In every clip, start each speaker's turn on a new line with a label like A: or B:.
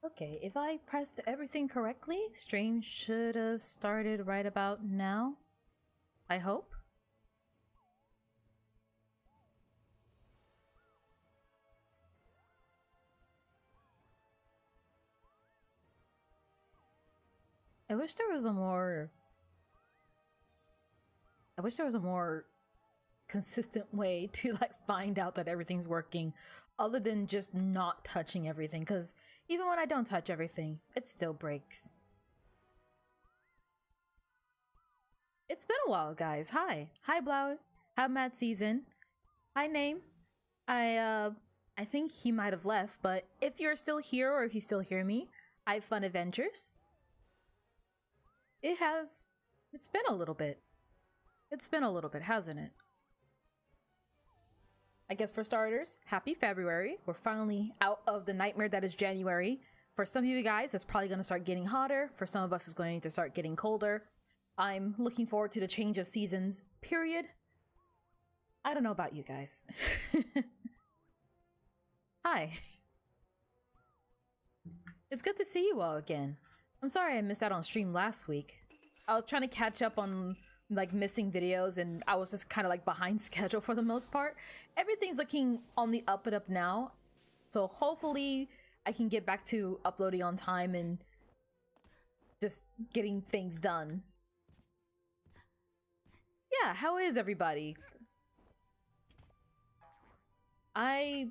A: Okay, if I pressed everything correctly, stream should have started right about now. I hope. I wish there was a more... I wish there was a more consistent way to like find out that everything's working other than just not touching everything, because even when I don't touch everything, it still breaks. It's been a while, guys. Hi Blau. How mad season. Hi name. I think he might have left, but if you're still here or if you still hear me, I have Fun Adventures. It's been a little bit. It's been a little bit, hasn't it? I guess for starters, happy February. We're finally out of the nightmare that is January. For some of you guys, it's probably going to start getting hotter. For some of us, it's going to start getting colder. I'm looking forward to the change of seasons, period. I don't know about you guys. Hi. It's good to see you all again. I'm sorry I missed out on stream last week. I was trying to catch up on like missing videos and I was just kind of like behind schedule for the most part. Everything's looking on the up and up now. So hopefully I can get back to uploading on time and just getting things done. Yeah, how is everybody? I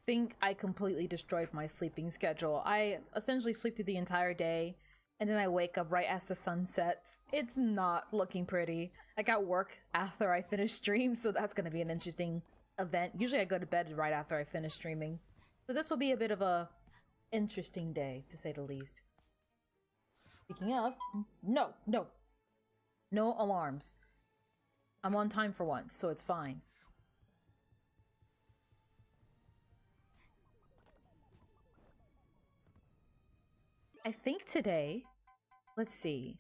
A: think I completely destroyed my sleeping schedule. I essentially sleep through the entire day, and then I wake up right as the sun sets. It's not looking pretty. I got work after I finish stream, so that's gonna be an interesting event. Usually I go to bed right after I finish streaming. So this will be a bit of a interesting day, to say the least. Speaking of, no alarms. I'm on time for once, so it's fine. I think today, let's see.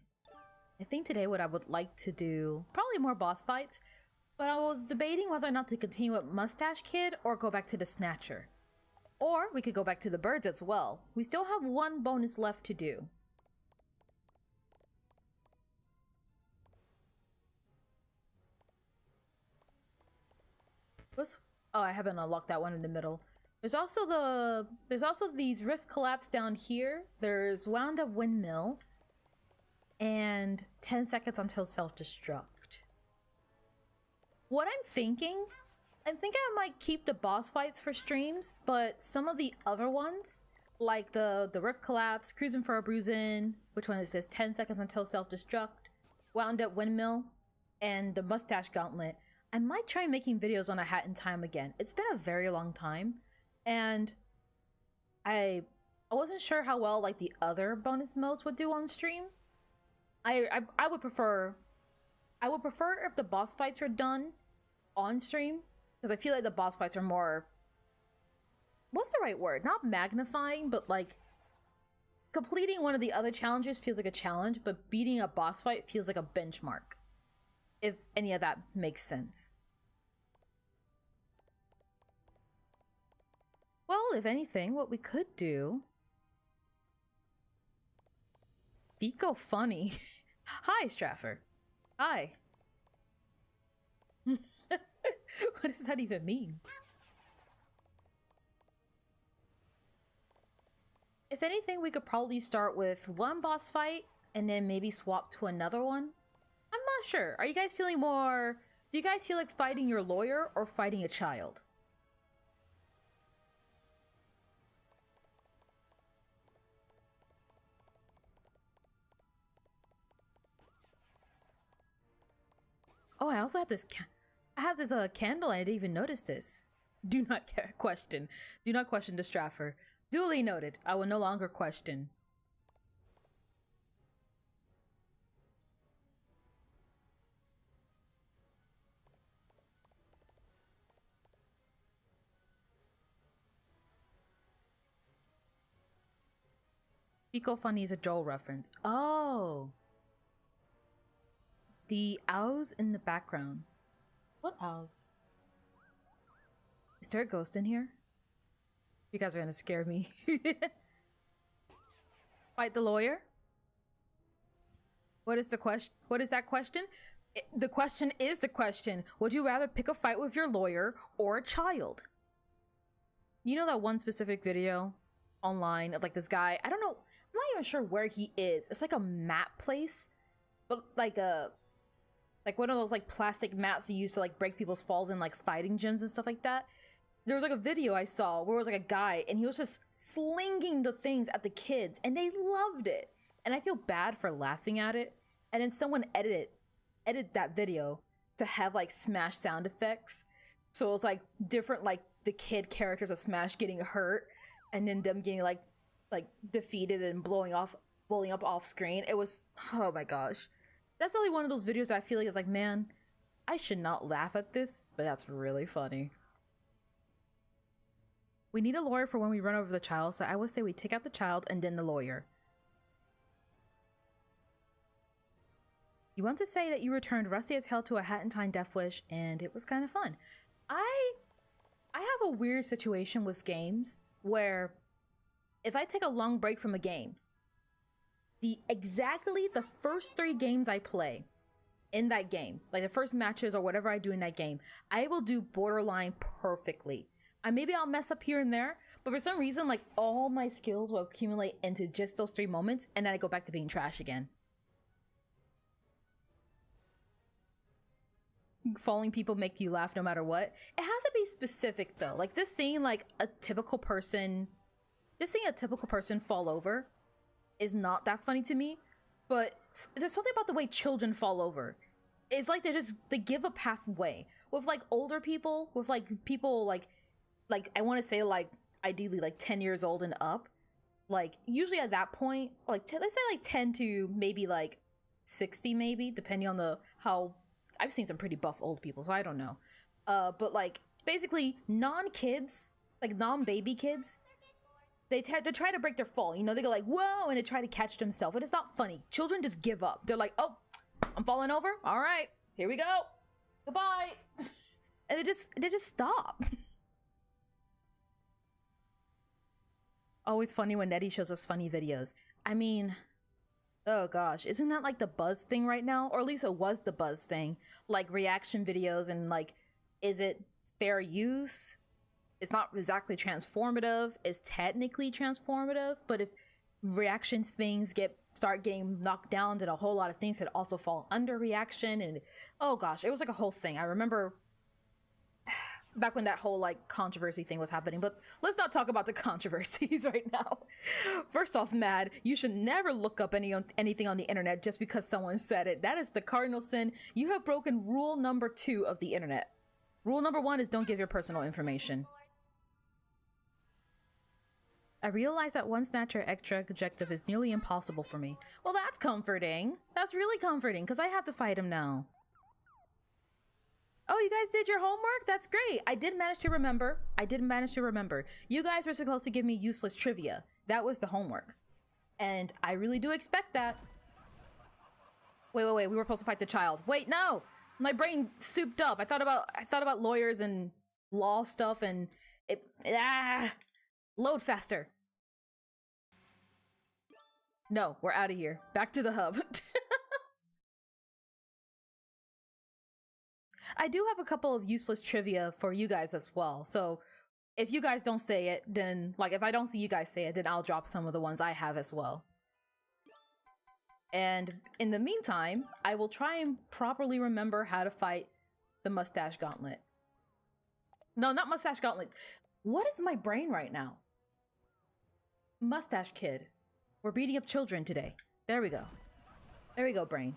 A: I think today what I would like to do, probably more boss fights, but I was debating whether or not to continue with Mustache Kid or go back to the Snatcher. Or we could go back to the birds as well. We still have one bonus left to do. What's... Oh, I haven't unlocked that one in the middle. There's also these rift collapse down here. There's wound up windmill and 10 seconds until self-destruct. What I'm thinking, I think I might keep the boss fights for streams, but some of the other ones, like the rift collapse, cruising for a bruising, which one it says 10 seconds until self-destruct, wound up windmill, and the mustache gauntlet, I might try making videos on A Hat in Time again. It's been a very long time. And I wasn't sure how well like the other bonus modes would do on stream. I would prefer if the boss fights are done on stream, because I feel like the boss fights are more, what's the right word? Not magnifying, but like completing one of the other challenges feels like a challenge, but beating a boss fight feels like a benchmark. If any of that makes sense. Well, if anything, what we could do... Vico funny. Hi, Straffer. Hi. What does that even mean? If anything, we could probably start with one boss fight and then maybe swap to another one. I'm not sure. Are you guys feeling more... Do you guys feel like fighting your lawyer or fighting a child? Oh, I also have this candle. I didn't even notice this. Do not question. Do not question the Straffer. Duly noted. I will no longer question. Pico Funny is a Joel reference. Oh. The owls in the background. What owls? Is there a ghost in here? You guys are gonna scare me. Fight the lawyer? What is the question? What is that question? The question is the question. Would you rather pick a fight with your lawyer or a child? You know that one specific video online of like this guy, I don't know, I'm not even sure where he is. It's like a map place, but like one of those like plastic mats you use to like break people's falls in like fighting gyms and stuff like that. There was like a video I saw where it was like a guy and he was just slinging the things at the kids and they loved it. And I feel bad for laughing at it. And then someone edited that video to have like Smash sound effects. So it was like different, like the kid characters of Smash getting hurt and then them getting like defeated and blowing up off screen. It was, oh my gosh. That's only one of those videos that I feel like is like, man, I should not laugh at this, but that's really funny. We need a lawyer for when we run over the child, so I would say we take out the child and then the lawyer. You want to say that you returned rusty as hell to a Hat in Time Death Wish, and it was kind of fun. I have a weird situation with games where if I take a long break from a game, exactly the first 3 games I play in that game, like the first matches or whatever I do in that game, I will do borderline perfectly. Maybe I'll mess up here and there, but for some reason, like all my skills will accumulate into just those 3 moments, and then I go back to being trash again. Falling people make you laugh no matter what. It has to be specific though. Like just seeing a typical person fall over is not that funny to me. But there's something about the way children fall over. It's like they give up halfway. With like older people, with like people like I want to say like ideally like 10 years old and up. Like usually at that point, like let's say like 10 to maybe like 60 maybe, depending on how I've seen some pretty buff old people, so I don't know. But like basically non-kids, like non-baby kids, they try to break their fall. You know, they go like, whoa, and they try to catch themselves. And it's not funny. Children just give up. They're like, oh, I'm falling over. All right, here we go. Goodbye. And they just stop. Always funny when Nettie shows us funny videos. I mean, oh gosh, isn't that like the buzz thing right now? Or at least it was the buzz thing. Like reaction videos and like, is it fair use? It's not exactly transformative. It's technically transformative, but if reaction things start getting knocked down, then a whole lot of things could also fall under reaction. And oh gosh, it was like a whole thing. I remember back when that whole like controversy thing was happening, but let's not talk about the controversies right now. First off, Mad, you should never look up anything on the internet just because someone said it. That is the cardinal sin. You have broken rule number 2 of the internet. Rule number 1 is don't give your personal information. I realize that one snatcher extra objective is nearly impossible for me. Well, that's comforting. That's really comforting because I have to fight him now. Oh, you guys did your homework? That's great. I did manage to remember. You guys were supposed to give me useless trivia. That was the homework. And I really do expect that. Wait. We were supposed to fight the child. Wait, no. My brain souped up. I thought about lawyers and law stuff and load faster. No, we're out of here. Back to the hub. I do have a couple of useless trivia for you guys as well. So if you guys don't say it, then like if I don't see you guys say it, then I'll drop some of the ones I have as well. And in the meantime, I will try and properly remember how to fight the Mustache Gauntlet. No, not Mustache Gauntlet. What is my brain right now? Mustache Kid. We're beating up children today. There we go. There we go, brain.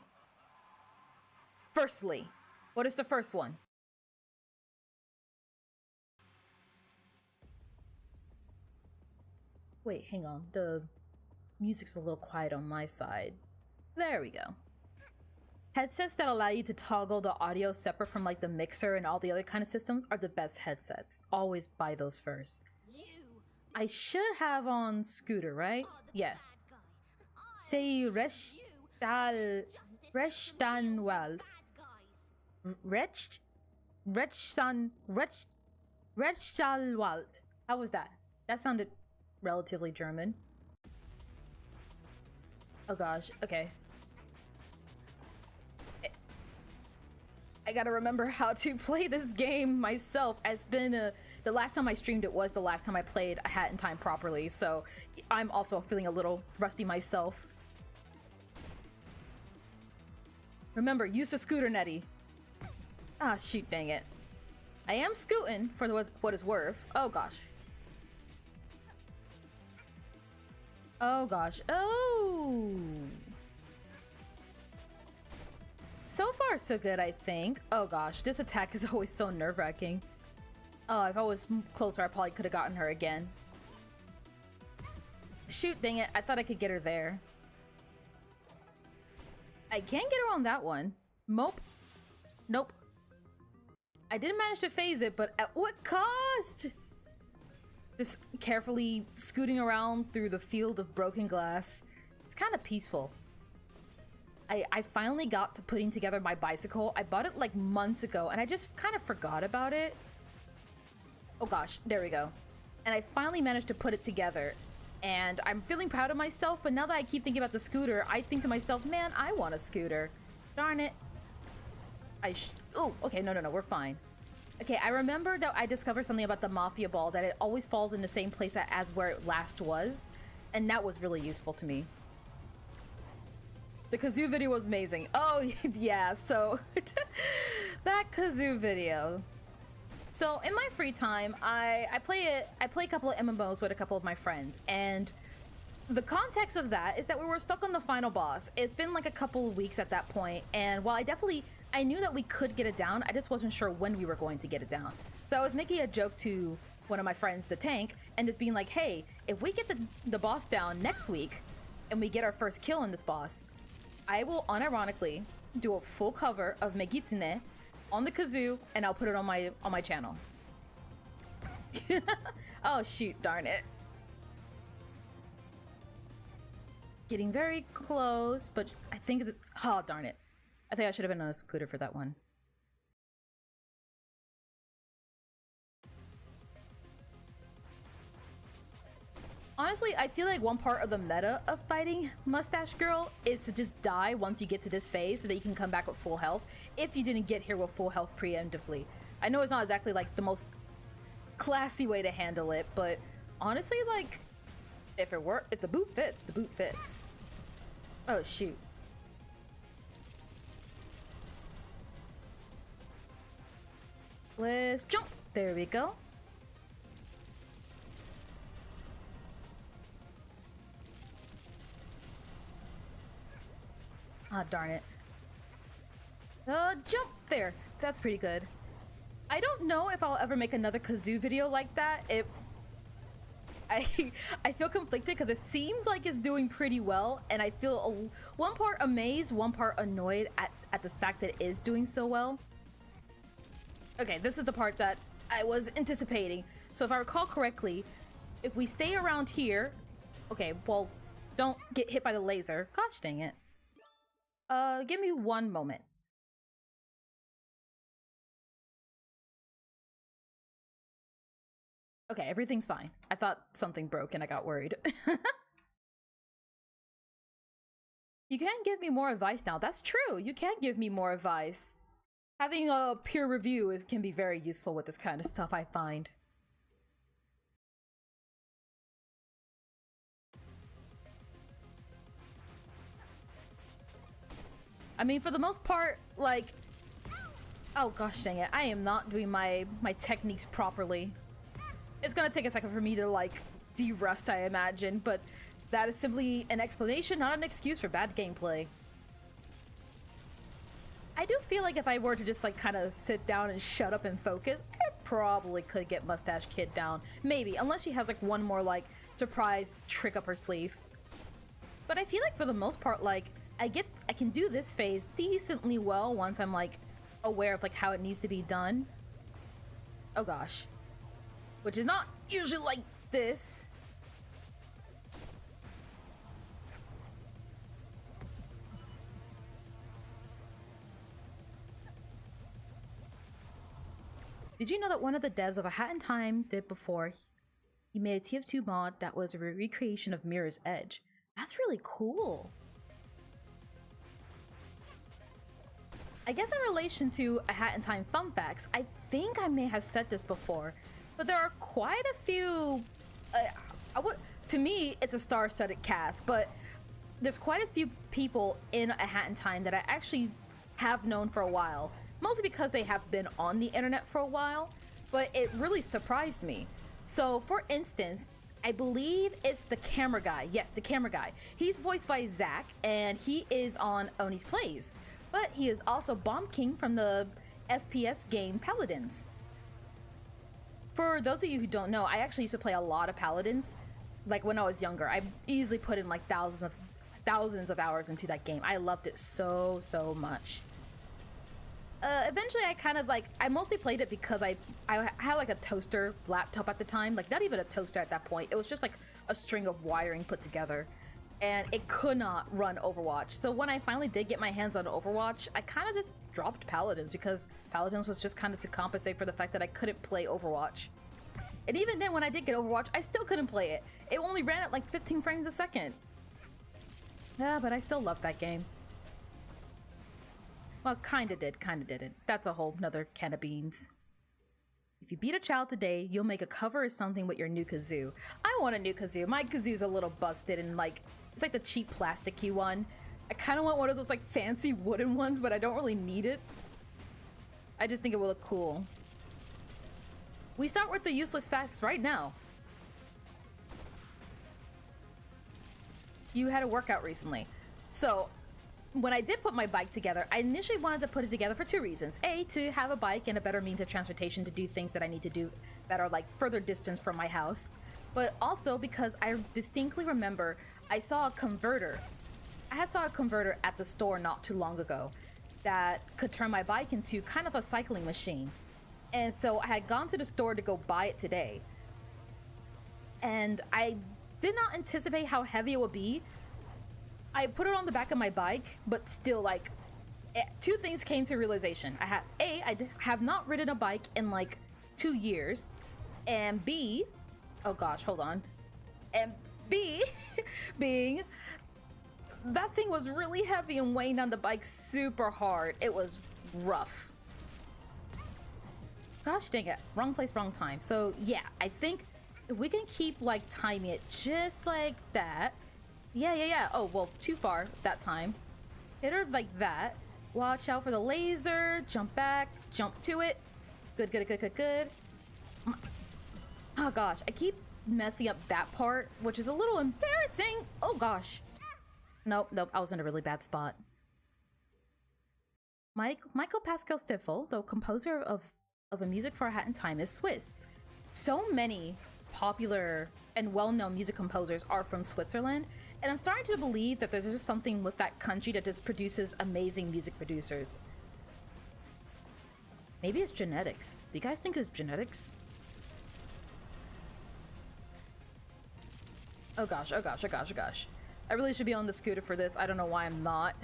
A: Firstly, what is the first one? Wait, hang on. The music's a little quiet on my side. There we go. Headsets that allow you to toggle the audio separate from like the mixer and all the other kind of systems are the best headsets. Always buy those first. I should have on Scooter, right? Yeah. Say Reshtanwald. Rechstalwald. How was that? That sounded relatively German. Oh gosh, okay. I gotta remember how to play this game myself. It's been the last time I streamed it was the last time I played A Hat in Time properly, so I'm also feeling a little rusty myself. Remember, use the scooter, Nettie. Ah, shoot, dang it. I am scooting for what it's worth. Oh gosh. Oh gosh. Oh. So far, so good, I think. Oh gosh, this attack is always so nerve-wracking. Oh, if I was closer, I probably could have gotten her again. Shoot, dang it. I thought I could get her there. I can't get her on that one. Mope. Nope. I didn't manage to phase it, but at what cost? Just carefully scooting around through the field of broken glass. It's kind of peaceful. I finally got to putting together my bicycle. I bought it like months ago and I just kind of forgot about it. Oh gosh, there we go. And I finally managed to put it together. And I'm feeling proud of myself, but now that I keep thinking about the scooter, I think to myself, man, I want a scooter. Darn it. Oh, okay, no, we're fine. Okay, I remember that I discovered something about the Mafia Ball, that it always falls in the same place as where it last was. And that was really useful to me. The kazoo video was amazing. Oh, yeah, so that kazoo video. So in my free time, I play a couple of MMOs with a couple of my friends, and the context of that is that we were stuck on the final boss. It's been like a couple of weeks at that point, and while I knew that we could get it down, I just wasn't sure when we were going to get it down. So I was making a joke to one of my friends, the tank, and just being like, hey, if we get the boss down next week and we get our first kill on this boss, I will unironically do a full cover of Megitsune on the kazoo, and I'll put it on my channel. Oh shoot, darn it. Getting very close, but I think it's... Oh, darn it. I think I should have been on a scooter for that one. Honestly, I feel like one part of the meta of fighting Mustache Girl is to just die once you get to this phase so that you can come back with full health if you didn't get here with full health preemptively. I know it's not exactly like the most classy way to handle it, but honestly, like, if the boot fits, the boot fits. Oh, shoot. Let's jump. There we go. Ah, darn it. Jump there. That's pretty good. I don't know if I'll ever make another kazoo video like that. I feel conflicted because it seems like it's doing pretty well, and I feel one part amazed, one part annoyed at the fact that it is doing so well. Okay, this is the part that I was anticipating. So if I recall correctly, if we stay around here... Okay, well, don't get hit by the laser. Gosh dang it. Give me one moment. Okay, everything's fine. I thought something broke and I got worried. You can give me more advice now. That's true. You can give me more advice. Having a peer review can be very useful with this kind of stuff, I find. I mean, for the most part, like... Oh gosh dang it, I am not doing my techniques properly. It's gonna take a second for me to, like, de-rust, I imagine, but that is simply an explanation, not an excuse for bad gameplay. I do feel like if I were to just, like, kind of sit down and shut up and focus, I probably could get Mustache Kid down. Maybe, unless she has, like, one more, like, surprise trick up her sleeve. But I feel like for the most part, like, I can do this phase decently well once I'm, like, aware of, like, how it needs to be done. Oh gosh. Which is not usually like this. Did you know that one of the devs of A Hat in Time did before He made a TF2 mod that was a recreation of Mirror's Edge. That's really cool. I guess in relation to A Hat in Time fun facts, I think I may have said this before, but there are quite a few. To me, it's a star-studded cast, but there's quite a few people in A Hat in Time that I actually have known for a while, mostly because they have been on the internet for a while, but it really surprised me. So, for instance, I believe it's the camera guy. Yes, the camera guy. He's voiced by Zach, and he is on Oni's Plays. But he is also Bomb King from the FPS game Paladins. For those of you who don't know, I actually used to play a lot of Paladins. Like when I was younger, I easily put in like thousands of hours into that game. I loved it so much. Eventually I mostly played it because I had like a toaster laptop at the time, like not even a toaster at that point. It was just like a string of wiring put together, and it could not run Overwatch. So when I finally did get my hands on Overwatch, I kind of just dropped Paladins because Paladins was just kind of to compensate for the fact that I couldn't play Overwatch. And even then, when I did get Overwatch, I still couldn't play it. It only ran at like 15 frames a second. Yeah, but I still love that game. Well, kinda didn't. That's a whole nother can of beans. If you beat a child today, you'll make a cover or something with your new kazoo. I want a new kazoo. My kazoo's a little busted and like, it's like the cheap plasticky one. I kind of want one of those like fancy wooden ones, but I don't really need it. I just think it will look cool. We start with the useless facts right now. You had a workout recently. So, when I did put my bike together, I initially wanted to put it together for two reasons. A, to have a bike and a better means of transportation to do things that I need to do that are like further distance from my house. But also because I distinctly remember I saw a converter. I saw a converter at the store not too long ago that could turn my bike into kind of a cycling machine. And so I had gone to the store to go buy it today. And I did not anticipate how heavy it would be. I put it on the back of my bike, but still, like, two things came to realization. I have not ridden a bike in like 2 years, and B, oh gosh, hold on, and B, being that thing was really heavy and weighing on the bike super hard. It was rough. Gosh dang it, wrong place, wrong time. So yeah, I think if we can keep like timing it just like that. Yeah. Oh, well, too far that time. Hit her like that. Watch out for the laser. Jump back. Jump to it. Good. Oh, gosh. I keep messing up that part, which is a little embarrassing. Oh, gosh. Nope. I was in a really bad spot. Michael Pascal Stiffel, the composer of a music for A Hat in Time, is Swiss. So many popular and well-known music composers are from Switzerland, and I'm starting to believe that there's just something with that country that just produces amazing music producers. Maybe it's genetics. Do you guys think it's genetics? Oh gosh. I really should be on the scooter for this. I don't know why I'm not.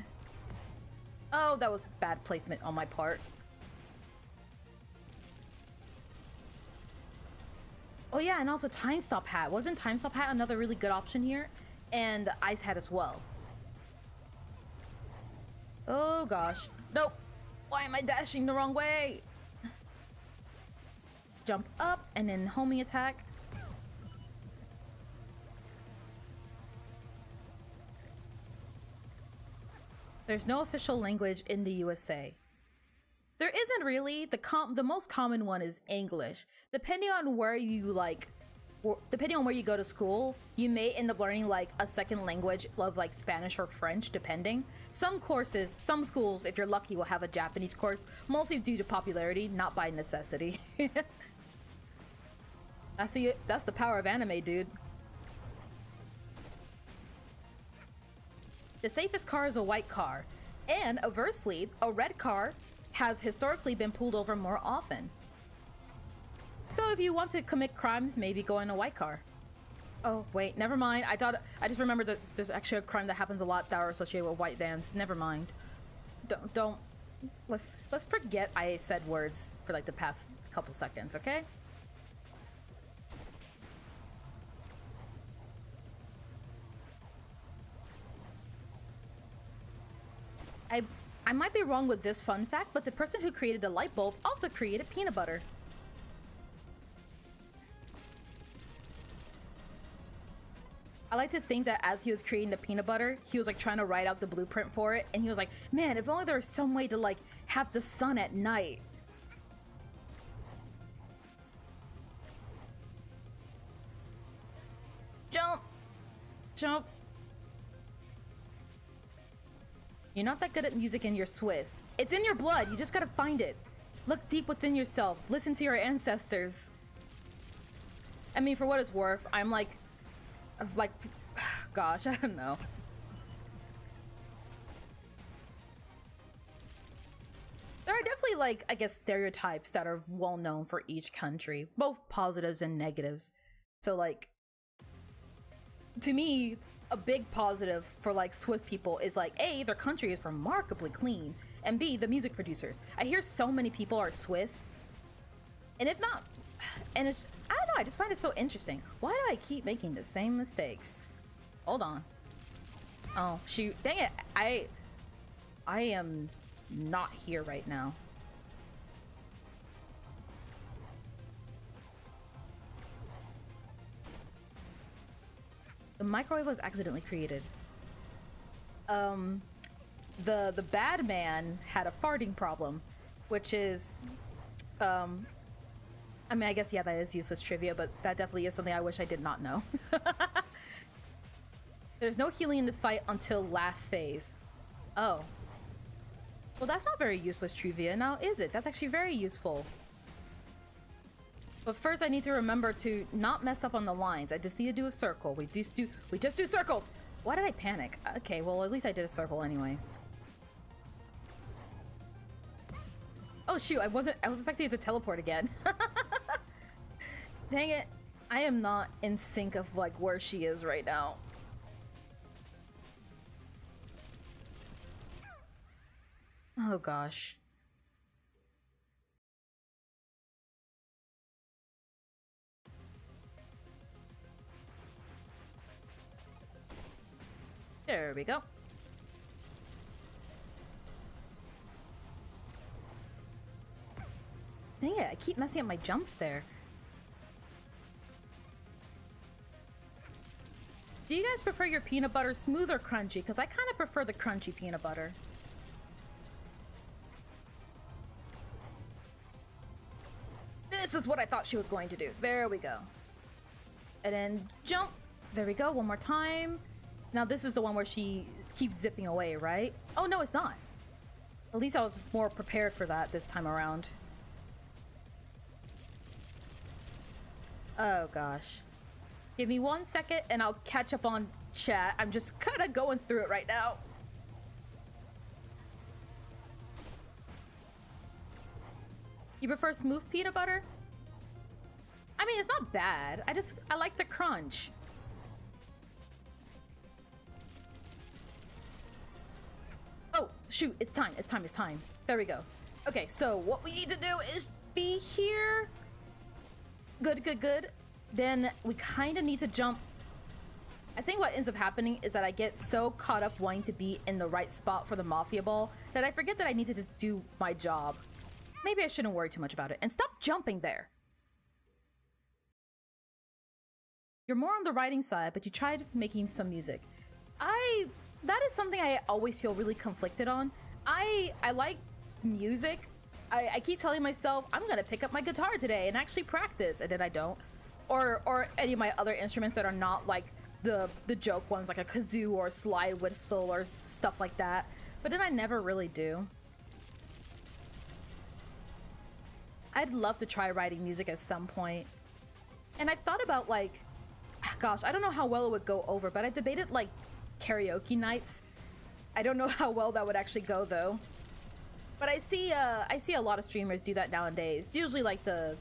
A: Oh, that was bad placement on my part. Oh yeah, and also Time Stop Hat. Wasn't Time Stop Hat another really good option here? And Ice Hat as well. Oh gosh. Nope. Why am I dashing the wrong way? Jump up and then homing attack. There's no official language in the USA. There isn't really. The most common one is English. Depending on where you go to school, you may end up learning like a second language of like Spanish or French, depending. Some schools, if you're lucky, will have a Japanese course, mostly due to popularity, not by necessity. That's the power of anime, dude. The safest car is a white car, and conversely, a red car has historically been pulled over more often. So if you want to commit crimes, maybe go in a white car. Oh wait, never mind. I just remembered that there's actually a crime that happens a lot that are associated with white vans. Never mind. Let's forget I said words for like the past couple seconds, okay? I I might be wrong with this fun fact, but the person who created the light bulb also created peanut butter. I like to think that as he was creating the peanut butter, he was like trying to write out the blueprint for it, and he was like, man, if only there was some way to like have the sun at night. Jump! Jump! You're not that good at music and you're Swiss. It's in your blood, you just gotta find it. Look deep within yourself, listen to your ancestors. I mean, for what it's worth, I'm like, gosh, I don't know. There are definitely, like, I guess, stereotypes that are well known for each country, both positives and negatives. So, like, to me, a big positive for, like, Swiss people is, like, A, their country is remarkably clean, and B, the music producers. I hear so many people are Swiss, and if not, and it's, I don't know, I just find it so interesting. Why do I keep making the same mistakes? Hold on. Oh, shoot. Dang it. I am not here right now. The microwave was accidentally created. The bad man had a farting problem, which is, I mean, I guess, yeah, that is useless trivia, but that definitely is something I wish I did not know. There's no healing in this fight until last phase. Oh. Well, that's not very useless trivia, now is it? That's actually very useful. But first I need to remember to not mess up on the lines. I just need to do a circle. We just do circles! Why did I panic? Okay, well, at least I did a circle anyways. Oh shoot, I was expecting it to teleport again. Dang it. I am not in sync of like where she is right now. Oh gosh. There we go. Dang it, I keep messing up my jumps there. Do you guys prefer your peanut butter smooth or crunchy? Because I kind of prefer the crunchy peanut butter. This is what I thought she was going to do. There we go. And then jump. There we go, one more time. Now this is the one where she keeps zipping away, right? Oh no, it's not. At least I was more prepared for that this time around. Oh gosh. Give me 1 second and I'll catch up on chat. I'm just kind of going through it right now. You prefer smooth peanut butter? I mean, it's not bad. I like the crunch. Oh, shoot, it's time. There we go. Okay, so what we need to do is be here. Good. Then we kind of need to jump. I think what ends up happening is that I get so caught up wanting to be in the right spot for the Mafia Ball that I forget that I need to just do my job. Maybe I shouldn't worry too much about it. And stop jumping there. You're more on the writing side, but you tried making some music. That is something I always feel really conflicted on. I like music. I keep telling myself, I'm gonna pick up my guitar today and actually practice, and then I don't. Or any of my other instruments that are not like the joke ones, like a kazoo or a slide whistle or stuff like that. But then I never really do. I'd love to try writing music at some point. And I've thought about like, gosh, I don't know how well it would go over, but I debated like karaoke nights. I don't know how well that would actually go though. But I see a lot of streamers do that nowadays. Usually like the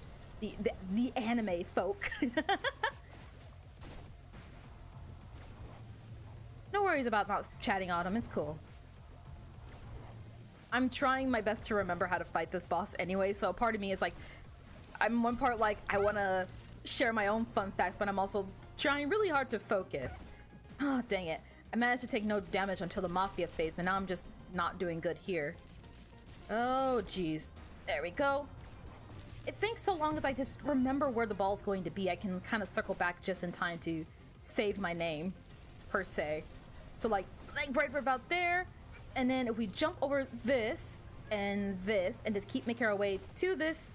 A: anime folk. No worries about not chatting Autumn, it's cool. I'm trying my best to remember how to fight this boss anyway, so part of me is like, I'm one part like, I want to share my own fun facts, but I'm also trying really hard to focus. Oh, dang it. I managed to take no damage until the Mafia phase, but now I'm just not doing good here. Oh, jeez. There we go. It thinks so long as I just remember where the ball's going to be, I can kind of circle back just in time to save my name, per se. So, like right about there, and then if we jump over this, and just keep making our way to this,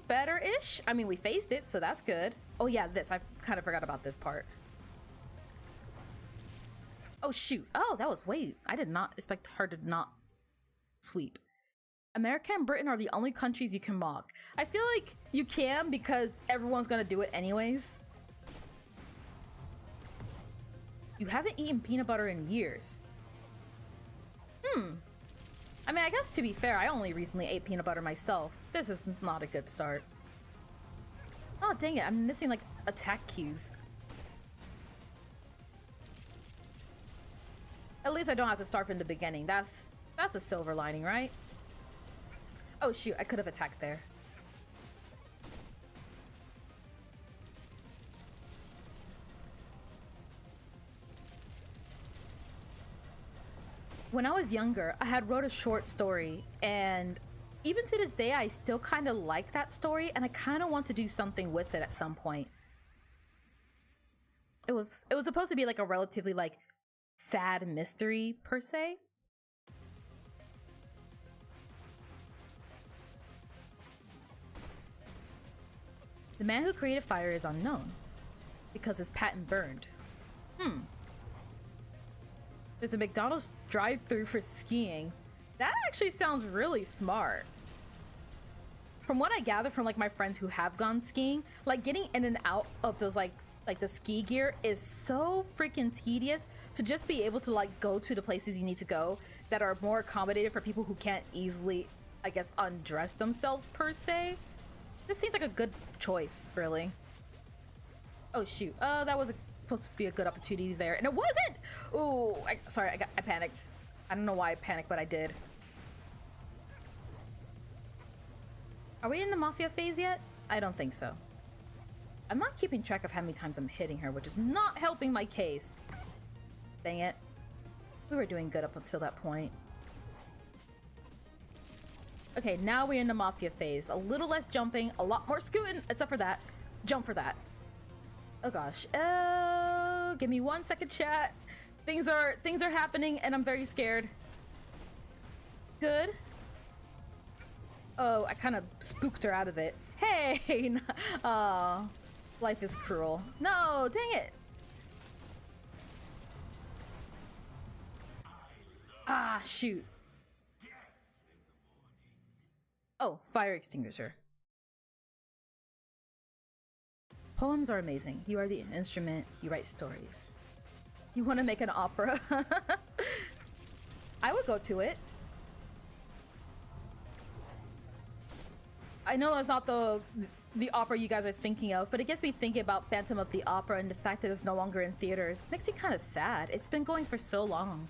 A: better-ish? I mean, we faced it, so that's good. Oh yeah, this. I kind of forgot about this part. Oh, shoot. Oh, that was... Wait, I did not expect her to not sweep. America and Britain are the only countries you can mock. I feel like you can because everyone's gonna do it anyways. You haven't eaten peanut butter in years. I mean, I guess to be fair, I only recently ate peanut butter myself. This is not a good start. Oh, dang it. I'm missing, like, attack cues. At least I don't have to start from the beginning. That's a silver lining, right? Oh, shoot. I could have attacked there. When I was younger, I had wrote a short story, and even to this day, I still kind of like that story, and I kind of want to do something with it at some point. It was supposed to be like a relatively like sad mystery per se. The man who created fire is unknown because his patent burned. There's a McDonald's drive-thru for skiing. That actually sounds really smart. From what I gather from like my friends who have gone skiing, like getting in and out of those like the ski gear is so freaking tedious. To just be able to like go to the places you need to go that are more accommodated for people who can't easily, I guess, undress themselves per se. This seems like a good choice, really. Oh shoot, that was supposed to be a good opportunity there, and it wasn't! Ooh, sorry, I panicked. I don't know why I panicked, but I did. Are we in the Mafia phase yet? I don't think so. I'm not keeping track of how many times I'm hitting her, which is not helping my case. Dang it. We were doing good up until that point. Okay, now we're in the Mafia phase. A little less jumping, a lot more scooting, except for that. Jump for that. Oh gosh. Oh, give me 1 second, chat. Things are happening, and I'm very scared. Good. Oh, I kind of spooked her out of it. Hey! Aw. Life is cruel. No, dang it. Ah, shoot. Oh, fire extinguisher. Poems are amazing. You are the instrument. You write stories. You want to make an opera? I would go to it. I know that's not the opera you guys are thinking of, but it gets me thinking about Phantom of the Opera and the fact that it's no longer in theaters. Makes me kind of sad. It's been going for so long.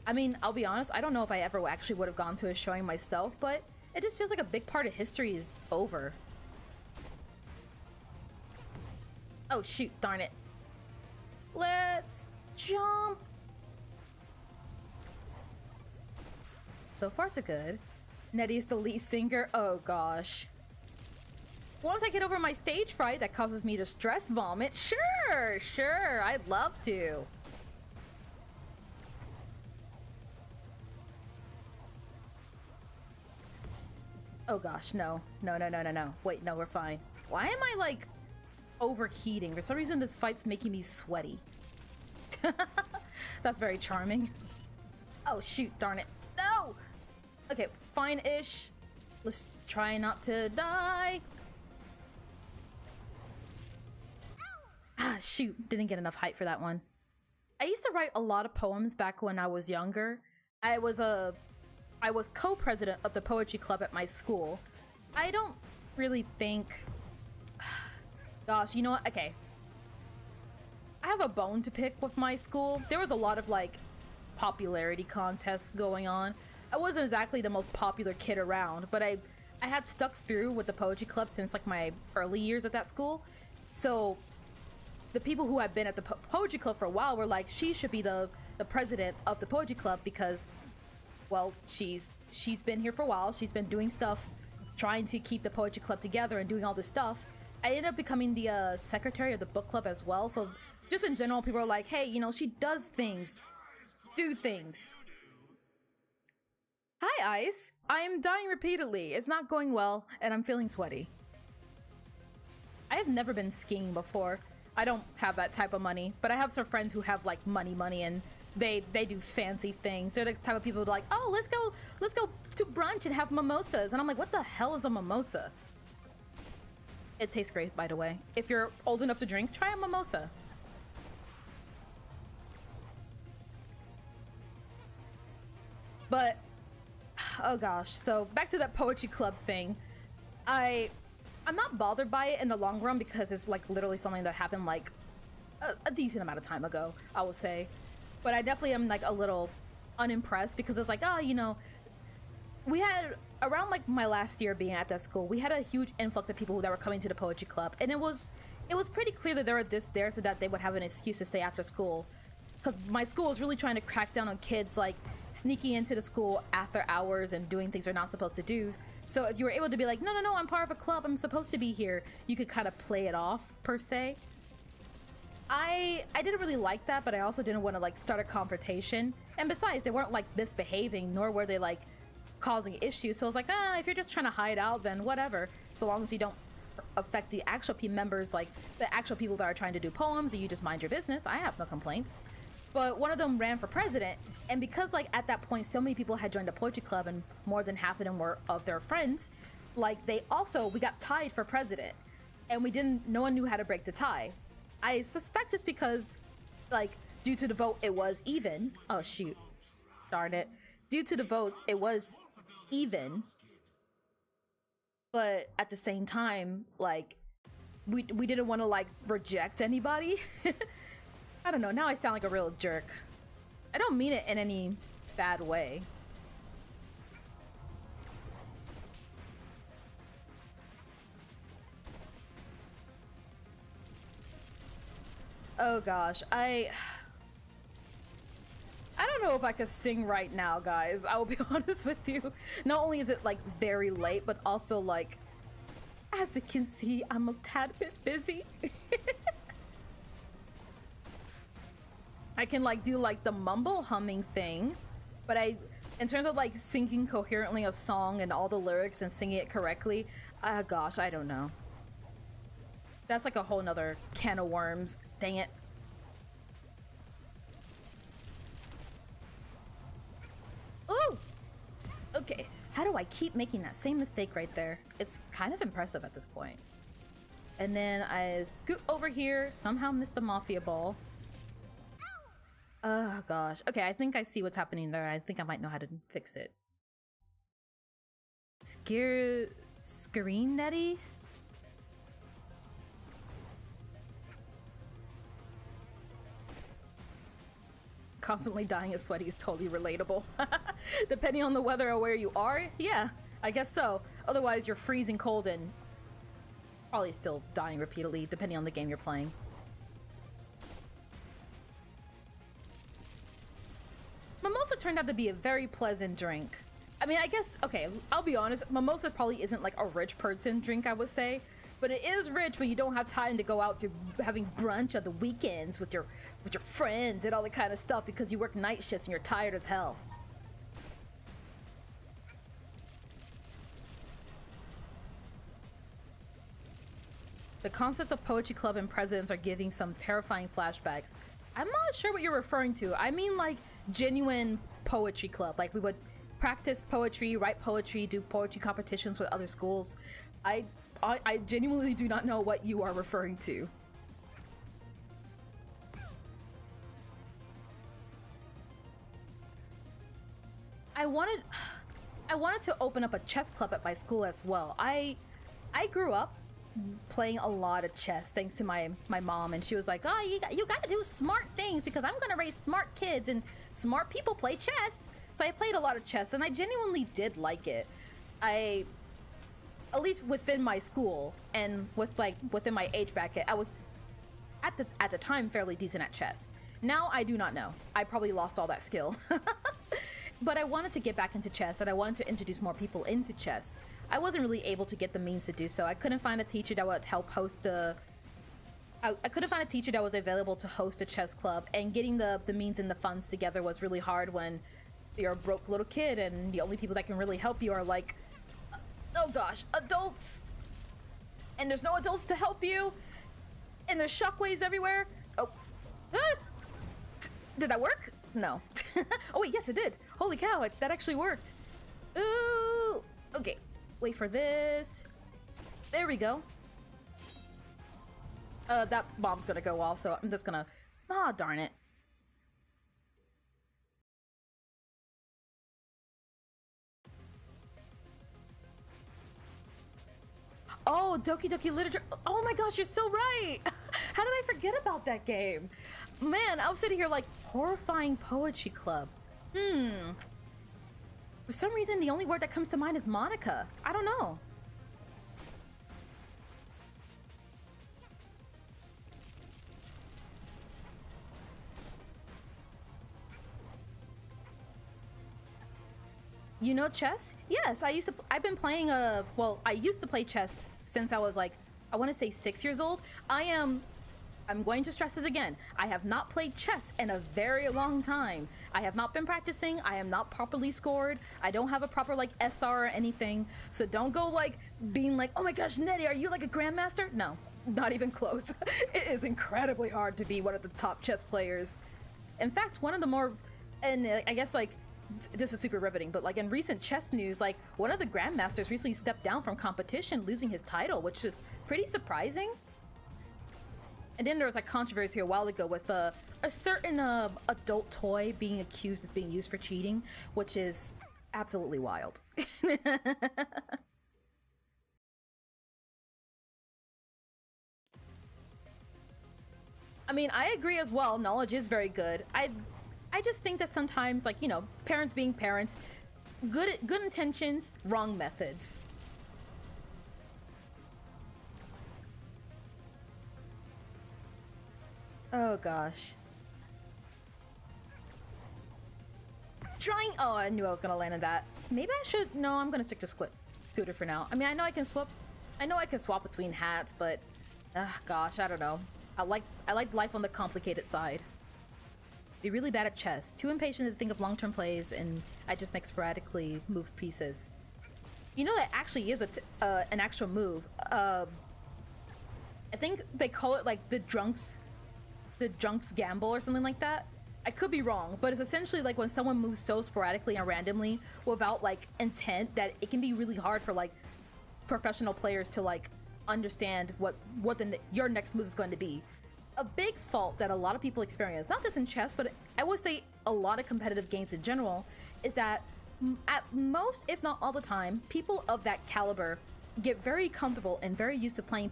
A: I mean, I'll be honest, I don't know if I ever actually would have gone to a showing myself, but it just feels like a big part of history is over. Oh shoot, darn it. Let's jump. So far so good. Nettie's the lead singer. Oh gosh. Once I get over my stage fright that causes me to stress vomit, sure, I'd love to. Oh gosh, no. Wait, no, we're fine. Why am I like overheating? For some reason this fight's making me sweaty. That's very charming. Oh shoot, darn it. No! Okay, fine-ish. Let's try not to die. Ah, shoot, didn't get enough height for that one. I used to write a lot of poems back when I was younger. I was co-president of the poetry club at my school. I don't really think... Gosh, you know what? Okay. I have a bone to pick with my school. There was a lot of, like, popularity contests going on. I wasn't exactly the most popular kid around, but I had stuck through with the poetry club since, like, my early years at that school. So, the people who have been at the poetry club for a while were like, she should be the president of the poetry club because, well, she's been here for a while. She's been doing stuff, trying to keep the poetry club together and doing all this stuff. I ended up becoming the secretary of the book club as well. So just in general, people are like, hey, you know, she does things, do things. Hi, Ice. I'm dying repeatedly. It's not going well, and I'm feeling sweaty. I have never been skiing before. I don't have that type of money, but I have some friends who have like money, and they do fancy things. They're the type of people who are like, oh, let's go to brunch and have mimosas. And I'm like, what the hell is a mimosa? It tastes great, by the way. If you're old enough to drink, try a mimosa. But, oh gosh, so back to that poetry club thing. I'm not bothered by it in the long run because it's like literally something that happened like a decent amount of time ago, I will say. But I definitely am like a little unimpressed because it's like, oh, you know, we had around like my last year being at that school, we had a huge influx of people that were coming to the poetry club, and it was pretty clear that they were there so that they would have an excuse to stay after school. Because my school was really trying to crack down on kids like sneaking into the school after hours and doing things they're not supposed to do. So if you were able to be like, no, I'm part of a club, I'm supposed to be here, you could kind of play it off, per se. I didn't really like that, but I also didn't want to like start a confrontation. And besides, they weren't like misbehaving, nor were they like causing issues. So I was like, if you're just trying to hide out, then whatever. So long as you don't affect the actual members, like the actual people that are trying to do poems, and you just mind your business, I have no complaints. But one of them ran for president, and because like at that point so many people had joined the poetry club and more than half of them were of their friends, like we got tied for president, and no one knew how to break the tie. I suspect it's because like due to the vote it was even. Oh shoot, darn it. Due to the votes it was even, but at the same time like we didn't want to like reject anybody. I don't know, now I sound like a real jerk. I don't mean it in any bad way. Oh gosh, I don't know if I could sing right now, guys. I will be honest with you. Not only is it like very late, but also like, as you can see, I'm a tad bit busy. I can like do like the mumble humming thing, but in terms of like singing coherently a song and all the lyrics and singing it correctly, gosh, I don't know. That's like a whole nother can of worms. Dang it. Ooh! Okay, how do I keep making that same mistake right there? It's kind of impressive at this point. And then I scoot over here, somehow missed the mafia ball. Oh gosh. Okay, I think I see what's happening there. I think I might know how to fix it. Screen Netty? Constantly dying of sweaty is totally relatable. Depending on the weather or where you are, yeah, I guess so. Otherwise, you're freezing cold and probably still dying repeatedly, depending on the game you're playing. Mimosa turned out to be a very pleasant drink. I mean, I guess, okay, I'll be honest, mimosa probably isn't like a rich person drink, I would say. But it is rich when you don't have time to go out to having brunch on the weekends with your friends and all that kind of stuff because you work night shifts and you're tired as hell. The concepts of poetry club and presidents are giving some terrifying flashbacks. I'm not sure what you're referring to. I mean like genuine poetry club. Like we would practice poetry, write poetry, do poetry competitions with other schools. I genuinely do not know what you are referring to. I wanted to open up a chess club at my school as well. I grew up playing a lot of chess thanks to my mom, and she was like, oh, you got to do smart things because I'm gonna raise smart kids and smart people play chess. So I played a lot of chess and I genuinely did like it. At least within my school and within my age bracket, I at the time fairly decent at chess. Now I do not know. I probably lost all that skill. But I wanted to get back into chess, and I wanted to introduce more people into chess. I wasn't really able to get the means to do so. I couldn't find a teacher that would help host a... I couldn't find a teacher that was available to host a chess club, and getting the means and the funds together was really hard when you're a broke little kid, and the only people that can really help you are like, oh gosh, adults! And there's no adults to help you, and there's shockwaves everywhere. Oh, ah! Did that work? No. Oh wait, yes it did. Holy cow, that actually worked. Ooh, okay. Wait for this. There we go. That bomb's gonna go off, so I'm just gonna... Ah, darn it. Oh, Doki Doki Literature. Oh my gosh, you're so right. How did I forget about that game? Man, I was sitting here like, horrifying poetry club. For some reason, the only word that comes to mind is Monica. I don't know. You know chess? Yes, I've been playing well, I used to play chess since I was like, I want to say 6 years old. I'm going to stress this again. I have not played chess in a very long time. I have not been practicing. I am not properly scored. I don't have a proper like SR or anything. So don't go like being like, oh my gosh, Nettie, are you like a grandmaster? No, not even close. It is incredibly hard to be one of the top chess players. In fact, one of the more, and I guess like, this is super riveting, but like in recent chess news, like one of the grandmasters recently stepped down from competition, losing his title, which is pretty surprising. And then there was like controversy a while ago with a certain adult toy being accused of being used for cheating, which is absolutely wild. I mean, I agree as well. Knowledge is very good. I just think that sometimes, like, you know, parents being parents, good intentions, wrong methods. Oh gosh. Trying. Oh, I knew I was gonna land on that. Maybe I should. No, I'm gonna stick to Scooter for now. I mean, I know I can swap. I know I can swap between hats, but, gosh, I don't know. I like life on the complicated side. Be really bad at chess. Too impatient to think of long-term plays, and I just make sporadically move pieces. You know, that actually is an actual move. I think they call it like the drunk's gamble or something like that. I could be wrong, but it's essentially like when someone moves so sporadically and randomly without like intent that it can be really hard for like professional players to like understand what your next move is going to be. A big fault that a lot of people experience, not just in chess, but I would say a lot of competitive games in general, is that at most, if not all the time, people of that caliber get very comfortable and very used to playing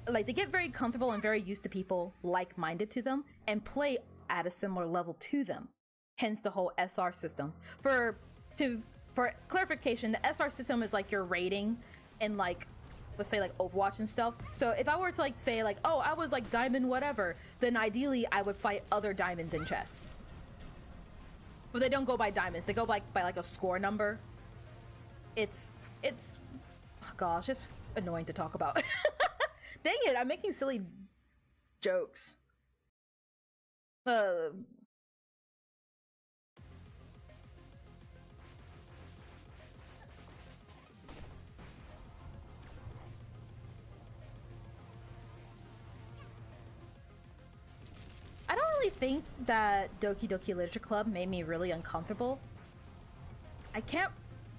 A: like they get very comfortable and very used to people like-minded to them and play at a similar level to them. Hence the whole SR system. For clarification, the SR system is like your rating in like, let's say like Overwatch and stuff. So if I were to like say like, oh, I was like diamond whatever, then ideally I would fight other diamonds in chess. But they don't go by diamonds, they go by like a score number. It's oh gosh, it's annoying to talk about. Dang it, I'm making silly jokes. I don't really think that Doki Doki Literature Club made me really uncomfortable. I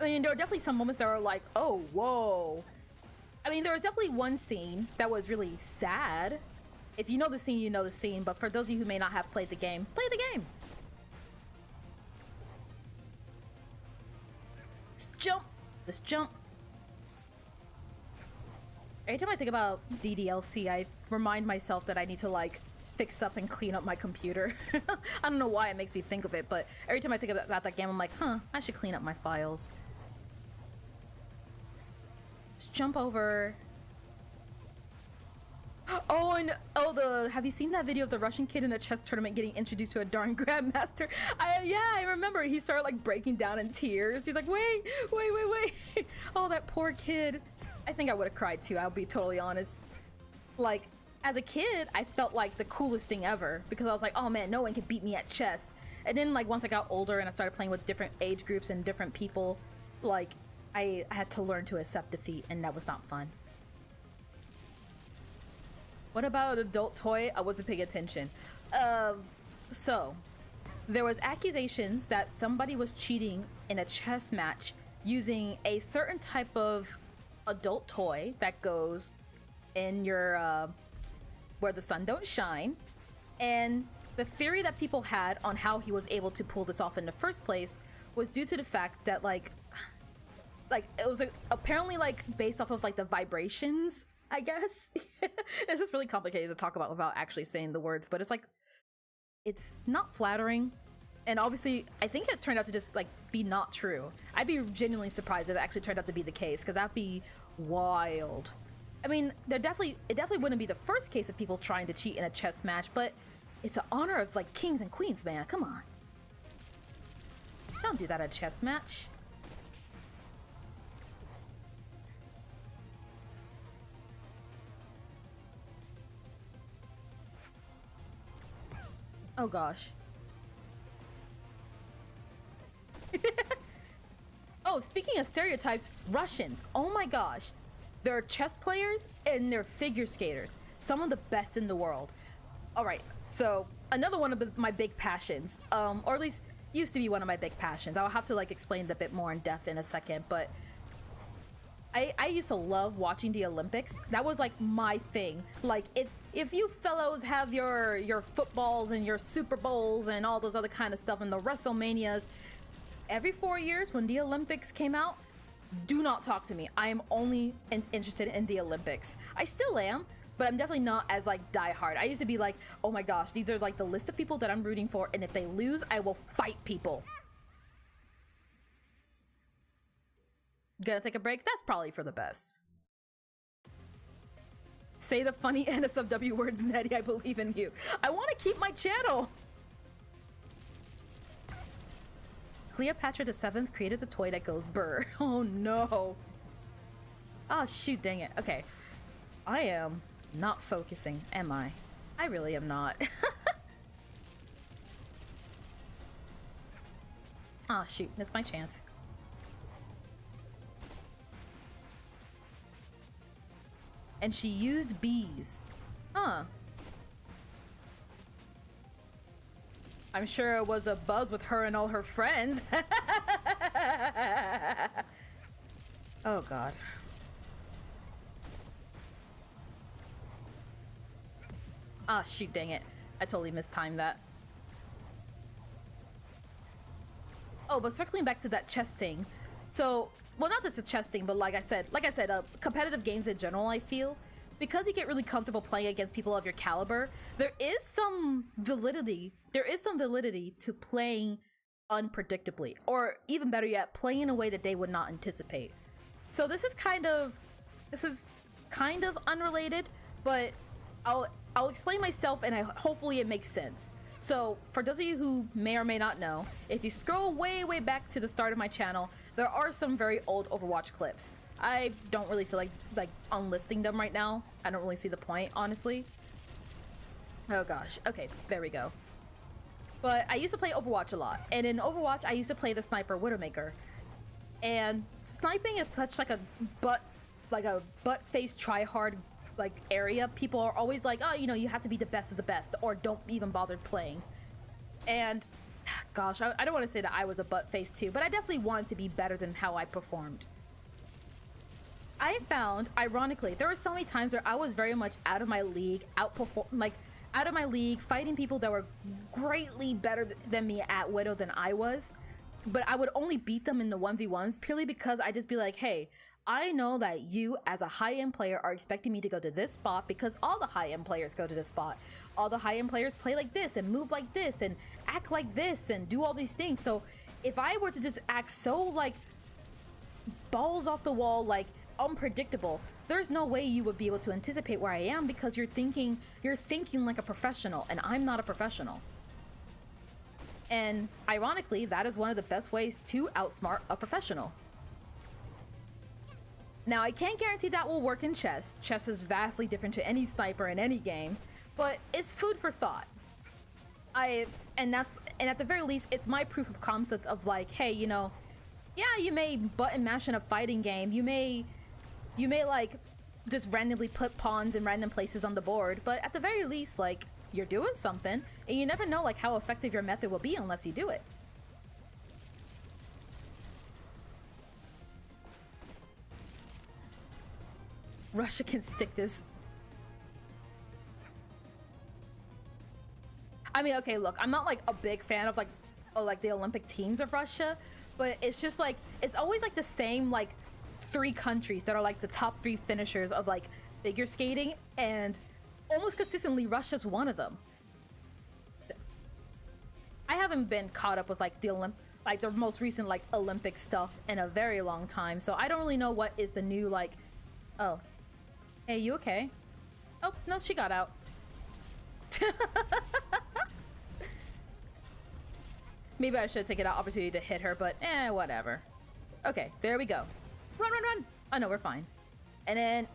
A: mean, there were definitely some moments that were like, oh, whoa. I mean, there was definitely one scene that was really sad. If you know the scene, you know the scene, but for those of you who may not have played the game, play the game. Let's jump. Let's jump. Every time I think about DDLC, I remind myself that I need to, like, fix up and clean up my computer. I don't know why it makes me think of it, but every time I think about that game, I'm like, huh, I should clean up my files. Let's jump over. Oh, and oh, the have you seen that video of the Russian kid in a chess tournament getting introduced to a darn grandmaster? Yeah, I remember. He started like breaking down in tears. He's like, wait. Oh, that poor kid. I think I would have cried too. I'll be totally honest. Like, as a kid, I felt like the coolest thing ever because I was like, oh man, no one can beat me at chess. And then like once I got older and I started playing with different age groups and different people, like I had to learn to accept defeat, and that was not fun. What about an adult toy? I wasn't paying attention. So there was accusations that somebody was cheating in a chess match using a certain type of adult toy that goes in your where the sun don't shine. And the theory that people had on how he was able to pull this off in the first place was due to the fact that like it was apparently like based off of like the vibrations, I guess. It's just really complicated to talk about without actually saying the words, but it's like it's not flattering. And obviously I think it turned out to just like be not true. I'd be genuinely surprised if it actually turned out to be the case, because that'd be wild. I mean, it definitely wouldn't be the first case of people trying to cheat in a chess match, but it's an honor of like kings and queens, man. Come on. Don't do that at a chess match. Oh gosh. Oh, speaking of stereotypes, Russians. Oh my gosh. They're chess players and they're figure skaters. Some of the best in the world. All right. So another one of my big passions, or at least used to be one of my big passions. I'll have to like explain it a bit more in depth in a second, but I used to love watching the Olympics. That was like my thing. Like if you fellows have your footballs and your Super Bowls and all those other kind of stuff and the WrestleManias, every 4 years when the Olympics came out, do not talk to me. I am only interested in the Olympics. I still am, but I'm definitely not as like diehard. I used to be like, oh my gosh, these are like the list of people that I'm rooting for, and if they lose, I will fight people. Gonna take a break? That's probably for the best. Say the funny NSFW words, Nettie. I believe in you. I want to keep my channel. Cleopatra the 7th created the toy that goes burr. Oh no. Oh shoot, dang it. Okay. I am not focusing, am I? I really am not. Oh shoot, missed my chance. And she used bees. Huh. I'm sure it was a buzz with her and all her friends. Oh god. Ah, shoot, dang it. I totally mistimed that. Oh, but circling back to that chess thing. So, well, not just a chess thing, but like I said, competitive games in general, I feel, because you get really comfortable playing against people of your caliber, there is some validity to playing unpredictably, or even better yet, playing in a way that they would not anticipate. So this is kind of unrelated, but I'll explain myself, and hopefully it makes sense. So for those of you who may or may not know, if you scroll way back to the start of my channel, there are some very old Overwatch clips. I don't really feel like unlisting them right now. I don't really see the point, honestly. Oh gosh. Okay, there we go. But I used to play Overwatch a lot, and in Overwatch I used to play the sniper Widowmaker. And sniping is such like a butt-faced try-hard like area. People are always like, oh, you know, you have to be the best of the best, or don't even bother playing. And gosh, I don't want to say that I was a butt face too, but I definitely wanted to be better than how I performed. I found, ironically, there were so many times where I was very much out of my league, fighting people that were greatly better than me at Widow than I was, but I would only beat them in the 1v1s purely because I'd just be like, hey, I know that you as a high-end player are expecting me to go to this spot because all the high-end players go to this spot. All the high-end players play like this and move like this and act like this and do all these things. So if I were to just act so like balls off the wall, like unpredictable. There's no way you would be able to anticipate where I am because you're thinking like a professional, and I'm not a professional. And ironically, that is one of the best ways to outsmart a professional. Now, I can't guarantee that will work in chess. Chess is vastly different to any sniper in any game, but it's food for thought. And at the very least, it's my proof of concept of like, hey, you know, yeah, you may button mash in a fighting game. You may like just randomly put pawns in random places on the board, but at the very least, like, you're doing something, and you never know like how effective your method will be unless you do it. Russia can stick this. I mean, okay, look, I'm not like a big fan of like the Olympic teams of Russia, but it's just like, it's always like the same like 3 countries that are like the top 3 finishers of like figure skating, and almost consistently Russia's one of them. I haven't been caught up with like the most recent like Olympic stuff in a very long time, so I don't really know what is the new like. Oh, hey, you okay? Oh no, she got out. Maybe I should have taken that opportunity to hit her, but whatever. Okay, there we go. Run, run, run! Oh no, we're fine. And then...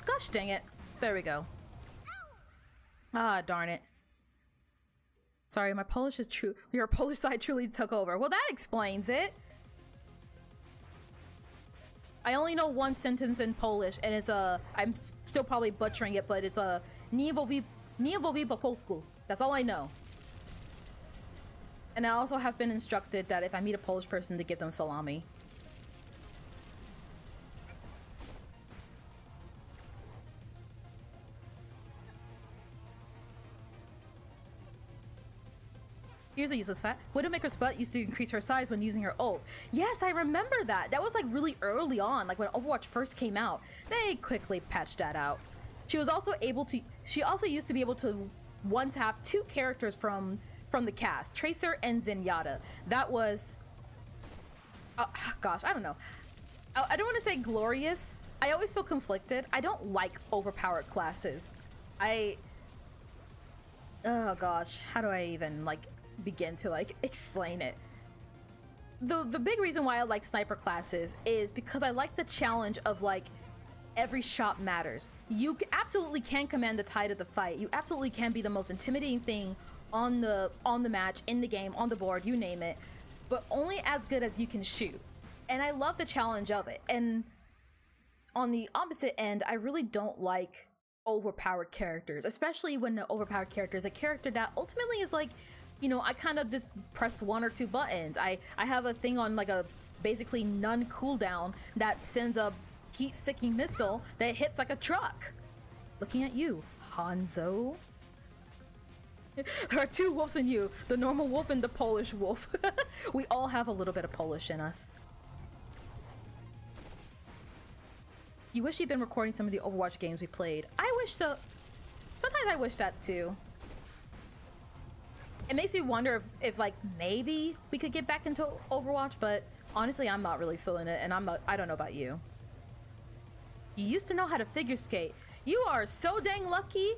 A: Gosh dang it. There we go. Ah, darn it. Sorry, my Polish is true. Your Polish side truly took over. Well, that explains it. I only know one sentence in Polish, and it's I'm still probably butchering it, but it's a Nie mówi po polsku. That's all I know. And I also have been instructed that if I meet a Polish person, to give them salami. Here's a useless fact. Widowmaker's butt used to increase her size when using her ult. Yes, I remember that. That was like really early on, like when Overwatch first came out. They quickly patched that out. She also used to be able to one-tap 2 characters from the cast, Tracer and Zenyatta. That was... gosh, I don't know. I don't want to say glorious. I always feel conflicted. I don't like overpowered classes. Oh gosh, how do I even like begin to like explain it? The big reason why I like sniper classes is because I like the challenge of like every shot matters. You absolutely can command the tide of the fight. You absolutely can be the most intimidating thing on the match, in the game, on the board, you name it, but only as good as you can shoot. And I love the challenge of it. And on the opposite end, I really don't like overpowered characters, especially when the overpowered character is a character that ultimately is like, you know, I kind of just press 1 or 2 buttons. I have a thing on like a basically none cooldown that sends a heat-seeking missile that hits like a truck. Looking at you, Hanzo. There are 2 wolves in you, the normal wolf and the Polish wolf. We all have a little bit of Polish in us. You wish you'd been recording some of the Overwatch games we played. I wish so. Sometimes I wish that too. It makes me wonder if like maybe we could get back into Overwatch, but honestly I'm not really feeling it, and I don't know about you. You used to know how to figure skate. You are so dang lucky.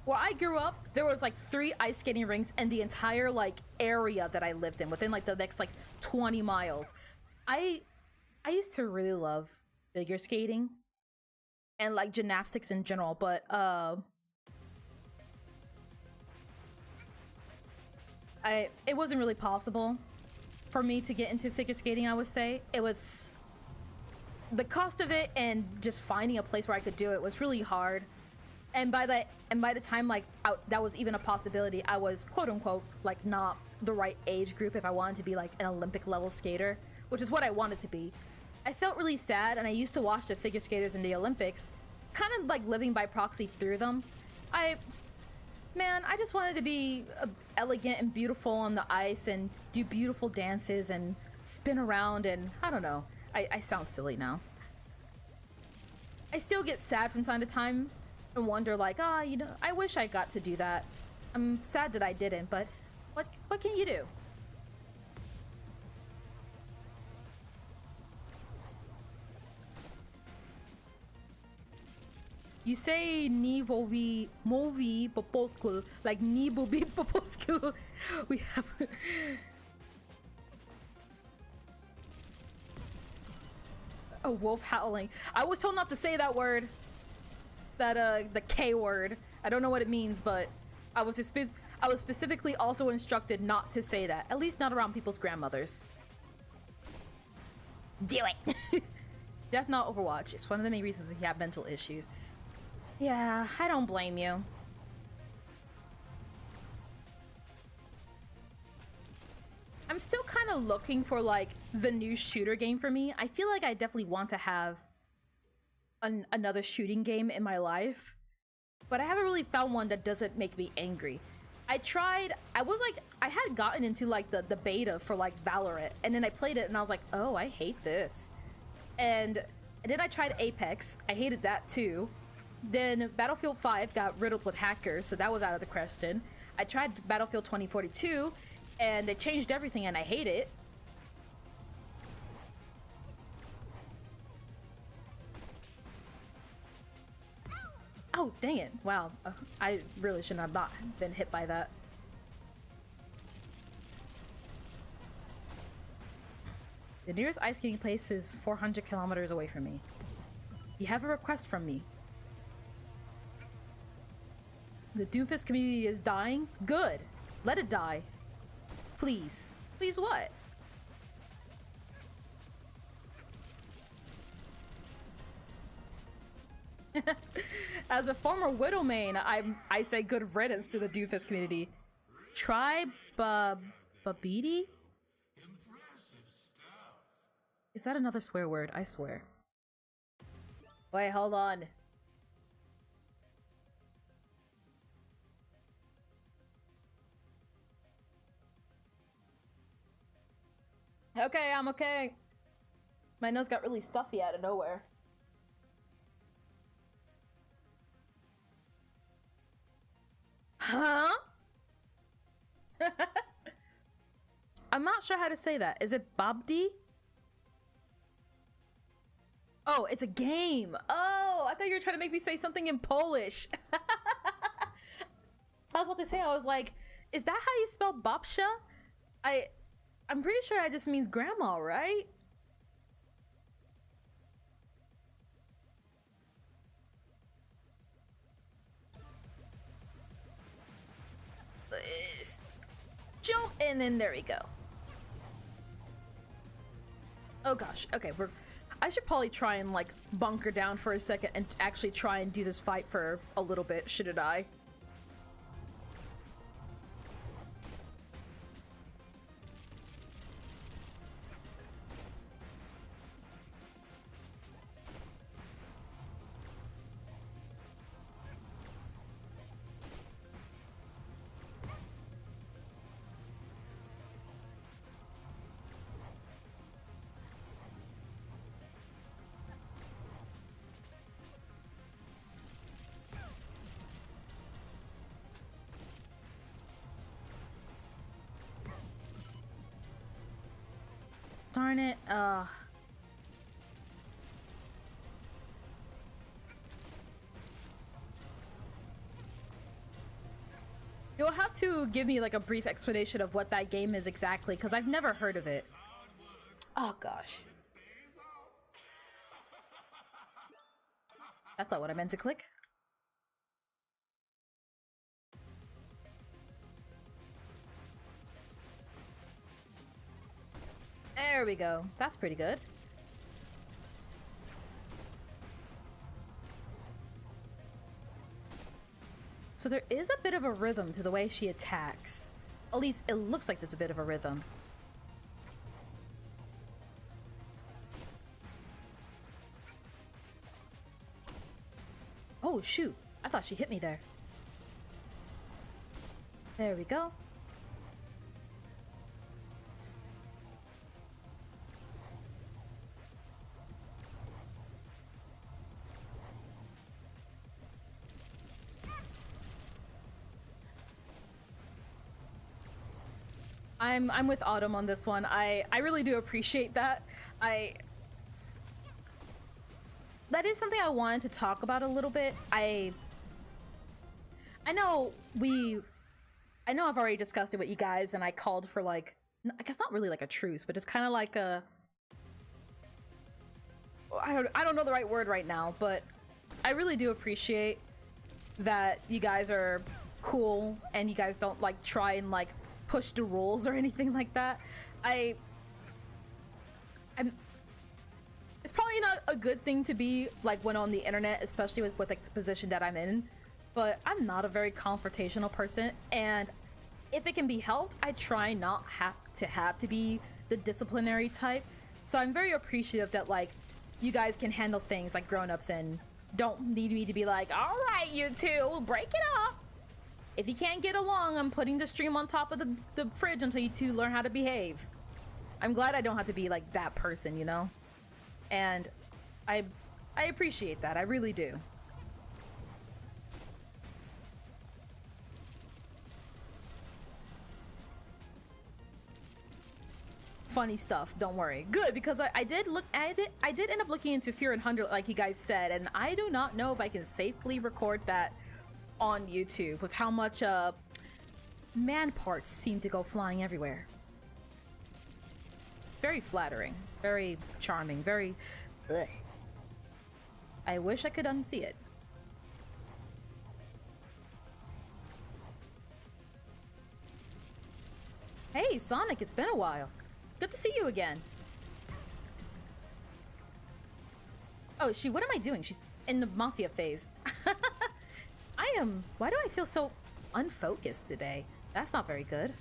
A: Where I grew up, there was like 3 ice skating rinks in the entire like area that I lived in, within like the next like 20 miles. I used to really love figure skating and like gymnastics in general, but it wasn't really possible for me to get into figure skating. I would say it was the cost of it, and just finding a place where I could do it was really hard. And by the time like that was even a possibility, I was quote unquote like not the right age group if I wanted to be like an Olympic level skater, which is what I wanted to be. I felt really sad, and I used to watch the figure skaters in the Olympics, kind of like living by proxy through them. I just wanted to be elegant and beautiful on the ice and do beautiful dances and spin around, and I don't know. I sound silly now. I still get sad from time to time and wonder like, you know, I wish I got to do that. I'm sad that I didn't, but what can you do? You say ni vovi movi po polsku, like ni bobi po polsku. We have. A wolf howling. I was told not to say that word. That the K word. I don't know what it means, but I was specifically also instructed not to say that. At least not around people's grandmothers. Do it. Death not Overwatch. It's one of the main reasons he had mental issues. Yeah, I don't blame you. I'm still kind of looking for like the new shooter game for me. I feel like I definitely want to have another shooting game in my life, but I haven't really found one that doesn't make me angry. I had gotten into like the beta for like Valorant, and then I played it and I was like, oh, I hate this. And then I tried Apex. I hated that too. Then Battlefield 5 got riddled with hackers, so that was out of the question. I tried Battlefield 2042, and they changed everything, and I hate it. Oh, dang it. Wow. I really should have not been hit by that. The nearest ice skating place is 400 kilometers away from me. You have a request from me. The Doomfist community is dying? Good. Let it die. Please. Please what? As a former Widow main, I say good riddance to the Doofus community. Try Babidi? Is that another swear word? I swear. Wait, hold on. Okay, I'm okay. My nose got really stuffy out of nowhere. Huh? I'm not sure how to say that. Is it Babdi? Oh, it's a game. Oh, I thought you were trying to make me say something in Polish. I was about to say, I was like, is that how you spell Babsha? I'm pretty sure that just means grandma, right? Jump in and there we go. Oh gosh, okay, I should probably try and like bunker down for a second and actually try and do this fight for a little bit, should it die? Darn it, You'll have to give me like a brief explanation of what that game is exactly, because I've never heard of it. Oh gosh. That's not what I meant to click. There we go. That's pretty good. So there is a bit of a rhythm to the way she attacks. At least it looks like there's a bit of a rhythm. Oh shoot, I thought she hit me there. There we go. I'm with Autumn on this one. I really do appreciate that. that is something I wanted to talk about a little bit. I know I've already discussed it with you guys, and I called for like, I guess not really like a truce, but it's kind of like a, I don't know the right word right now, but I really do appreciate that you guys are cool and you guys don't like try and like push the rules or anything like that. It's probably not a good thing to be like when on the internet, especially with like the position that I'm in, but I'm not a very confrontational person, and if it can be helped, I try not have to be the disciplinary type. So I'm very appreciative that like you guys can handle things like grown-ups and don't need me to be like, all right, you two, break it up. If you can't get along, I'm putting the stream on top of the fridge until you two learn how to behave. I'm glad I don't have to be like that person, you know? And I appreciate that. I really do. Funny stuff, don't worry. Good, because I did end up looking into Fear and Hunger like you guys said, and I do not know if I can safely record that on YouTube with how much man parts seem to go flying everywhere. It's very flattering, very charming, very ugh. I wish I could unsee it. Hey Sonic, it's been a while. Good to see you again. Oh shoot, what am I doing? She's in the Mafia phase. Why do I feel so unfocused today? That's not very good.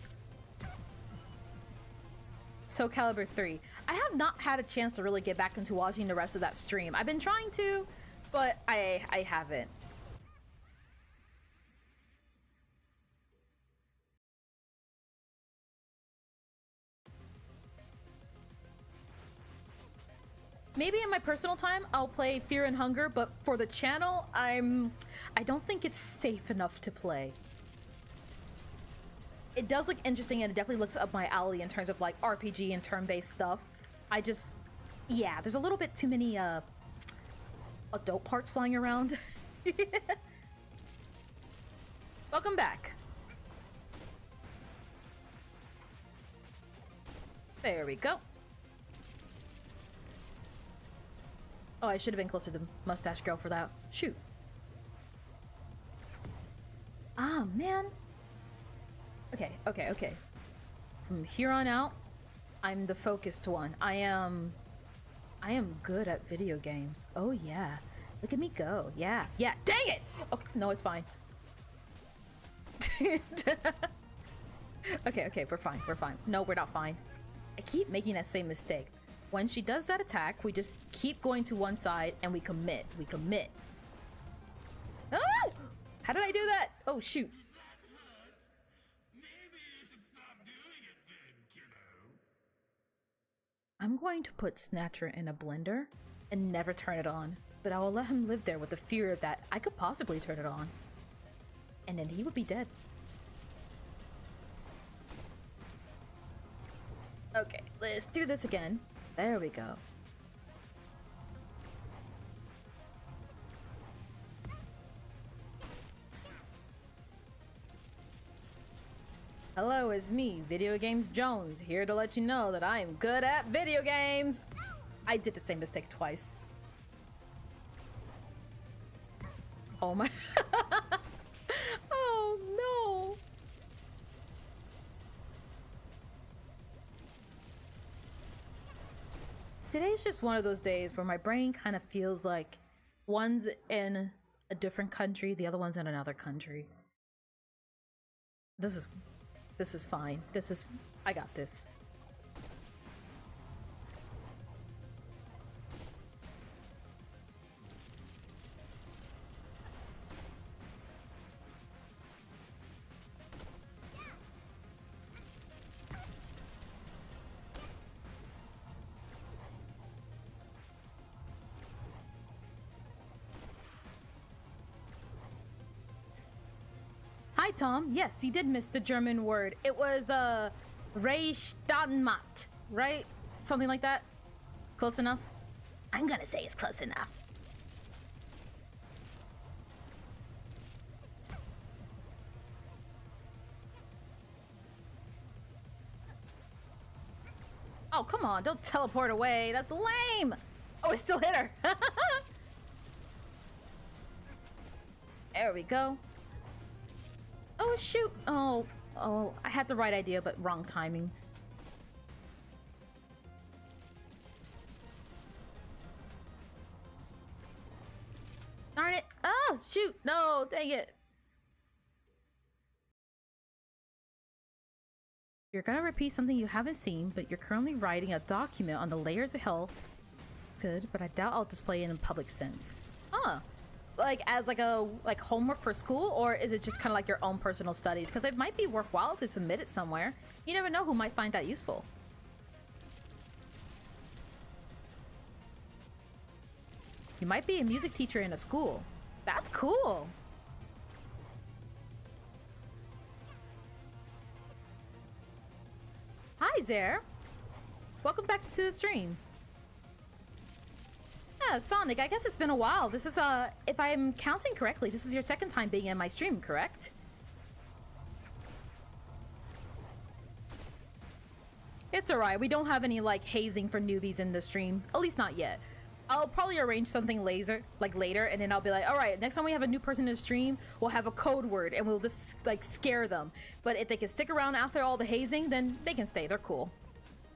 A: Soul Calibur 3. I have not had a chance to really get back into watching the rest of that stream. I've been trying to, but I haven't. Maybe in my personal time, I'll play Fear and Hunger, but for the channel, I don't think it's safe enough to play. It does look interesting, and it definitely looks up my alley in terms of like RPG and turn-based stuff. Yeah, there's a little bit too many adult parts flying around. Welcome back. There we go. Oh, I should have been closer to the mustache girl for that. Shoot. Ah, man. Okay. From here on out, I'm the focused one. I am good at video games. Oh yeah. Look at me go. Yeah. Dang it! Okay, no, it's fine. Okay, we're fine. No, we're not fine. I keep making that same mistake. When she does that attack, we just keep going to one side and we commit. Oh! How did I do that? Oh, shoot. I'm going to put Snatcher in a blender and never turn it on, but I will let him live there with the fear that I could possibly turn it on. And then he would be dead. Okay, let's do this again. There we go. Hello, it's me, Video Games Jones, here to let you know that I am good at video games. I did the same mistake twice. Oh my... Oh no! Today's just one of those days where my brain kind of feels like one's in a different country, the other one's in another country. This is fine. I got this. Hi, Tom. Yes, he did miss the German word. It was, Reichstattmacht, right? Something like that? Close enough? I'm gonna say it's close enough. Oh, come on, don't teleport away. That's lame. Oh, it still hit her. There we go. Oh, shoot. Oh, I had the right idea, but wrong timing. Darn it. Oh, shoot. No, dang it. You're gonna repeat something you haven't seen, but you're currently writing a document on the layers of hell. It's good, but I doubt I'll display it in public sense. Huh. Like as like a homework for school, or is it just kind of like your own personal studies? Because it might be worthwhile to submit it somewhere. You never know who might find that useful. You might be a music teacher in a school. That's cool. Hi, Zare. Welcome back to the stream. Yeah, Sonic, I guess it's been a while. This is, if I'm counting correctly, this is your second time being in my stream, correct? It's alright. We don't have any, like, hazing for newbies in the stream. At least not yet. I'll probably arrange something later, and then I'll be like, alright, next time we have a new person in the stream, we'll have a code word, and we'll just, like, scare them. But if they can stick around after all the hazing, then they can stay. They're cool.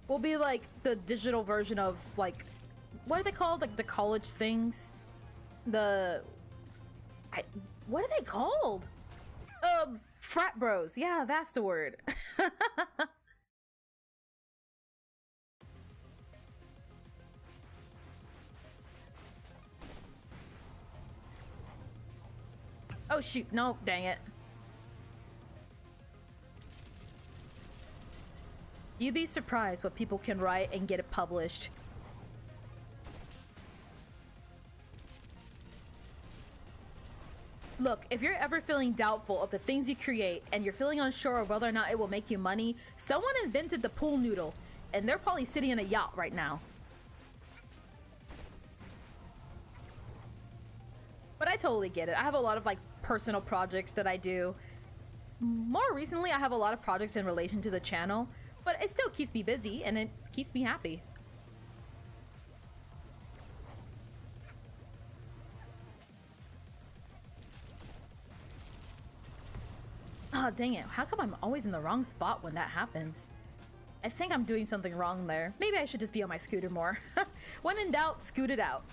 A: We'll be, like, the digital version of, like... What are they called? Like the college things? What are they called? Frat bros. Yeah, that's the word. Oh shoot, no, dang it. You'd be surprised what people can write and get it published. Look, if you're ever feeling doubtful of the things you create and you're feeling unsure of whether or not it will make you money, someone invented the pool noodle, and they're probably sitting in a yacht right now. But I totally get it. I have a lot of like personal projects that I do. More recently, I have a lot of projects in relation to the channel, but it still keeps me busy and it keeps me happy. Oh, dang it. How come I'm always in the wrong spot when that happens? I think I'm doing something wrong there. Maybe I should just be on my scooter more. When in doubt, scoot it out.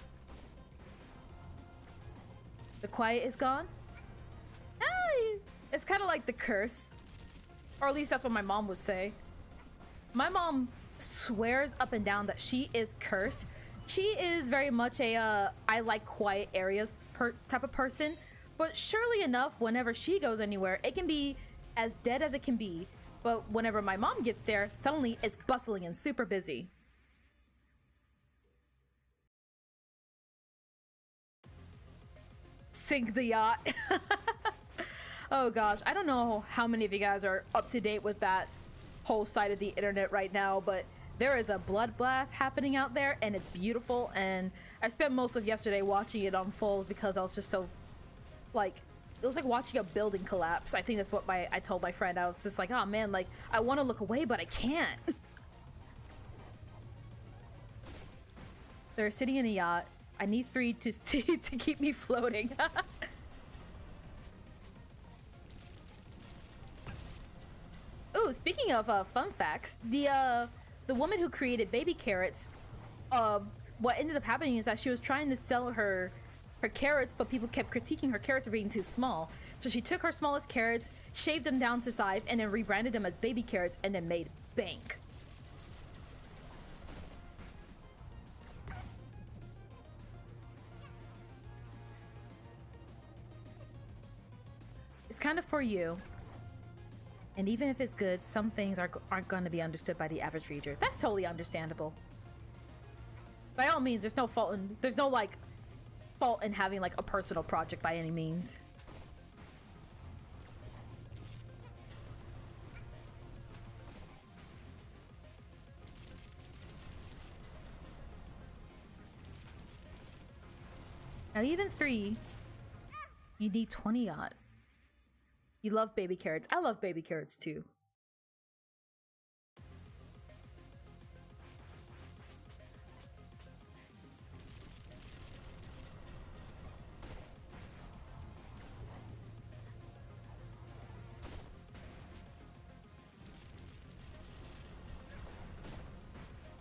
A: The quiet is gone? Hey! It's kind of like the curse. Or at least that's what my mom would say. My mom swears up and down that she is cursed. She is very much a, I like quiet areas type of person. But surely enough, whenever she goes anywhere, it can be as dead as it can be. But whenever my mom gets there, suddenly it's bustling and super busy. Sink the yacht. Oh gosh, I don't know how many of you guys are up to date with that whole side of the internet right now, but there is a bloodbath happening out there and it's beautiful, and I spent most of yesterday watching it unfold because I was just so like, it was like watching a building collapse. I think that's what I told my friend. I was just like, oh man, like I want to look away but I can't. They're sitting in a yacht. I need 3 to keep me floating. Ooh, speaking of fun facts, the woman who created baby carrots, what ended up happening is that she was trying to sell her carrots, but people kept critiquing her carrots for being too small. So she took her smallest carrots, shaved them down to size, and then rebranded them as baby carrots, and then made bank. It's kind of for you. And even if it's good, some things aren't going to be understood by the average reader. That's totally understandable. By all means, there's no fault in having like a personal project by any means. Now even 3, you need 20 odd. You love baby carrots. I love baby carrots too.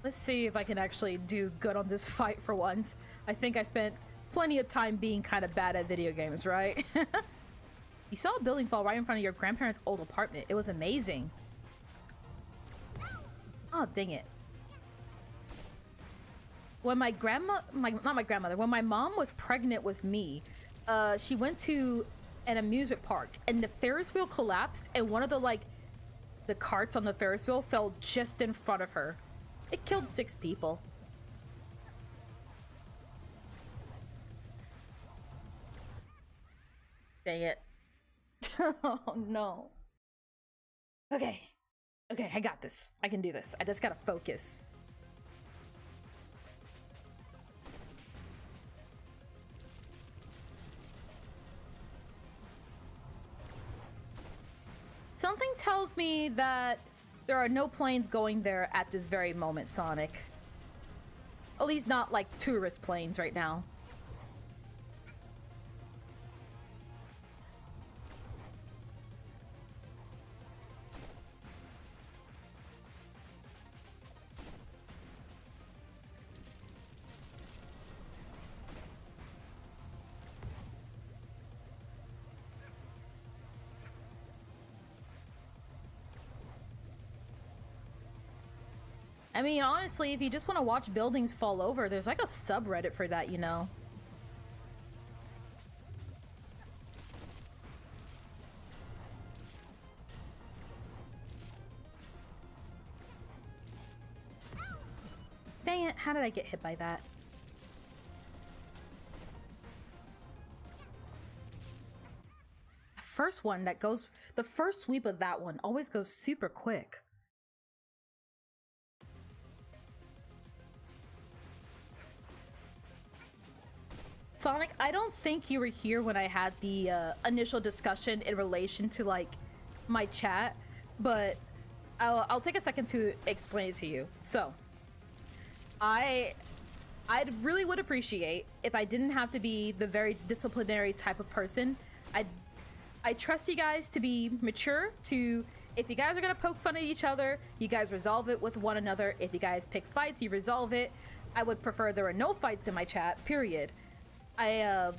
A: Let's see if I can actually do good on this fight for once. I think I spent plenty of time being kind of bad at video games, right? You saw a building fall right in front of your grandparents' old apartment. It was amazing. Oh, dang it. When my grandma, not my grandmother, when my mom was pregnant with me, she went to an amusement park and the Ferris wheel collapsed and one of the carts on the Ferris wheel fell just in front of her. It killed 6 people. Dang it. Oh no. Okay. Okay, I got this. I can do this. I just gotta focus. Something tells me that there are no planes going there at this very moment, Sonic. At least not like tourist planes right now. I mean, honestly, if you just want to watch buildings fall over, there's like a subreddit for that, you know? Dang it, how did I get hit by that? The first one that goes, the first sweep of that one always goes super quick. Sonic, I don't think you were here when I had the initial discussion in relation to like my chat, but I'll take a second to explain it to you. So, I really would appreciate if I didn't have to be the very disciplinary type of person. I trust you guys to be mature, to if you guys are gonna poke fun at each other, you guys resolve it with one another. If you guys pick fights, you resolve it. I would prefer there are no fights in my chat, period. I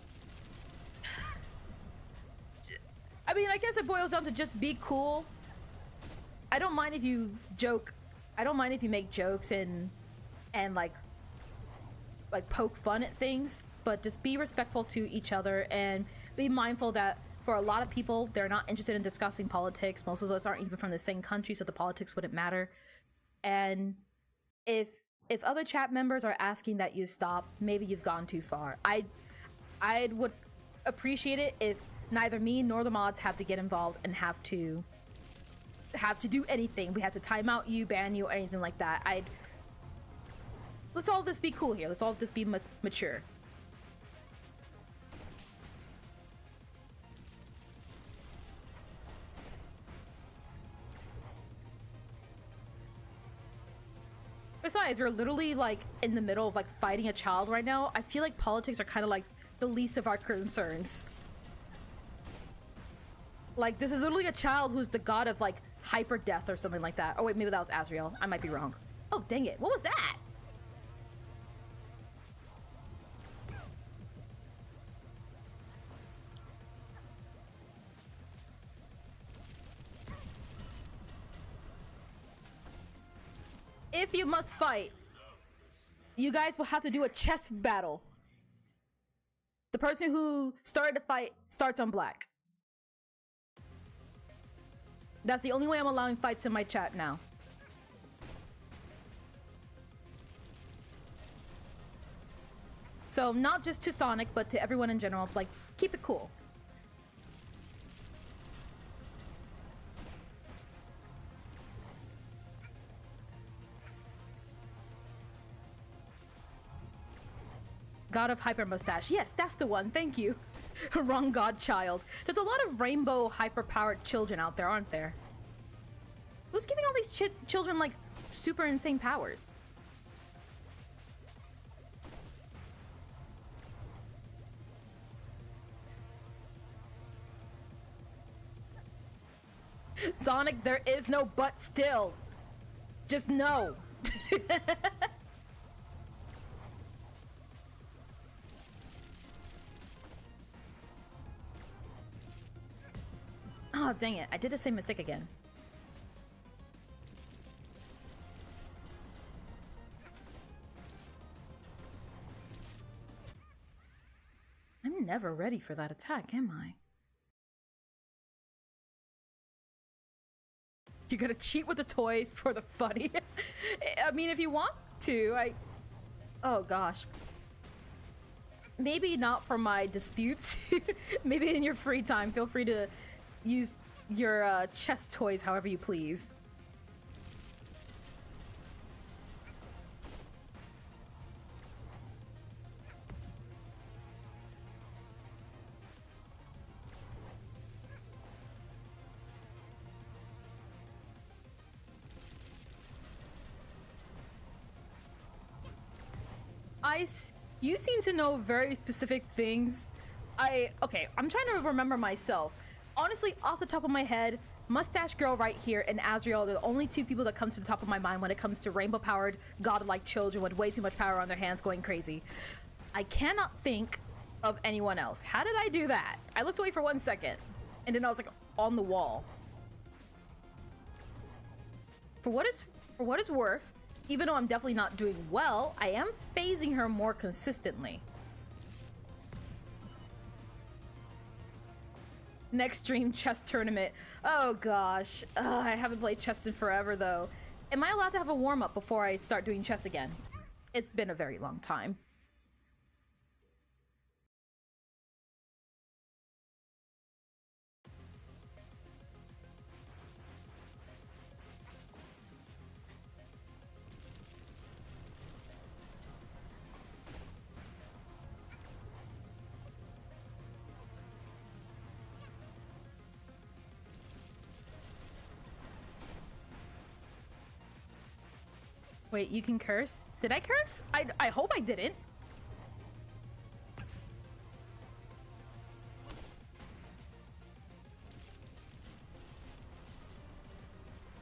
A: mean, I guess it boils down to just be cool. I don't mind if you joke. I don't mind if you make jokes and like poke fun at things, but just be respectful to each other and be mindful that for a lot of people, they're not interested in discussing politics. Most of us aren't even from the same country, so the politics wouldn't matter. And if other chat members are asking that you stop, maybe you've gone too far. I would appreciate it if neither me nor the mods have to get involved and have to do anything. We have to time out you, ban you, or anything like that. Let's all just be cool here. Let's all just be mature. Besides, we're literally like in the middle of like fighting a child right now. I feel like politics are kind of like the least of our concerns. Like, this is literally a child who's the god of like hyper death or something like that. Oh wait, maybe that was Azrael. I might be wrong. Oh dang it, what was that? If you must fight, you guys will have to do a chess battle. The person who started the fight starts on black. That's the only way I'm allowing fights in my chat now. So not just to Sonic, but to everyone in general, like, keep it cool. God of Hyper Mustache. Yes, that's the one. Thank you. Wrong godchild. There's a lot of rainbow hyper-powered children out there, aren't there? Who's giving all these children, like, super insane powers? Sonic, there is no but still. Just no. Oh, dang it. I did the same mistake again. I'm never ready for that attack, am I? You gotta cheat with the toy for the funny. I mean, if you want to, oh gosh. Maybe not for my disputes. Maybe in your free time, feel free to use your chest toys however you please. Ice, you seem to know very specific things. Okay, I'm trying to remember myself. Honestly, off the top of my head, Mustache Girl right here and Azrael are the only two people that come to the top of my mind when it comes to rainbow-powered, godlike children with way too much power on their hands going crazy. I cannot think of anyone else. How did I do that? I looked away for 1 second, and then I was like on the wall. For what it's worth, even though I'm definitely not doing well, I am phasing her more consistently. Next stream, chess tournament. Oh gosh. I haven't played chess in forever though. Am I allowed to have a warm-up before I start doing chess again? It's been a very long time. Wait, you can curse? Did I curse? I hope I didn't.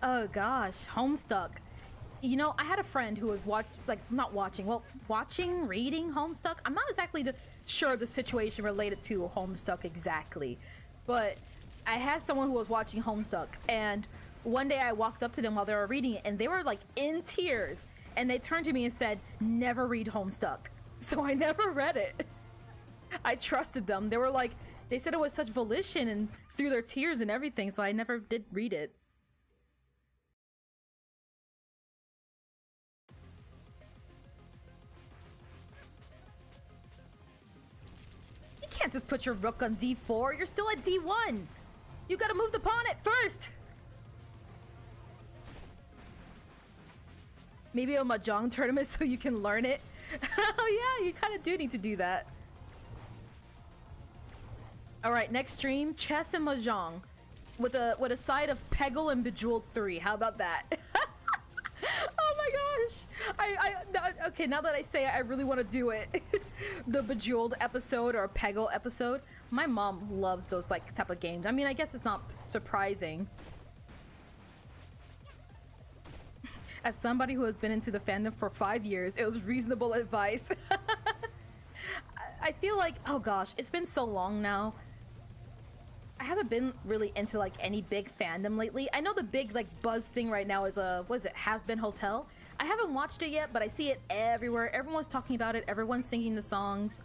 A: Oh gosh, Homestuck. You know, I had a friend who was reading Homestuck. I'm not exactly sure the situation related to Homestuck exactly, but I had someone who was watching Homestuck, and one day I walked up to them while they were reading it, and they were like in tears, and they turned to me and said, "Never read Homestuck." So I never read it. I trusted them. They said it was such volition and through their tears and everything, so I never did read it. You can't just put your rook on d4. You're still at d1. You gotta move the pawn at first. Maybe a mahjong tournament so you can learn it. Oh yeah, you kind of do need to do that. All right, next stream, chess and mahjong with a side of Peggle and Bejeweled 3. How about that? Oh my gosh. Okay, now that I say it, I really want to do it. The Bejeweled episode or Peggle episode. My mom loves those like type of games. I mean, I guess it's not surprising. As somebody who has been into the fandom for 5 years, it was reasonable advice. I feel like, oh gosh, it's been so long now. I haven't been really into like any big fandom lately. I know the big like buzz thing right now is what is it, Has Been Hotel. I haven't watched it yet, but I see it everywhere. Everyone's talking about it. Everyone's singing the songs.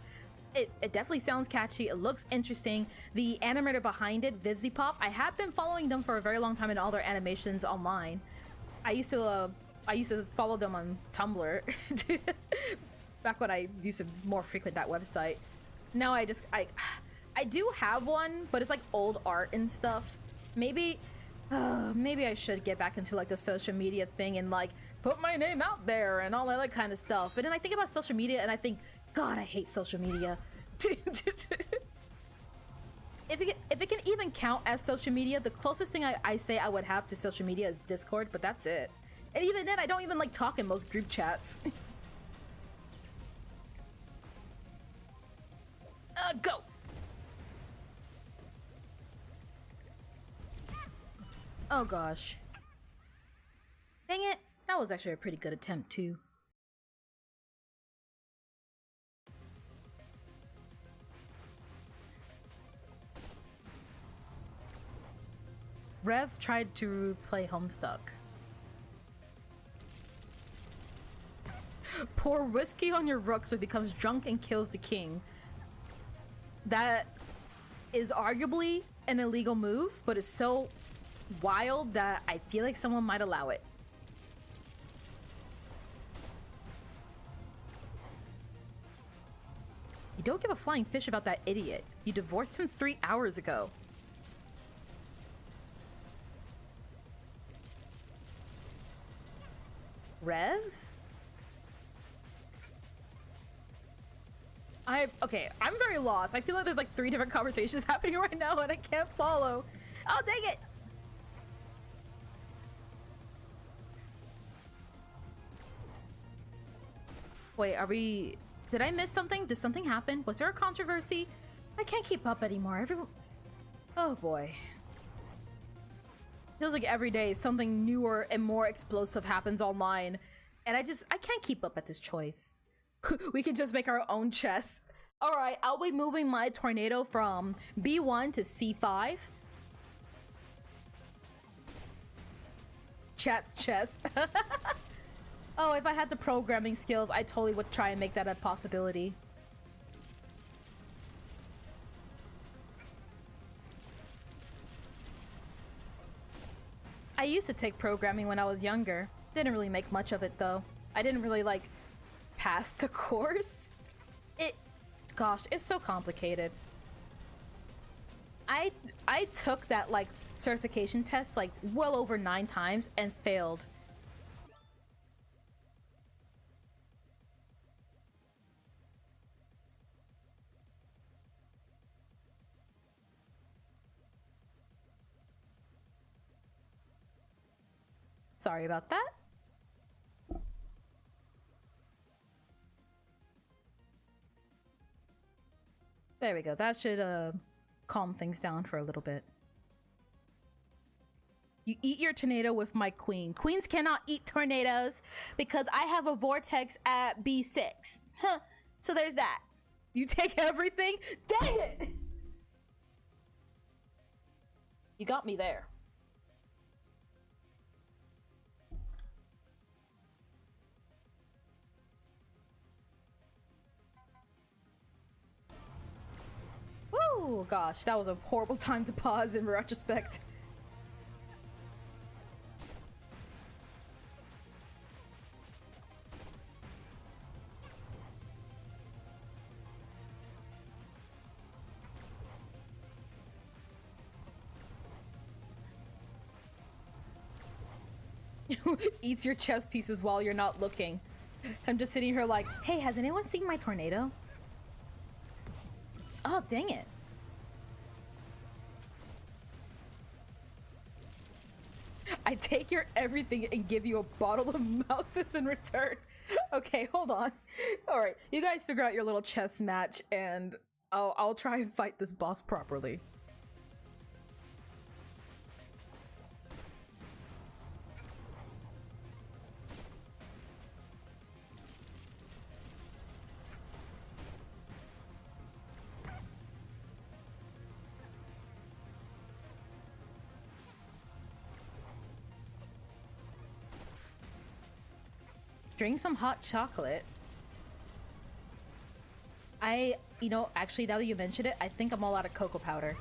A: It definitely sounds catchy. It looks interesting. The animator behind it, VivziePop, I have been following them for a very long time in all their animations online. I used to follow them on Tumblr back when I used to more frequent that website. Now I do have one, but it's like old art and stuff. Maybe I should get back into like the social media thing and like put my name out there and all that kind of stuff. But then I think about social media and I think, God, I hate social media. If it can even count as social media, the closest thing I say I would have to social media is Discord, but that's it. And even then, I don't even like talk in most group chats. Go! Oh gosh. Dang it. That was actually a pretty good attempt, too. Rev tried to play Homestuck. Pour whiskey on your rook so it becomes drunk and kills the king. That is arguably an illegal move, but it's so wild that I feel like someone might allow it. You don't give a flying fish about that idiot. You divorced him 3 hours ago. Rev? Okay, I'm very lost. I feel like there's like 3 different conversations happening right now and I can't follow. Oh, dang it! Wait, are we... Did I miss something? Did something happen? Was there a controversy? I can't keep up anymore. Everyone... Oh boy. Feels like every day something newer and more explosive happens online. And I can't keep up at this choice. We can just make our own chess. Alright, I'll be moving my tornado from B1 to C5. Chat's chess. Oh, if I had the programming skills, I totally would try and make that a possibility. I used to take programming when I was younger. Didn't really make much of it though. I didn't really like pass the course. Gosh, it's so complicated. I took that like certification test like well over 9 times and failed. Sorry about that. There we go. That should calm things down for a little bit. You eat your tornado with my queen. Queens cannot eat tornadoes because I have a vortex at B6. Huh. So there's that. You take everything? Dang it! You got me there. Oh gosh, that was a horrible time to pause in retrospect. Eats your chess pieces while you're not looking. I'm just sitting here like, hey, has anyone seen my tornado? Oh, dang it. I take your everything and give you a bottle of mouses in return. Okay, hold on. Alright, you guys figure out your little chess match and I'll try and fight this boss properly. Drink some hot chocolate. You know, actually, now that you mentioned it, I think I'm all out of cocoa powder.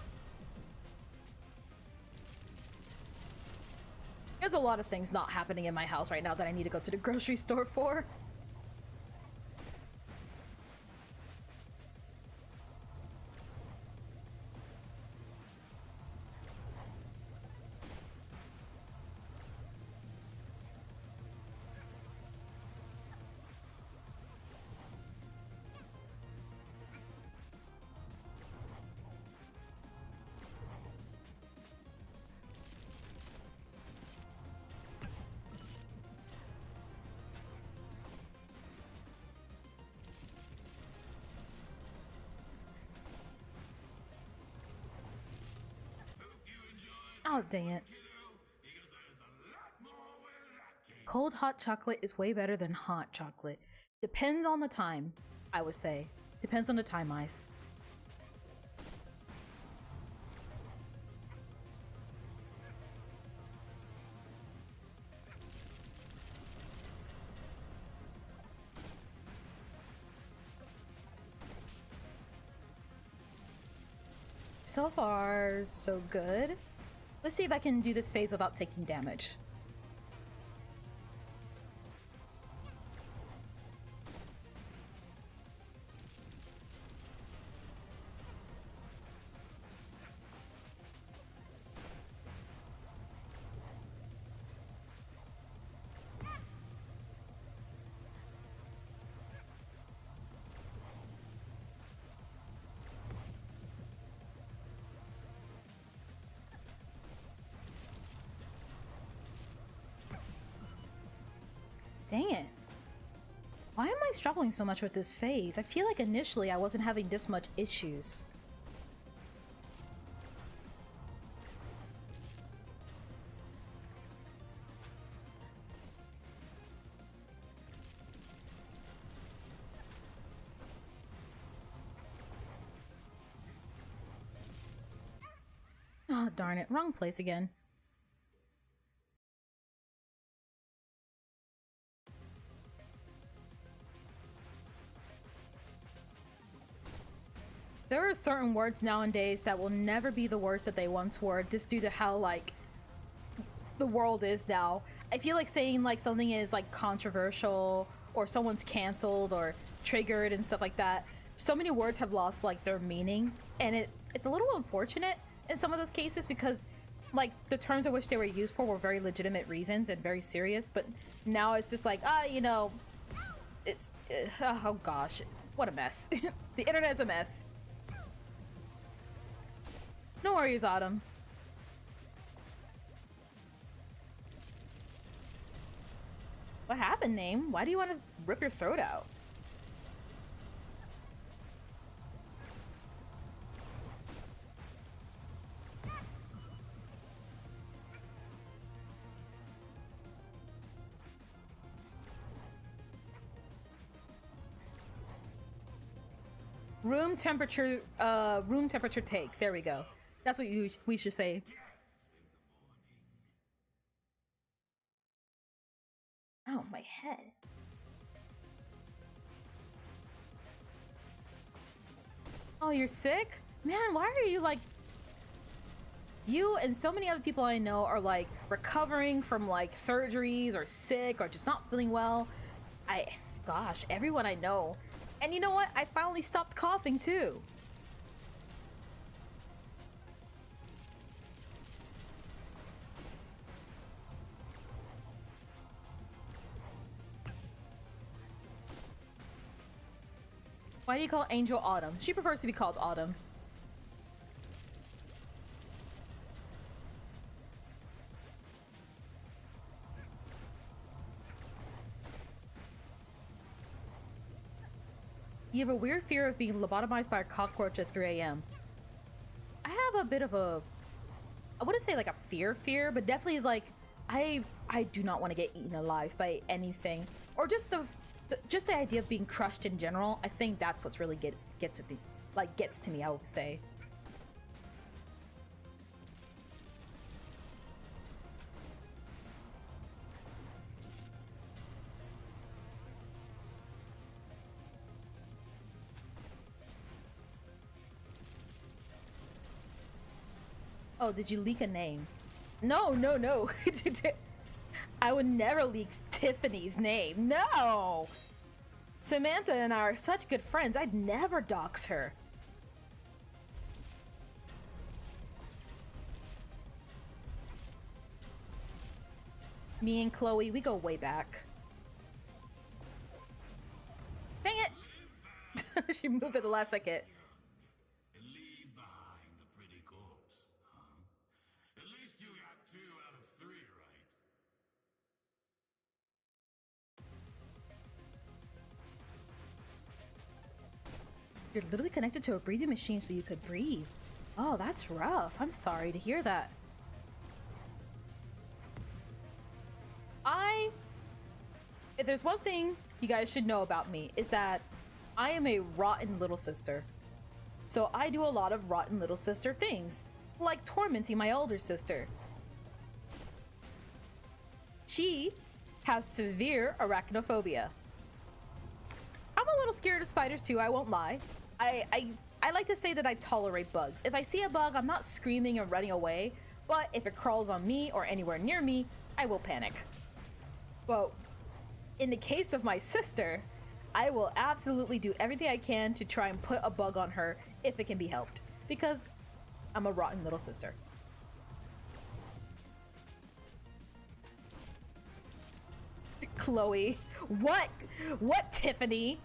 A: There's a lot of things not happening in my house right now that I need to go to the grocery store for. Oh, dang it. Cold hot chocolate is way better than hot chocolate. Depends on the time, I would say. Depends on the time, Ice. So far, so good. Let's see if I can do this phase without taking damage. Dang it. Why am I struggling so much with this phase? I feel like initially I wasn't having this much issues. Oh, darn it. Wrong place again. There are certain words nowadays that will never be the words that they once were, just due to how, like, the world is now. I feel like saying, like, something is, like, controversial, or someone's canceled, or triggered, and stuff like that. So many words have lost, like, their meanings, and it's a little unfortunate in some of those cases, because, like, the terms in which they were used for were very legitimate reasons and very serious, but now it's just like, you know, it's, oh gosh, what a mess. The internet's a mess. No worries, Autumn. What happened, Name? Why do you want to rip your throat out? Room temperature take. There we go. That's what we should say. Oh, my head. Oh, you're sick? Man, why are you like... You and so many other people I know are like recovering from like surgeries or sick or just not feeling well. Gosh, everyone I know. And you know what? I finally stopped coughing too. Why do you call Angel Autumn? She prefers to be called Autumn. You have a weird fear of being lobotomized by a cockroach at 3 a.m. I have a bit of a... I wouldn't say like a fear, but definitely is like... I do not want to get eaten alive by anything. Or just the idea of being crushed in general. I think that's what's really gets to me, I would say. Oh, did you leak a name? No. I would never leak Tiffany's name. No! Samantha and I are such good friends. I'd never dox her. Me and Chloe, we go way back. Dang it! She moved at the last second. You're literally connected to a breathing machine so you could breathe. Oh, that's rough. I'm sorry to hear that. If there's one thing you guys should know about me, is that I am a rotten little sister. So I do a lot of rotten little sister things, like tormenting my older sister. She has severe arachnophobia. I'm a little scared of spiders too, I won't lie. I like to say that I tolerate bugs. If I see a bug, I'm not screaming and running away, but if it crawls on me or anywhere near me, I will panic. But in the case of my sister, I will absolutely do everything I can to try and put a bug on her if it can be helped, because I'm a rotten little sister. Chloe, what? What, Tiffany?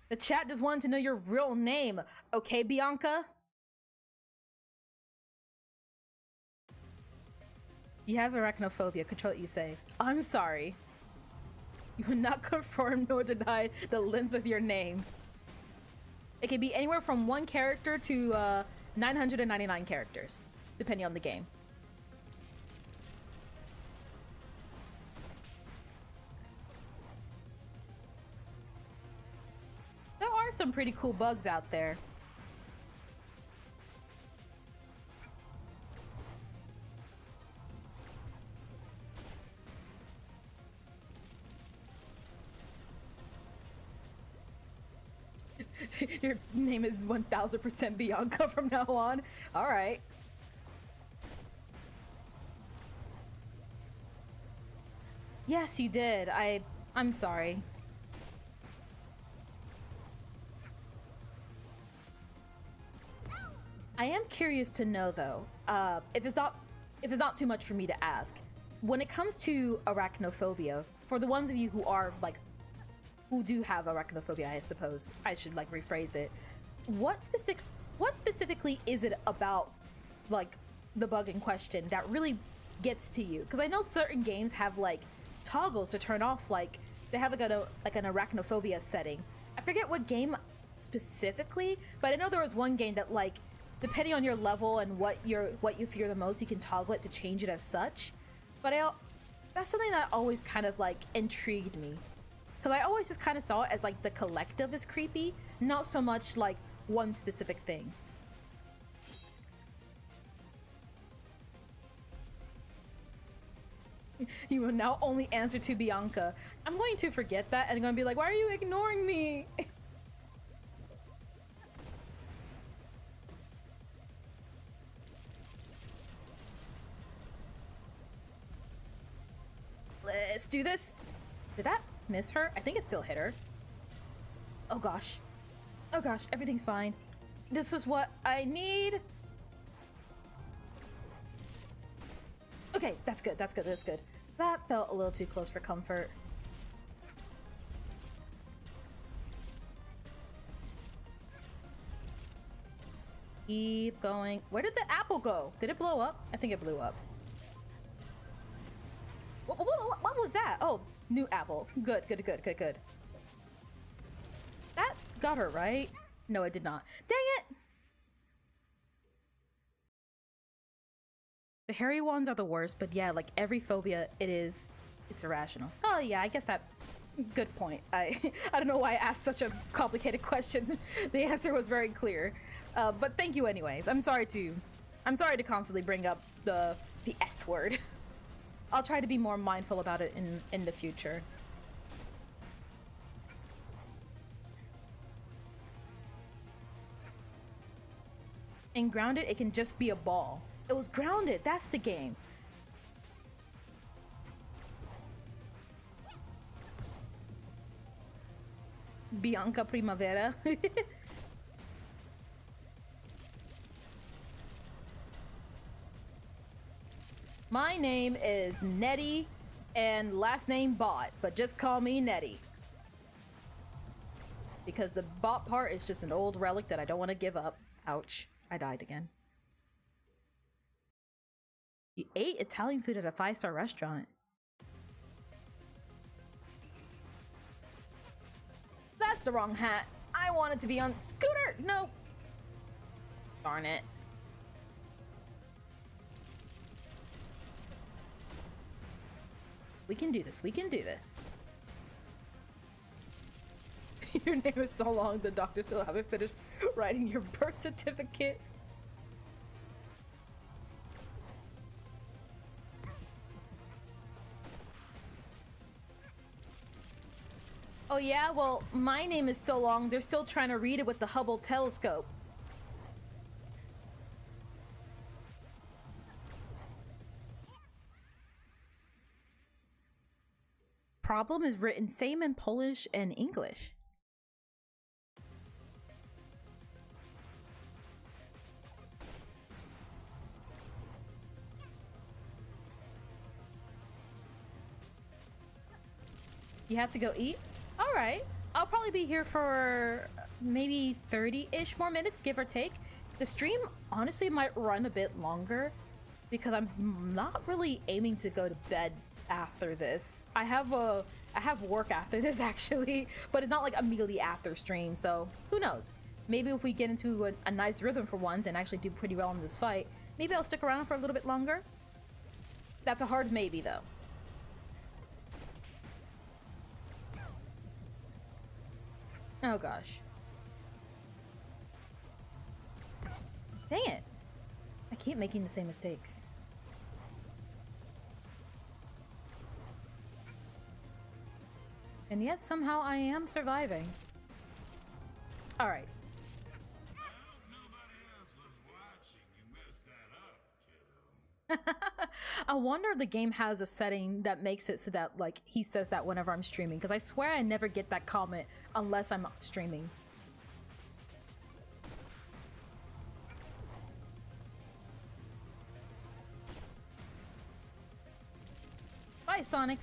A: The chat just wanted to know your real name, okay, Bianca? You have arachnophobia, control what you say. I'm sorry. You will not confirm nor deny the length of your name. It can be anywhere from 1 character to 999 characters, depending on the game. There are some pretty cool bugs out there. Your name is 1000% Bianca from now on. All right. Yes, you did. I'm sorry. I am curious to know though, if it's not too much for me to ask, when it comes to arachnophobia, for the ones of you who are like, who do have arachnophobia, I suppose I should like rephrase it. What specifically is it about like the bug in question that really gets to you? Because I know certain games have like toggles to turn off, like they have like an arachnophobia setting. I forget what game specifically, but I know there was one game that like, depending on your level and what you fear the most, you can toggle it to change it as such. But that's something that always kind of like intrigued me, because I always just kind of saw it as like the collective is creepy, not so much like one specific thing. You will now only answer to Bianca. I'm going to forget that and I'm going to be like, why are you ignoring me? Let's do this. Did that miss her? I think it still hit her. Oh gosh. Oh gosh, everything's fine. This is what I need. Okay, that's good, that's good, that's good. That felt a little too close for comfort. Keep going. Where did the apple go? Did it blow up? I think it blew up. What was that? Oh, new apple. Good, good, good, good, good. That got her, right? No, it did not. Dang it! The hairy ones are the worst, but yeah, like every phobia, it's irrational. Oh yeah, I guess that, good point. I don't know why I asked such a complicated question. The answer was very clear. But thank you anyways. I'm sorry to constantly bring up the S word. I'll try to be more mindful about it in the future. In Grounded, it can just be a ball. It was Grounded, that's the game. Bianca Primavera. My name is Nettie, and last name Bot, but just call me Nettie. Because the Bot part is just an old relic that I don't want to give up. Ouch, I died again. You ate Italian food at a 5-star restaurant. That's the wrong hat. I wanted to be on Scooter. No. Darn it. We can do this. We can do this. Your name is so long, the doctor still haven't finished writing your birth certificate. Oh yeah? Well, my name is so long, they're still trying to read it with the Hubble telescope. Problem is written same in Polish and English. You have to go eat? All right. I'll probably be here for maybe 30-ish more minutes, give or take. The stream honestly might run a bit longer because I'm not really aiming to go to bed after this. I have work after this actually, but it's not like immediately after stream, so who knows? Maybe if we get into a nice rhythm for once and actually do pretty well in this fight, maybe I'll stick around for a little bit longer. That's a hard maybe though. Oh gosh. Dang it. I keep making the same mistakes. And yet somehow I am surviving. Alright. I wonder if the game has a setting that makes it so that like he says that whenever I'm streaming, because I swear I never get that comment unless I'm streaming. Bye, Sonic.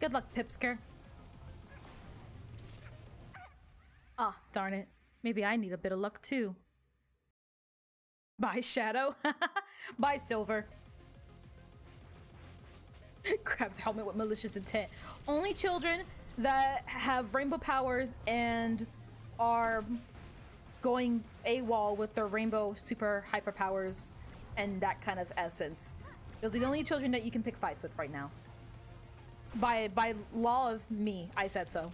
A: Good luck, Pipsker. Ah, darn it. Maybe I need a bit of luck too. Bye, Shadow. Bye, Silver. Grabs helmet with malicious intent. Only children that have rainbow powers and are going AWOL with their rainbow super hyper powers and that kind of essence. Those are the only children that you can pick fights with right now. By law of me, I said so.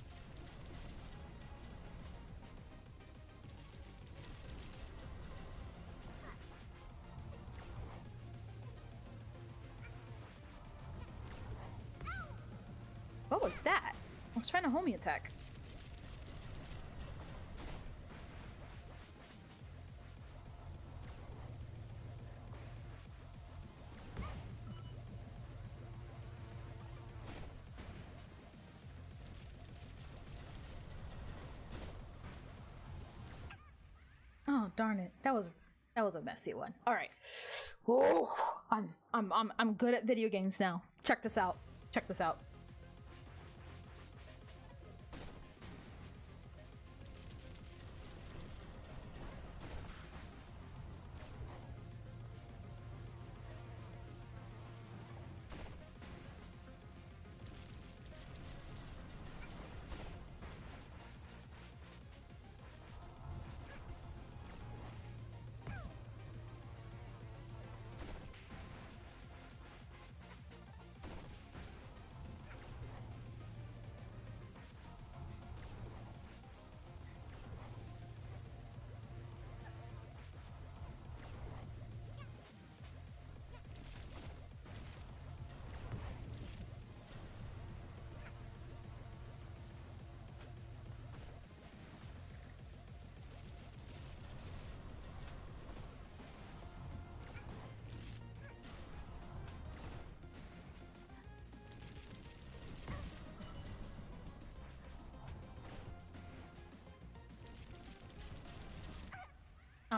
A: What was that? I was trying to homie attack. Oh darn it! That was a messy one. All right. Whoa! I'm good at video games now. Check this out. Check this out.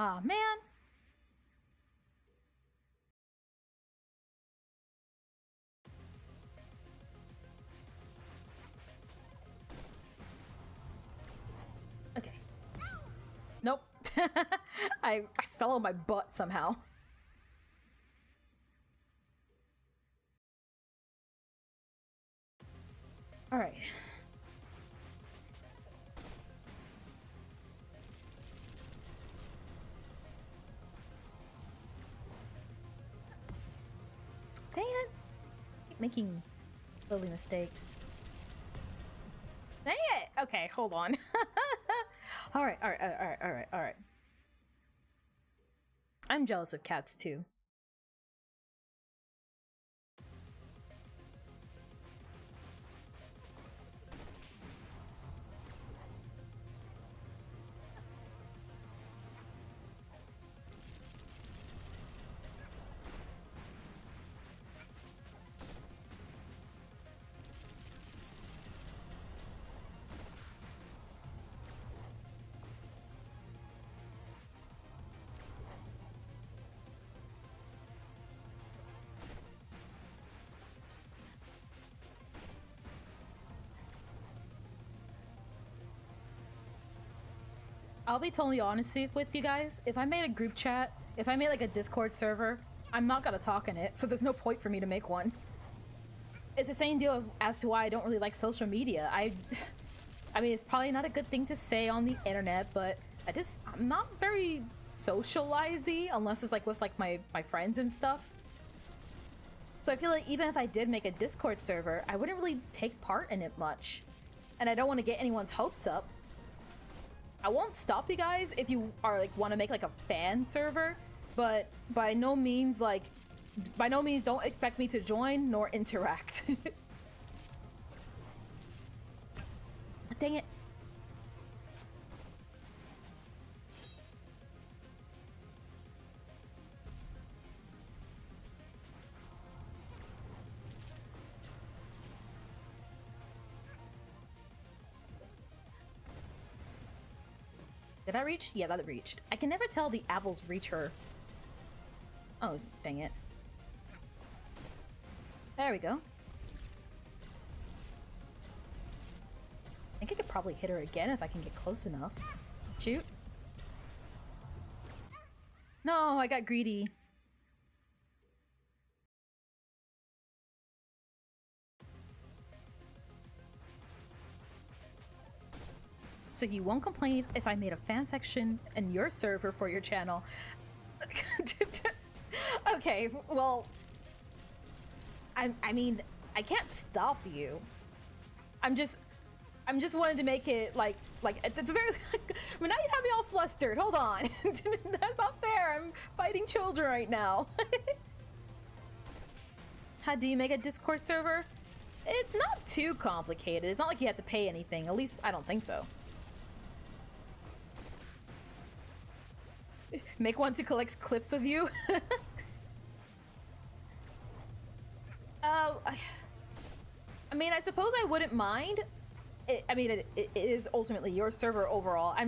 A: Aw, man. Okay. Nope. I fell on my butt somehow. All right. Dang it. Keep making silly mistakes. Dang it. Okay, hold on. All right. I'm jealous of cats too. I'll be totally honest with you guys. If I made a group chat, if I made like a Discord server, I'm not gonna talk in it, so there's no point for me to make one. It's the same deal as to why I don't really like social media. I mean, it's probably not a good thing to say on the internet, but I'm not very socializy unless it's like with like my friends and stuff. So I feel like even if I did make a Discord server, I wouldn't really take part in it much. And I don't want to get anyone's hopes up. I won't stop you guys if you are like want to make like a fan server, but by no means don't expect me to join nor interact. Dang it. Did I reach? Yeah, that reached. I can never tell the apples reach her. Oh, dang it. There we go. I think I could probably hit her again if I can get close enough. Shoot. No, I got greedy. So you won't complain if I made a fan section in your server for your channel. Okay, well, I mean, I can't stop you. I'm just wanting to make it like at the very. I mean, now you have me all flustered. Hold on, that's not fair. I'm fighting children right now. How do you make a Discord server? It's not too complicated. It's not like you have to pay anything. At least I don't think so. Make one to collect clips of you. I mean, I suppose I wouldn't mind. It is ultimately your server overall. I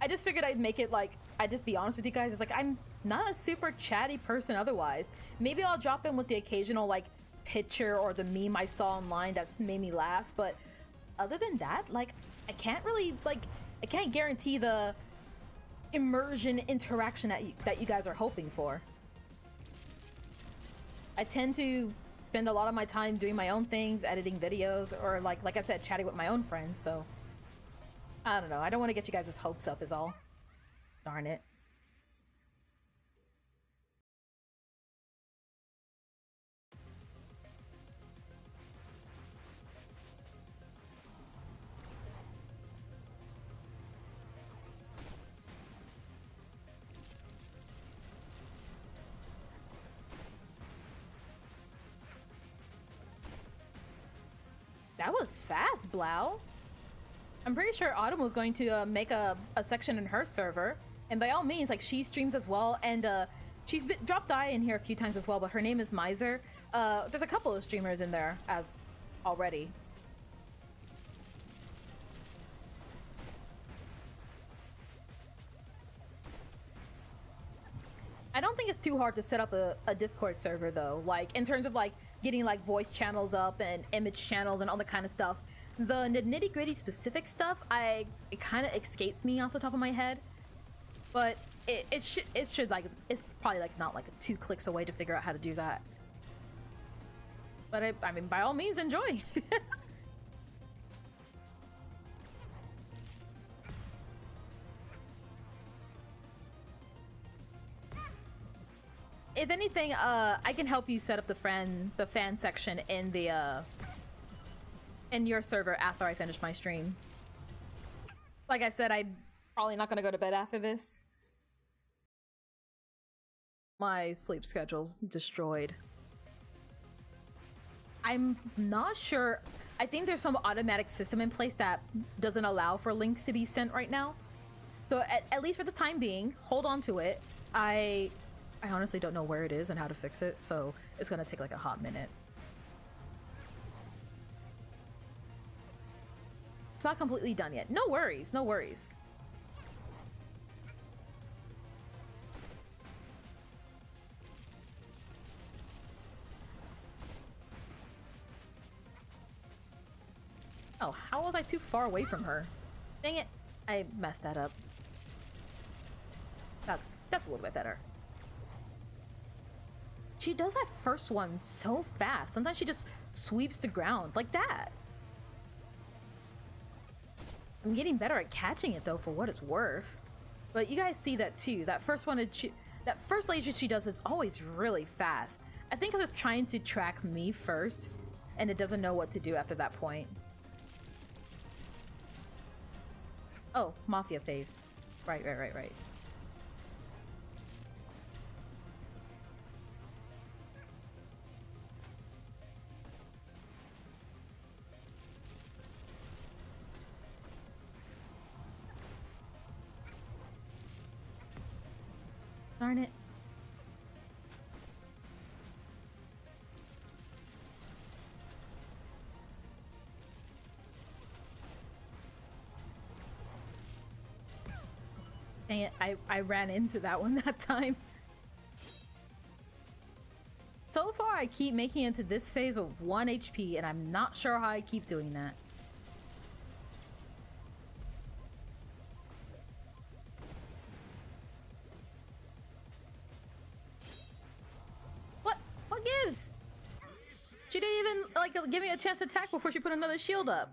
A: just figured I'd make it like, I'd just be honest with you guys. It's like, I'm not a super chatty person otherwise. Maybe I'll drop in with the occasional like picture or the meme I saw online that's made me laugh. But other than that, like, I can't really, like, I can't guarantee the immersion interaction that you guys are hoping for. I tend to spend a lot of my time doing my own things, editing videos, or like I said, chatting with my own friends, so I don't know. I don't want to get you guys' hopes up is all. Darn it. That was fast, Blau. I'm pretty sure Autumn was going to make a section in her server, and by all means, like, she streams as well, and she's dropped by in here a few times as well, but her name is Miser. There's a couple of streamers in there as already. I don't think it's too hard to set up a Discord server though. Like in terms of like getting like voice channels up and image channels and all that kind of stuff. The nitty gritty specific stuff, it kind of escapes me off the top of my head. But it should like, it's probably like not like 2 clicks away to figure out how to do that. But I mean, by all means, enjoy. If anything, I can help you set up the fan section in the in your server after I finish my stream. Like I said, I'm probably not gonna go to bed after this. My sleep schedule's destroyed. I'm not sure. I think there's some automatic system in place that doesn't allow for links to be sent right now. So at least for the time being, hold on to it. I honestly don't know where it is and how to fix it, so it's gonna take like a hot minute. It's not completely done yet. No worries, no worries. Oh, how was I too far away from her? Dang it, I messed that up. That's a little bit better. She does that first one so fast. Sometimes she just sweeps the ground like that. I'm getting better at catching it though, for what it's worth. But you guys see that too. That first one, that first laser she does is always really fast. I think it was trying to track me first, and it doesn't know what to do after that point. Oh, Mafia phase. Right. Darn it. Dang it, I ran into that one that time. So far, I keep making it to this phase with 1 HP, and I'm not sure how I keep doing that. What gives? She didn't even, like, give me a chance to attack before she put another shield up.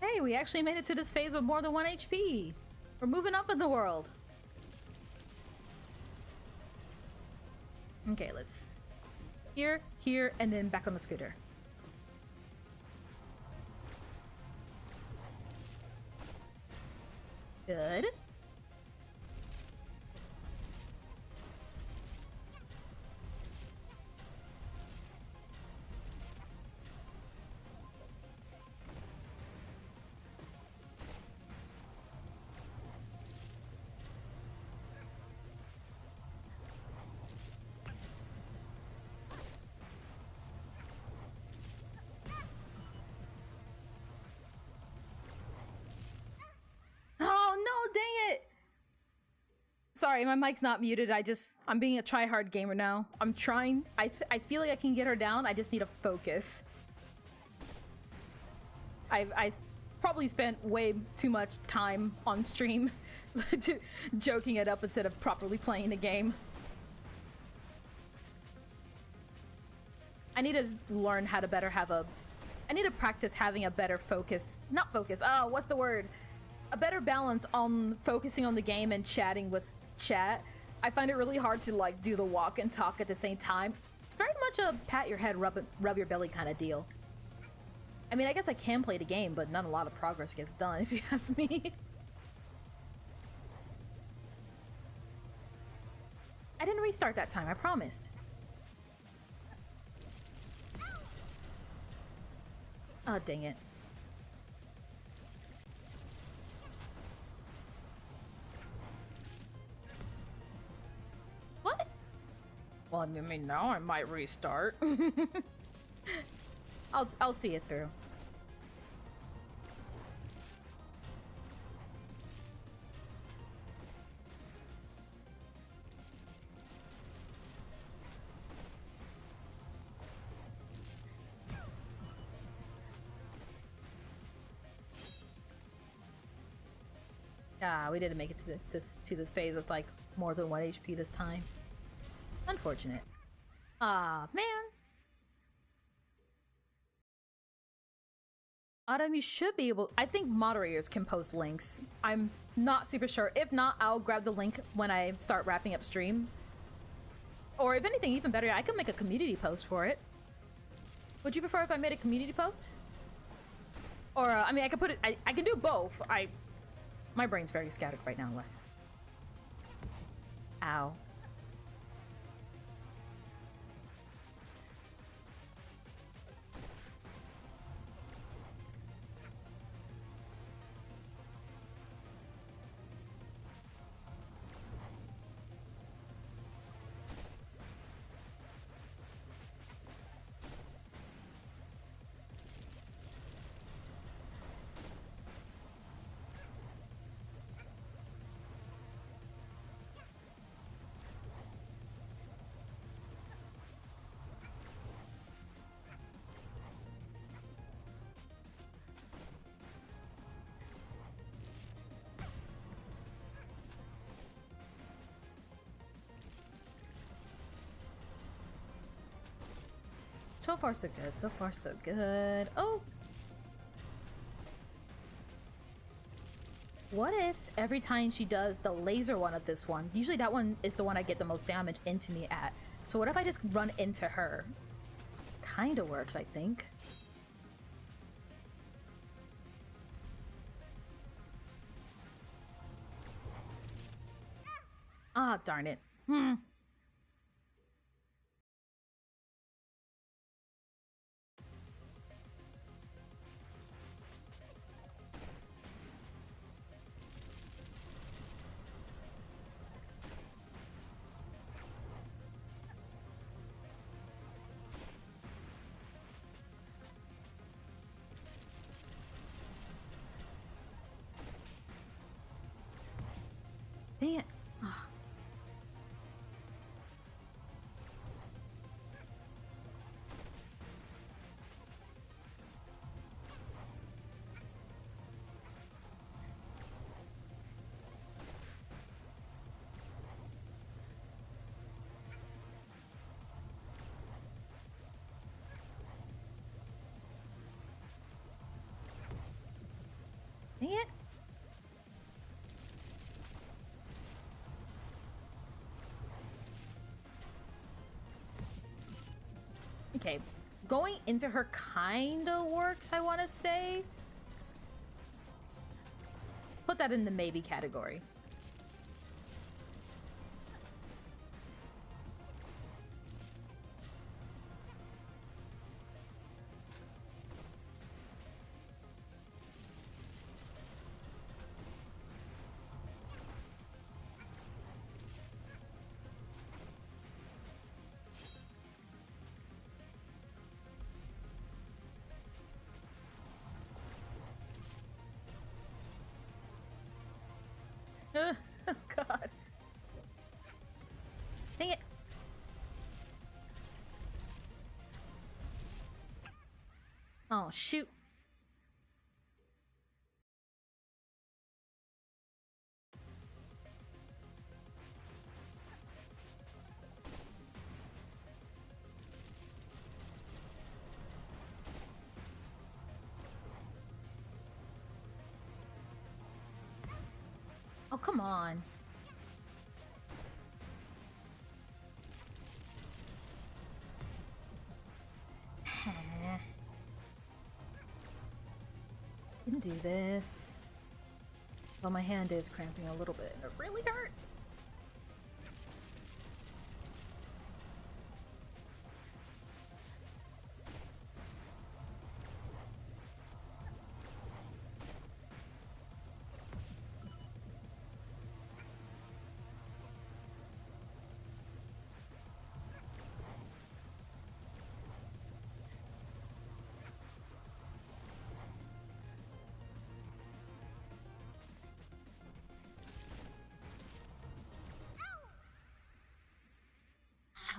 A: Hey, we actually made it to this phase with more than 1 HP. We're moving up in the world. Okay, let's... Here, and then back on the scooter. Good. Sorry, my mic's not muted. I'm being a try-hard gamer now. I'm trying. I feel like I can get her down. I just need to focus. I've probably spent way too much time on stream joking it up instead of properly playing the game. I need to learn how to better have a... I need to practice having a better focus. Not focus. Oh, what's the word? A better balance on focusing on the game and chatting with chat. I find it really hard to like do the walk and talk at the same time. It's very much a pat your head, rub your belly kind of deal. I mean, I guess I can play the game, but not a lot of progress gets done, if you ask me. I didn't restart that time, I promised. Oh, dang it. What? Well, I mean, now I might restart. I'll see it through. Ah, we didn't make it to this phase with like more than 1 HP this time. Unfortunate. Ah, man. Autumn, you should be able... I think moderators can post links. I'm not super sure. If not, I'll grab the link when I start wrapping up stream. Or if anything, even better, I can make a community post for it. Would you prefer if I made a community post? Or, I mean, I can put it... I can do both. My brain's very scattered right now. Ow. So far, so good. So far, so good. Oh! What if every time she does the laser one of this one, usually that one is the one I get the most damage into me at. So what if I just run into her? Kinda works, I think. Ah, darn it. Dang it. Ah. Dang it. Okay, going into her kinda works, I want to say. Put that in the maybe category. Oh, God. Oh, shoot. Oh, come on. Can do this. Well, my hand is cramping a little bit. It really hurts.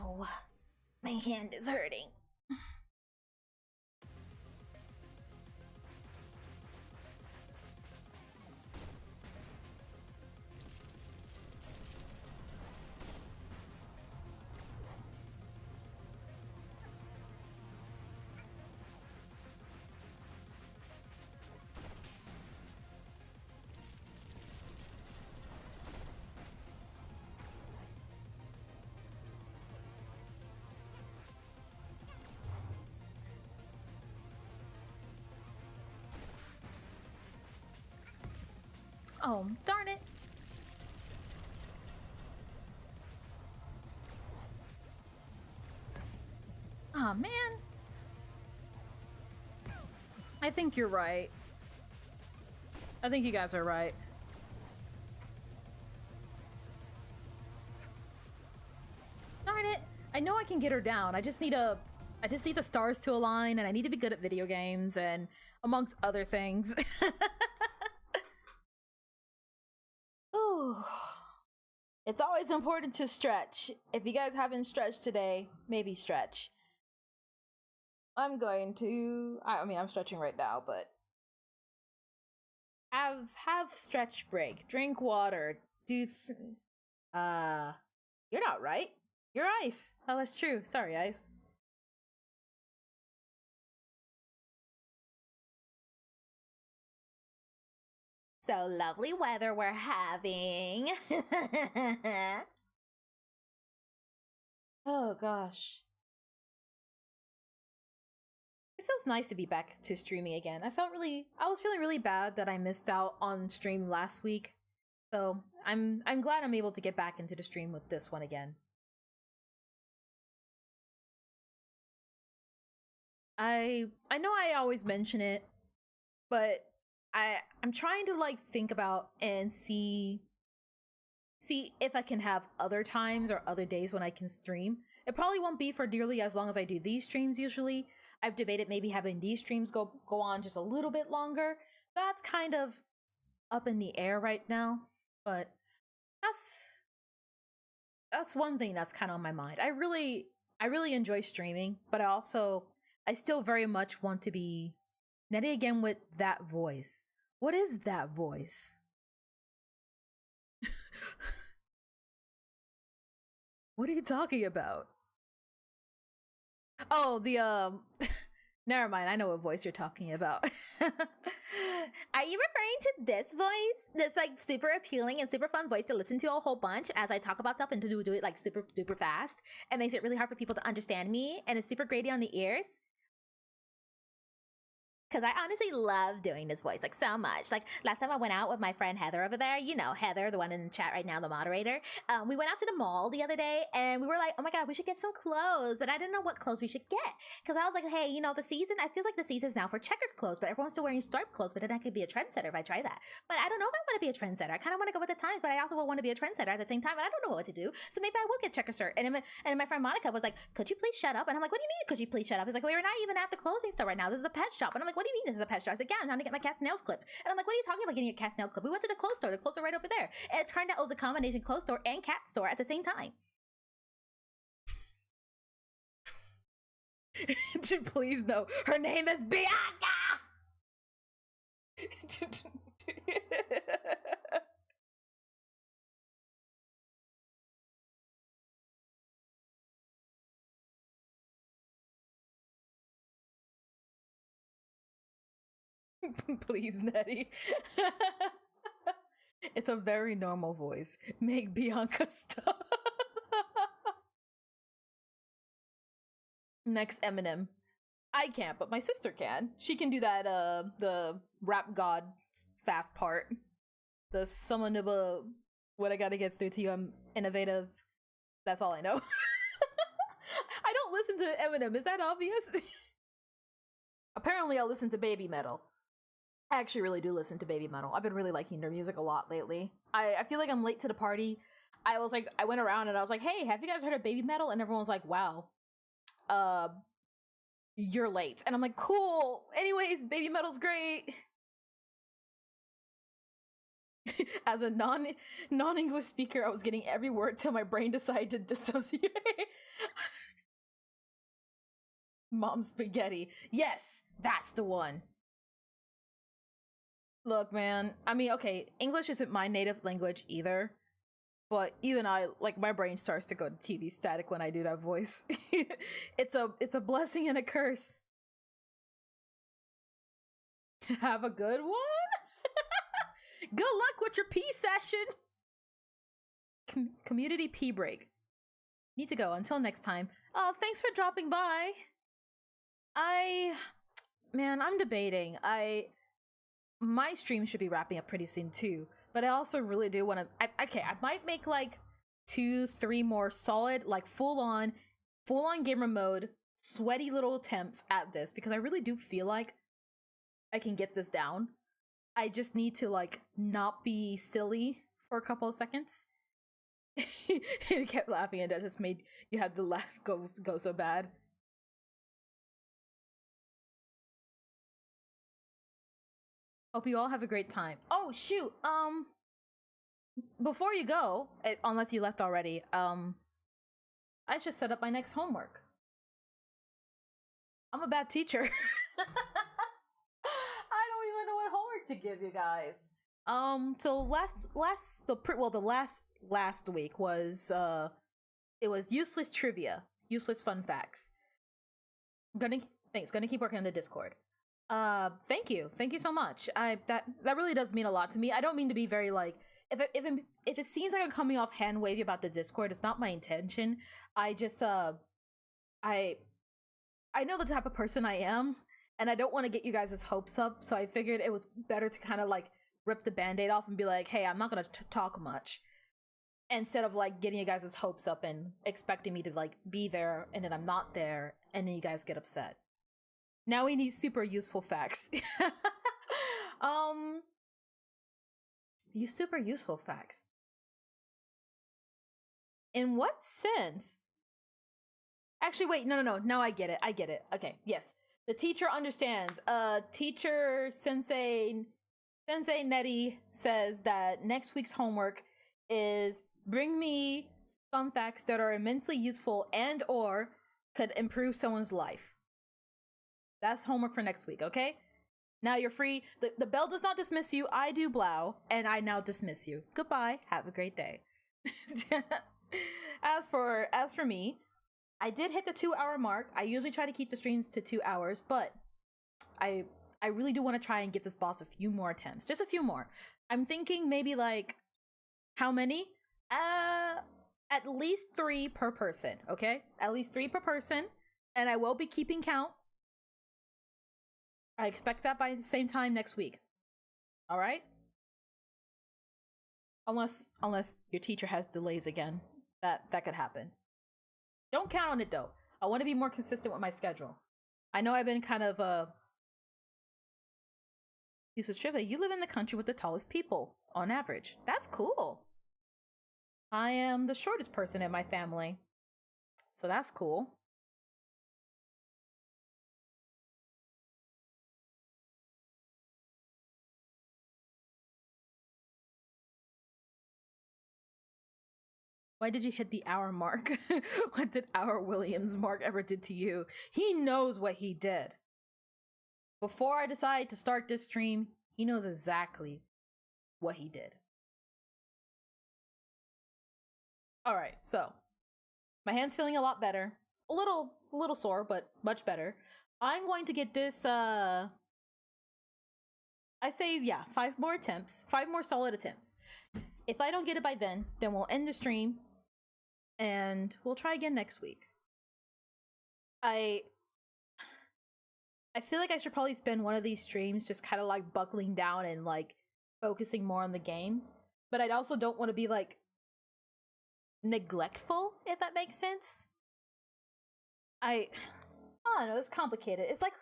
A: Ow. My hand is hurting. Oh, darn it. Aw, oh, man. I think you're right. I think you guys are right. Darn it. I know I can get her down. I just need the stars to align, and I need to be good at video games, and amongst other things. Oh, it's always important to stretch. If you guys haven't stretched today, maybe stretch. I'm going to. I mean, I'm stretching right now, but have stretch break. Drink water. You're not right. You're Ice. Oh, that's true. Sorry, Ice. So lovely weather we're having. Oh gosh. It feels nice to be back to streaming again. I was feeling really bad that I missed out on stream last week. So I'm glad I'm able to get back into the stream with this one again. I know I always mention it, but I'm trying to like think about and see if I can have other times or other days when I can stream. It probably won't be for nearly as long as I do these streams usually. I've debated maybe having these streams go on just a little bit longer. That's kind of up in the air right now, but that's one thing that's kind of on my mind. I really enjoy streaming, but I still very much want to be Nettie again with that voice. What is that voice? What are you talking about? Oh, the never mind, I know what voice you're talking about. Are you referring to this voice? This like super appealing and super fun voice to listen to a whole bunch as I talk about stuff and to do it like super duper fast. It makes it really hard for people to understand me, and it's super grating on the ears. Because I honestly love doing this voice, like, so much. Like, last time I went out with my friend Heather over there, you know, Heather, the one in the chat right now, the moderator. We went out to the mall the other day, and we were like, oh my god, we should get some clothes. But I didn't know what clothes we should get. Because I was like, hey, you know, the season, I feel like the season's now for checkered clothes, but everyone's still wearing striped clothes, but then I could be a trendsetter if I try that. But I don't know if I want to be a trendsetter. I kind of want to go with the times, but I also want to be a trendsetter at the same time, and I don't know what to do. So maybe I will get checker shirt. And then my friend Monica was like, could you please shut up? And I'm like, what do you mean, could you please shut up? He's like, we're not even at the clothing store right now. This is a pet shop. And I'm like, what do you mean this is a pet shop? He's like, yeah, I'm trying to get my cat's nails clipped. And I'm like, what are you talking about getting your cat's nail clipped? We went to the clothes store. The clothes are right over there. And it turned out it was a combination clothes store and cat store at the same time. Please no. Her name is Bianca. Please, Nettie. It's a very normal voice. Make Bianca stop. Next, Eminem. I can't, but my sister can. She can do that, the rap god fast part. The someone of a what I gotta get through to you, I'm innovative. That's all I know. I don't listen to Eminem, is that obvious? Apparently, I listen to baby metal. I actually really do listen to baby metal. I've been really liking their music a lot lately. I feel like I'm late to the party. I went around and I was like, hey, have you guys heard of baby metal? And everyone was like, wow, you're late. And I'm like, cool. Anyways, baby metal's great. As a non-English speaker, I was getting every word till my brain decided to dissociate. Mom spaghetti. Yes, that's the one. Look, man. I mean, okay, English isn't my native language either. But even I, like, my brain starts to go to TV static when I do that voice. It's a blessing and a curse. Have a good one. Good luck with your pee session. Community pee break. Need to go. Until next time. Oh, thanks for dropping by. Man, I'm debating. My stream should be wrapping up pretty soon too. But I also really do want to. Okay, I might make like 2-3 more solid, like full on gamer mode, sweaty little attempts at this because I really do feel like I can get this down. I just need to like not be silly for a couple of seconds. He kept laughing and that just made you had the laugh go so bad. Hope you all have a great time. Oh shoot, before you go, unless you left already, I should set up my next homework. I'm a bad teacher. I don't even know what homework to give you guys. So the last week was it was useless trivia, useless fun facts. Gonna keep working on the Discord. Thank you so much. That really does mean a lot to me. I don't mean to be very like if it seems like I'm coming off hand wavy about the Discord, it's not my intention. I just I know the type of person I am, and I don't want to get you guys' hopes up, so I figured it was better to kind of like rip the band-aid off and be like, hey, I'm not gonna talk much, instead of like getting you guys' hopes up and expecting me to like be there and then I'm not there and then you guys get upset. Now we need super useful facts. You super useful facts. In what sense? Actually, wait, no. Now I get it. Okay, yes. The teacher understands. Teacher Sensei Nettie says that next week's homework is bring me fun facts that are immensely useful and or could improve someone's life. That's homework for next week, okay? Now you're free. The bell does not dismiss you. I do blow, and I now dismiss you. Goodbye. Have a great day. As for me, I did hit the 2-hour mark. I usually try to keep the streams to 2 hours, but I really do want to try and give this boss a few more attempts. Just a few more. I'm thinking maybe like how many? At least 3 per person, okay? At least 3 per person, and I will be keeping count. I expect that by the same time next week. All right? Unless your teacher has delays again. That could happen. Don't count on it though. I want to be more consistent with my schedule. I know I've been kind of Useless trivia. You live in the country with the tallest people on average. That's cool. I am the shortest person in my family. So that's cool. Why did you hit the hour mark? What did our Williams Mark ever did to you? He knows what he did. Before I decided to start this stream, he knows exactly what he did. All right, so my hand's feeling a lot better. A little sore, but much better. I'm going to get this, I say, yeah, 5 more attempts. 5 more solid attempts. If I don't get it by then we'll end the stream and we'll try again next week. I feel like I should probably spend one of these streams just kind of like buckling down and like focusing more on the game. But I also don't want to be like neglectful, if that makes sense. I don't know, it's complicated. It's like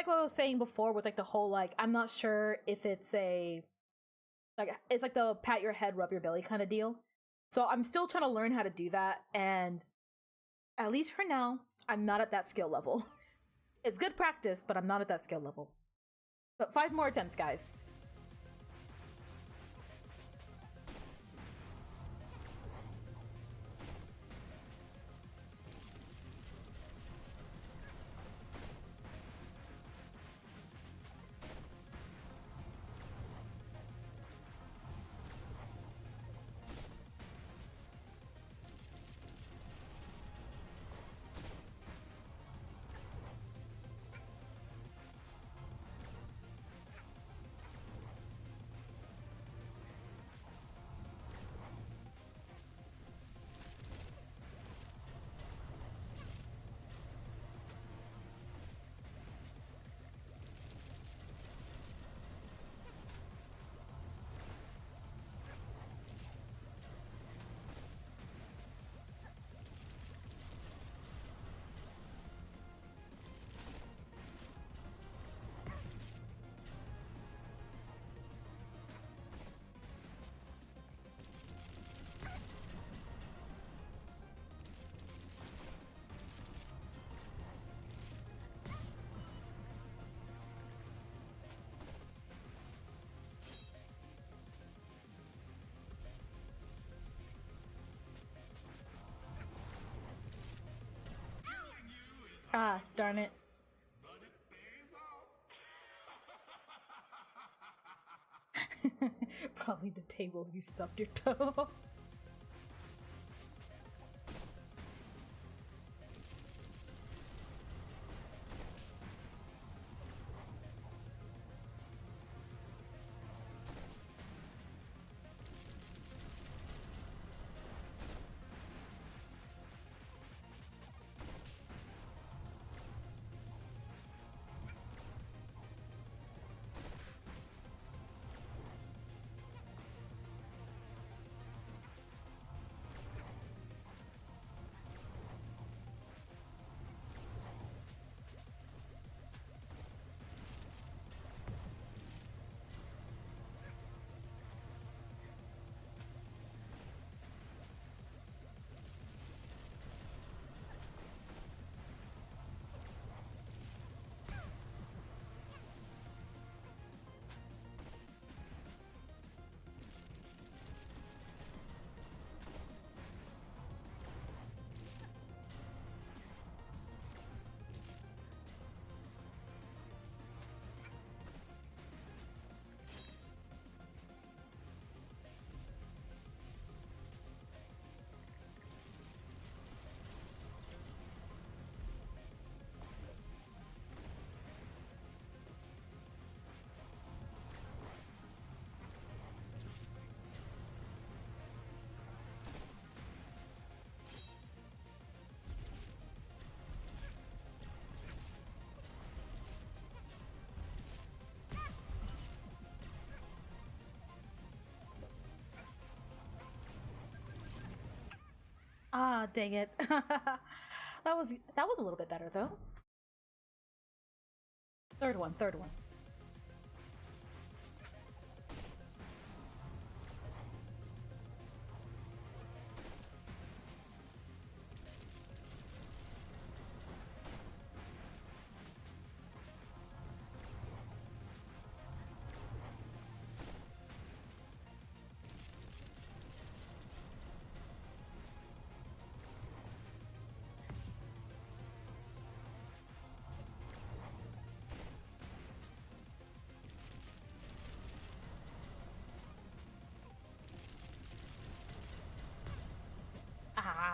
A: what I was saying before with like the whole like I'm not sure if it's a like it's like the pat your head, rub your belly kind of deal. So I'm still trying to learn how to do that, and at least for now, I'm not at that skill level. It's good practice, but I'm not at that skill level. But 5 more attempts, guys. Ah, darn it. Probably the table you stubbed your toe. Ah, dang it. That was a little bit better though. Third one.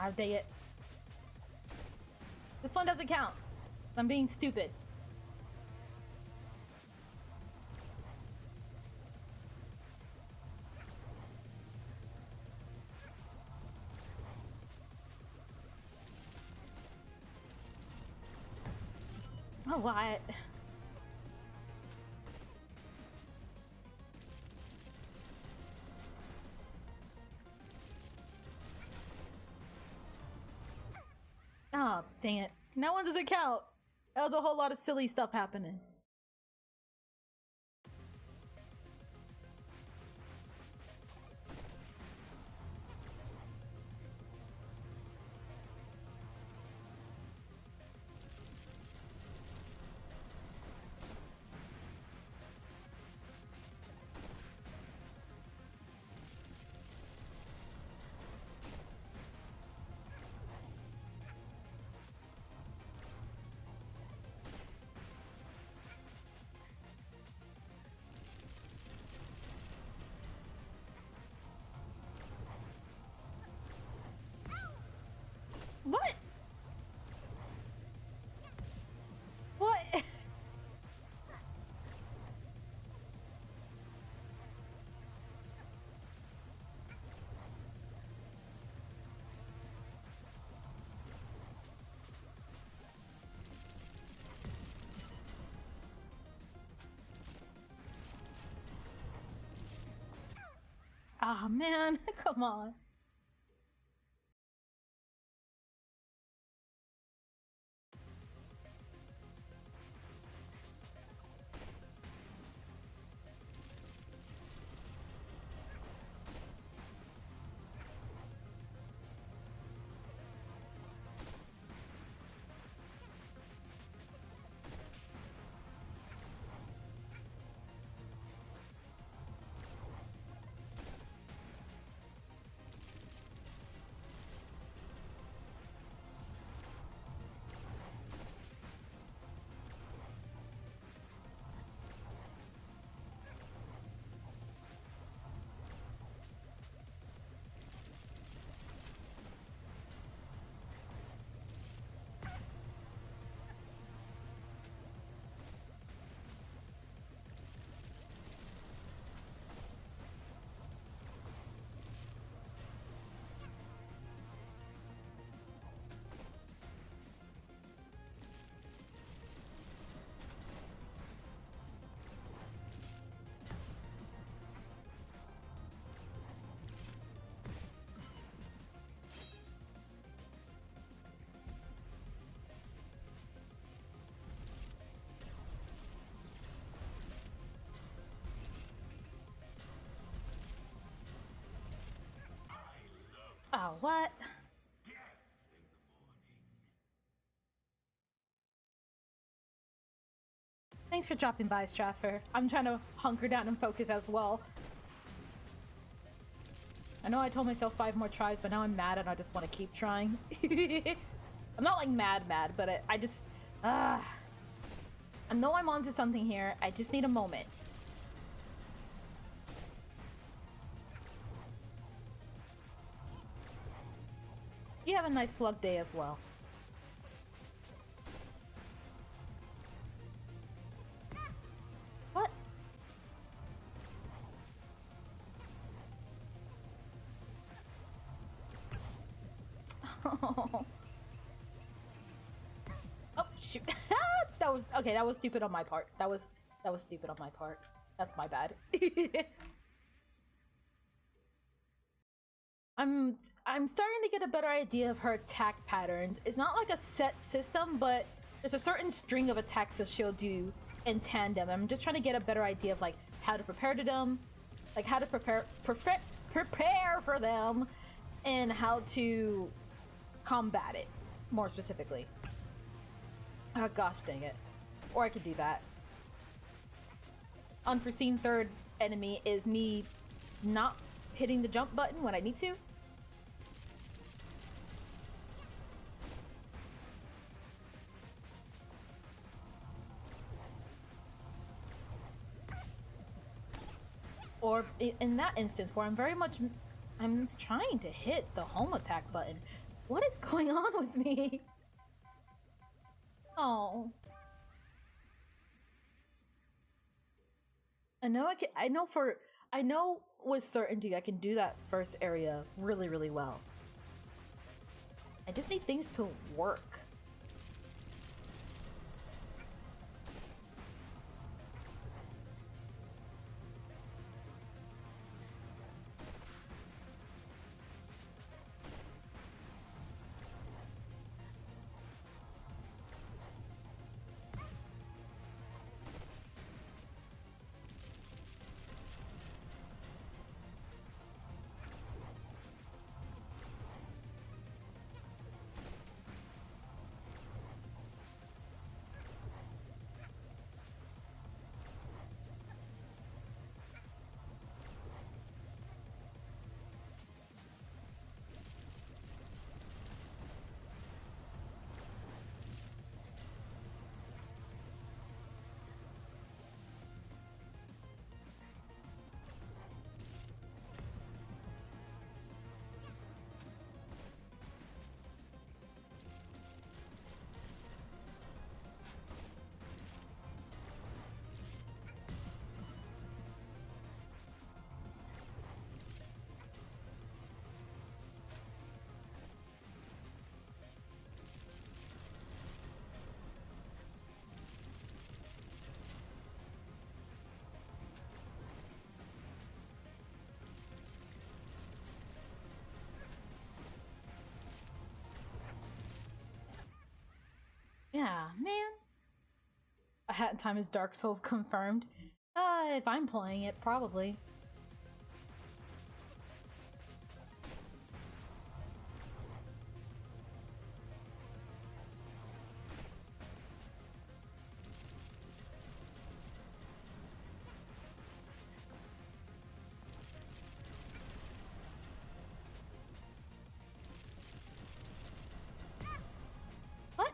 A: Ah, dang it. This one doesn't count. I'm being stupid. Oh, what? Oh, dang it. That one doesn't count. That was a whole lot of silly stuff happening. What? What? Ah, man. Come on. Oh, what? Thanks for dropping by, Straffer. I'm trying to hunker down and focus as well. I know I told myself 5 more tries, but now I'm mad and I just want to keep trying. I'm not like mad, but I just... I know I'm onto something here. I just need a moment. You have a nice slug day as well. What? Oh, shoot. That was okay. That was stupid on my part. That was stupid on my part. That's my bad. I'm starting to get a better idea of her attack patterns. It's not like a set system, but there's a certain string of attacks that she'll do in tandem. I'm just trying to get a better idea of like how to prepare to them, like how to prepare for them, and how to combat it more specifically. Oh gosh, dang it. Or I could do that. Unforeseen third enemy is me not hitting the jump button when I need to. Or in that instance where I'm trying to hit the home attack button, What is going on with me? Oh. I know with certainty I can do that first area really, really well. I just need things to work. Yeah, man. A Hat in Time is Dark Souls confirmed. If I'm playing it, probably. What?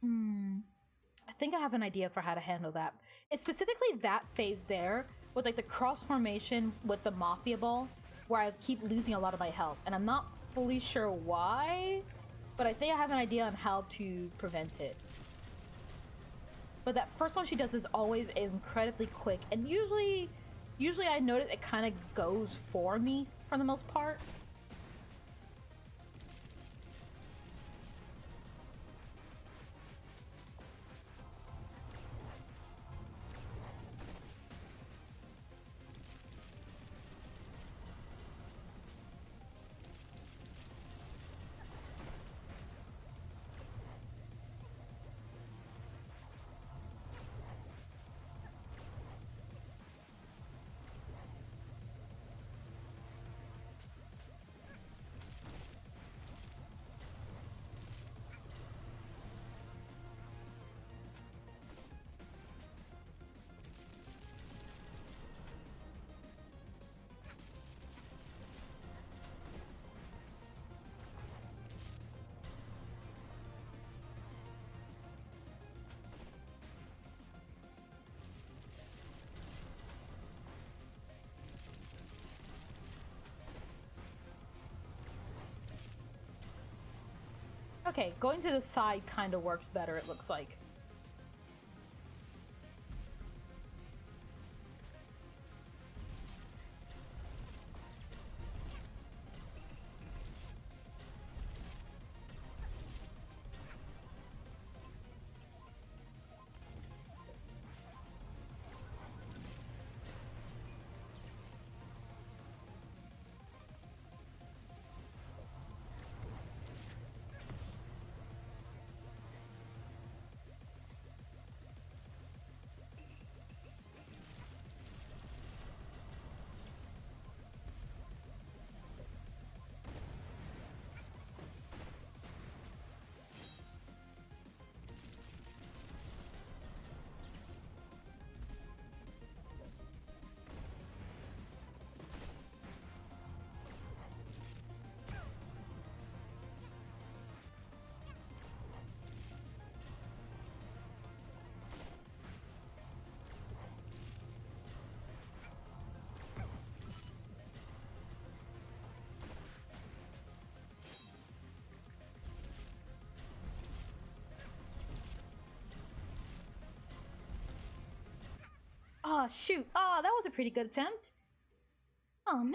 A: Hmm. I think I have an idea for how to handle that. It's specifically that phase there, with like the cross formation with the Mafia Ball, where I keep losing a lot of my health, and I'm not fully sure why, but I think I have an idea on how to prevent it. But that first one she does is always incredibly quick, and usually I notice it kind of goes for me for the most part. Okay, going to the side kind of works better, it looks like. Oh, shoot. Oh, that was a pretty good attempt. Oh, man.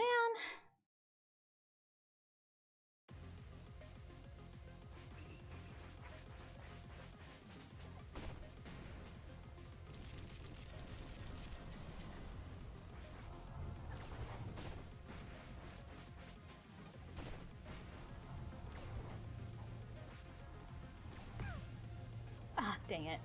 A: Ah, dang it.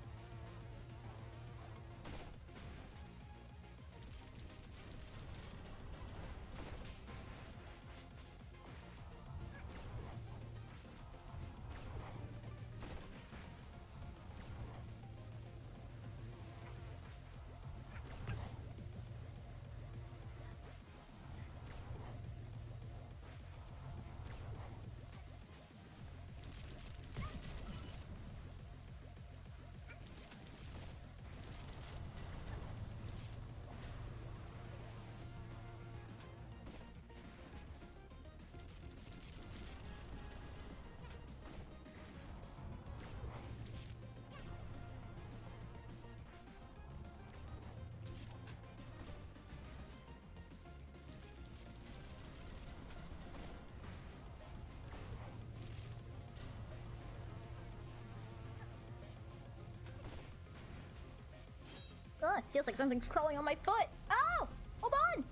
A: Ugh, it feels like something's crawling on my foot. Oh! Hold on!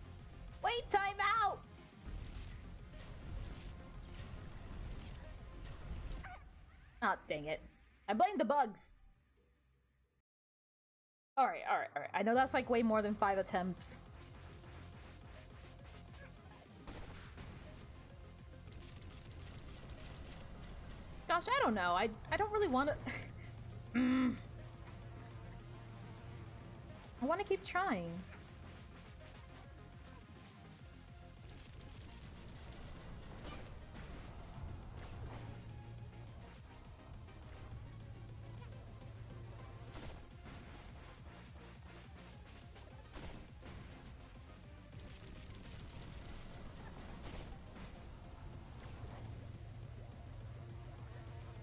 A: Wait, time out! Ah, dang it. I blame the bugs. Alright. I know that's like way more than 5 attempts. Gosh, I don't know. I don't really want to... I want to keep trying.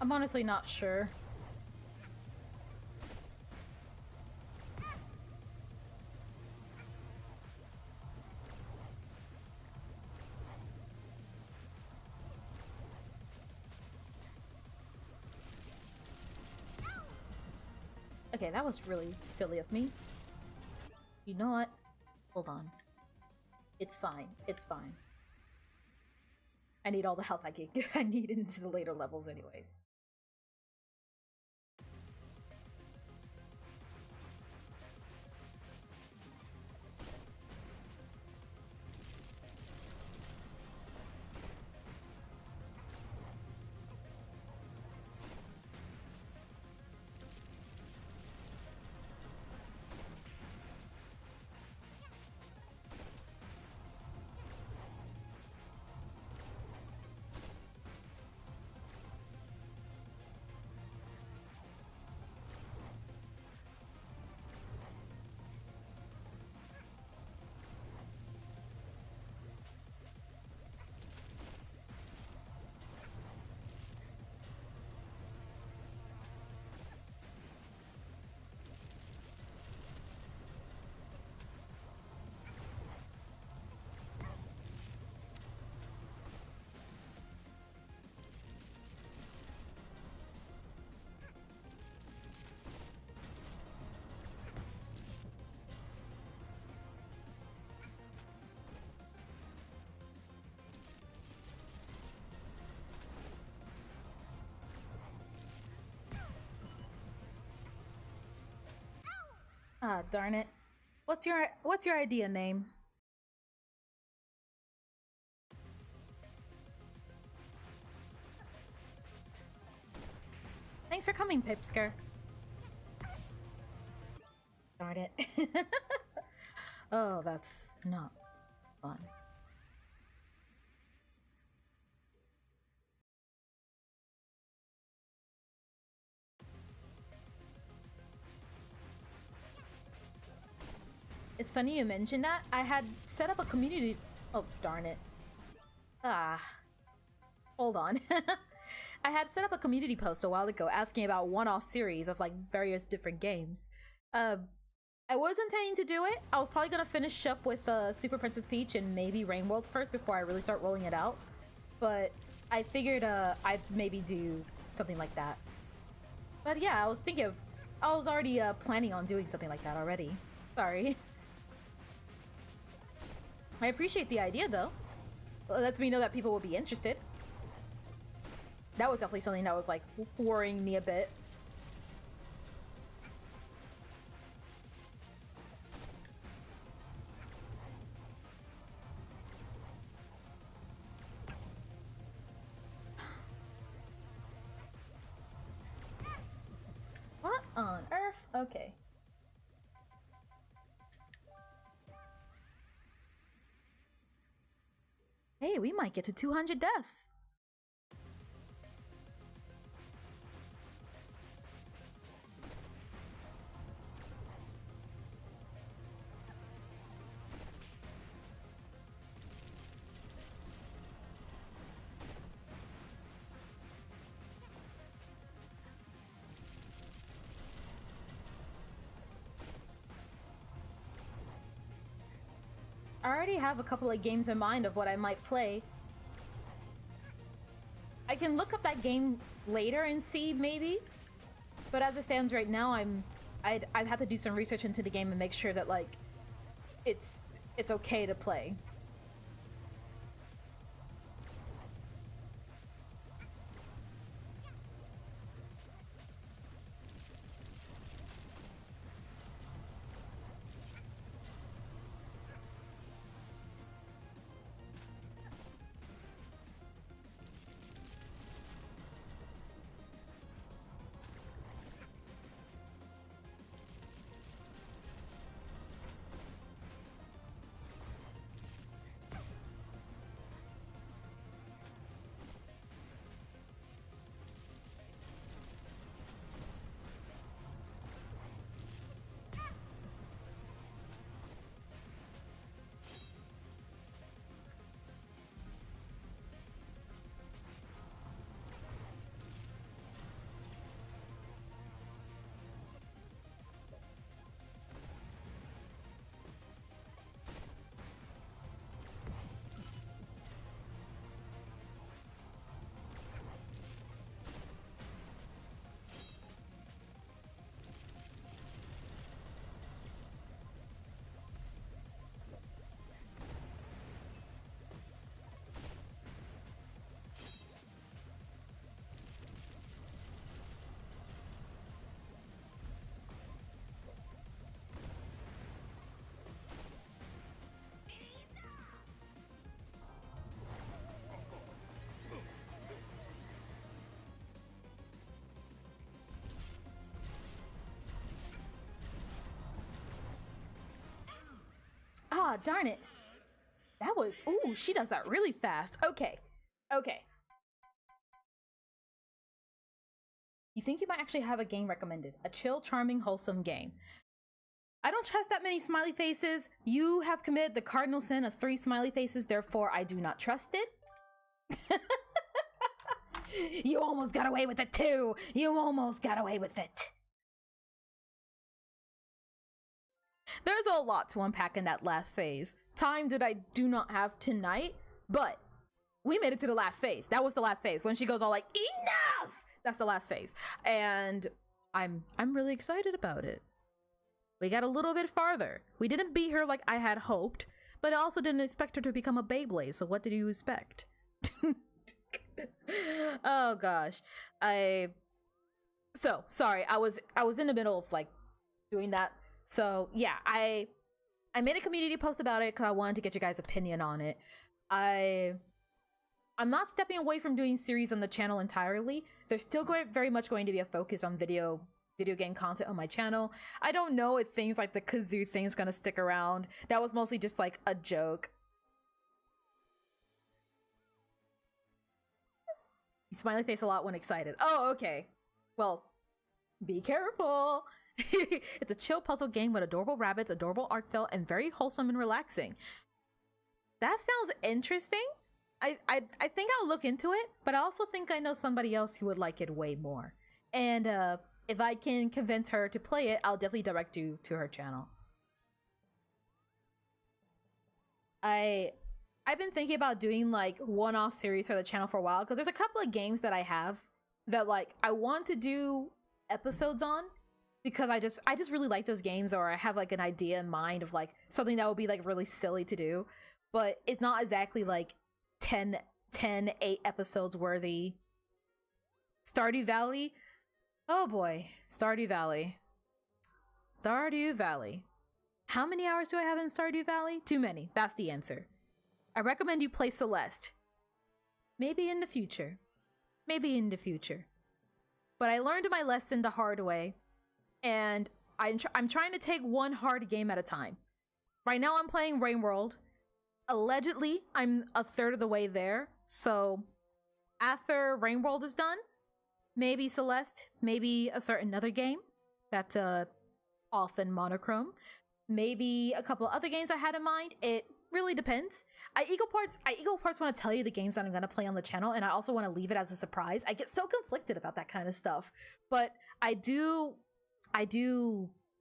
A: I'm honestly not sure. Okay, that was really silly of me. You know what? Hold on. It's fine. It's fine. I need all the help I get. I need into the later levels anyways. Ah, darn it. What's your idea name? Thanks for coming, Pipsker. Darn it. Oh, that's not fun. It's funny you mentioned that. I had set up a community... Oh, darn it. Ah. Hold on. I had set up a community post a while ago asking about one-off series of like various different games. I I was intending to do it. I was probably gonna finish up with Super Princess Peach and maybe Rain World first before I really start rolling it out. But I figured I'd maybe do something like that. But yeah, I was already planning on doing something like that already. Sorry. I appreciate the idea though. It lets me know that people will be interested. That was definitely something that was like worrying me a bit. What on earth? Okay. Hey, we might get to 200 deaths. I already have a couple of games in mind of what I might play. I can look up that game later and see, maybe. But as it stands right now, I'd have to do some research into the game and make sure that, like, it's okay to play. Ah, darn it. That was... Ooh, she does that really fast. Okay. Okay. You think you might actually have a game recommended? A chill, charming, wholesome game. I don't trust that many smiley faces. You have committed the cardinal sin of 3 smiley faces, therefore I do not trust it. You almost got away with it too. You almost got away with it. There's a lot to unpack in that last phase. Time that I do not have tonight, but we made it to the last phase. That was the last phase when she goes all like, enough! That's the last phase. And I'm really excited about it. We got a little bit farther. We didn't beat her like I had hoped, but I also didn't expect her to become a Beyblade, so what did you expect? Oh gosh. So sorry, I was in the middle of like doing that. So yeah, I made a community post about it because I wanted to get your guys' opinion on it. I'm not stepping away from doing series on the channel entirely. There's still very much going to be a focus on video game content on my channel. I don't know if things like the kazoo thing is gonna stick around. That was mostly just like a joke. You smiley face a lot when excited. Oh, okay. Well, be careful. It's a chill puzzle game with adorable rabbits, adorable art style, and very wholesome and relaxing. That sounds interesting. I think I'll look into it, but I also think I know somebody else who would like it way more. And if I can convince her to play it, I'll definitely direct you to her channel. I've been thinking about doing like one-off series for the channel for a while because there's a couple of games that I have that like I want to do episodes on because I just really like those games, or I have like an idea in mind of like something that would be like really silly to do, but it's not exactly like 8 episodes worthy. Stardew Valley. Oh boy, Stardew Valley. Stardew Valley. How many hours do I have in Stardew Valley? Too many. That's the answer. I recommend you play Celeste. Maybe in the future. Maybe in the future. But I learned my lesson the hard way, and I'm trying to take one hard game at a time. Right now I'm playing Rain World. Allegedly, I'm a third of the way there. So after Rain World is done, maybe Celeste, maybe a certain other game that's often monochrome. Maybe a couple other games I had in mind. It really depends. I equal parts want to tell you the games that I'm going to play on the channel, and I also want to leave it as a surprise. I get so conflicted about that kind of stuff, but I do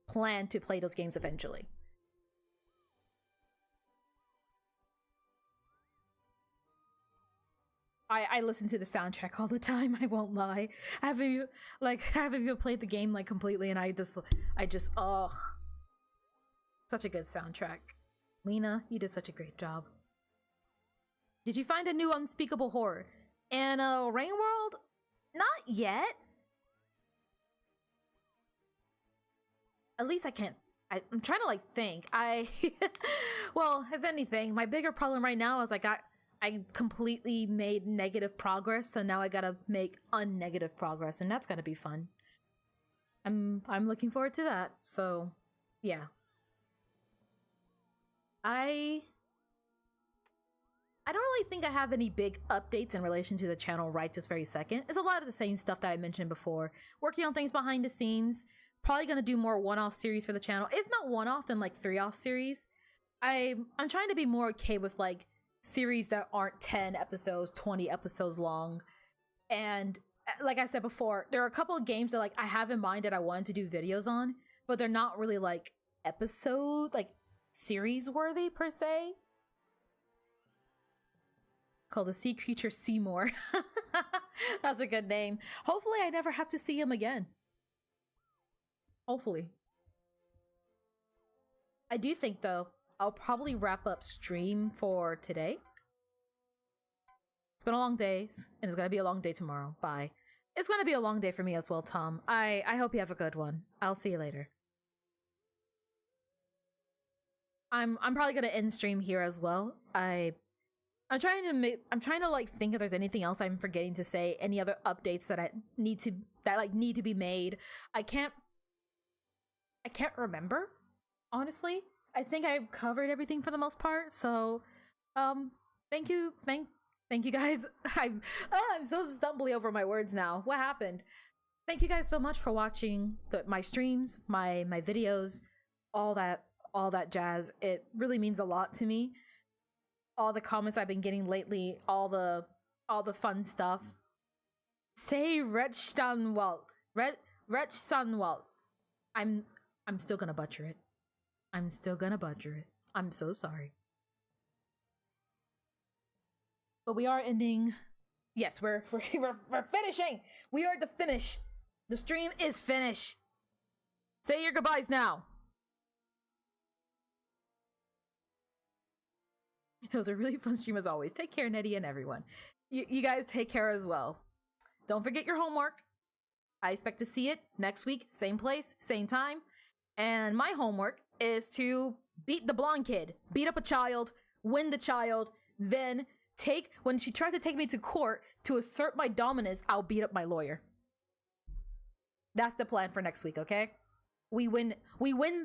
A: plan to play those games eventually. I listen to the soundtrack all the time, I won't lie. I haven't even played the game like completely, and I just oh, such a good soundtrack. Lena, you did such a great job. Did you find a new unspeakable horror? And Rain World? Not yet. At least I can't. I'm trying to like think. Well, if anything, my bigger problem right now is I completely made negative progress, so now I gotta make unnegative progress, and that's gonna be fun. I'm looking forward to that. So, yeah. I don't really think I have any big updates in relation to the channel right this very second. It's a lot of the same stuff that I mentioned before. Working on things behind the scenes. Probably gonna do more one-off series for the channel. If not one-off, then like 3-off series. I'm trying to be more okay with like series that aren't 10 episodes, 20 episodes long. And like I said before, there are a couple of games that like I have in mind that I wanted to do videos on, but they're not really like series worthy per se. Called the sea creature Seymour. That's a good name. Hopefully I never have to see him again. Hopefully. I do think though I'll probably wrap up stream for today. It's been a long day, and it's gonna be a long day tomorrow. Bye. It's gonna be a long day for me as well, Tom. I hope you have a good one. I'll see you later. I'm probably gonna end stream here as well. I'm trying to like think if there's anything else I'm forgetting to say, any other updates that need to be made. I can't remember, honestly. I think I've covered everything for the most part. So, thank you guys. I'm so stumbly over my words now. What happened? Thank you guys so much for watching my streams, my videos, all that jazz. It really means a lot to me. All the comments I've been getting lately, all the fun stuff. Say Rechtsanwalt. Rechtsanwalt. I'm still gonna butcher it. I'm still gonna butcher it. I'm so sorry. But we are ending. Yes, we're finishing. We are at the finish. The stream is finished. Say your goodbyes now. It was a really fun stream as always. Take care, Nettie, and everyone. You guys take care as well. Don't forget your homework. I expect to see it next week, same place, same time. And my homework is to beat the blonde kid, beat up a child, win the child, then when she tries to take me to court to assert my dominance, I'll beat up my lawyer. That's the plan for next week, okay? We win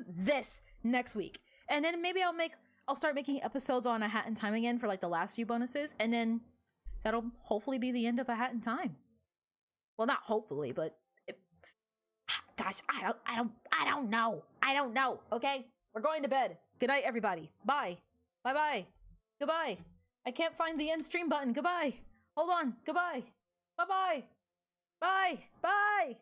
A: this next week. And then maybe I'll start making episodes on A Hat in Time again for like the last few bonuses, and then that'll hopefully be the end of A Hat in Time. Well, not hopefully, but gosh, I don't know. Okay, we're going to bed. Good night, everybody. Bye. Bye. Goodbye. I can't find the end stream button. Goodbye. Hold on. Goodbye. Bye. Bye.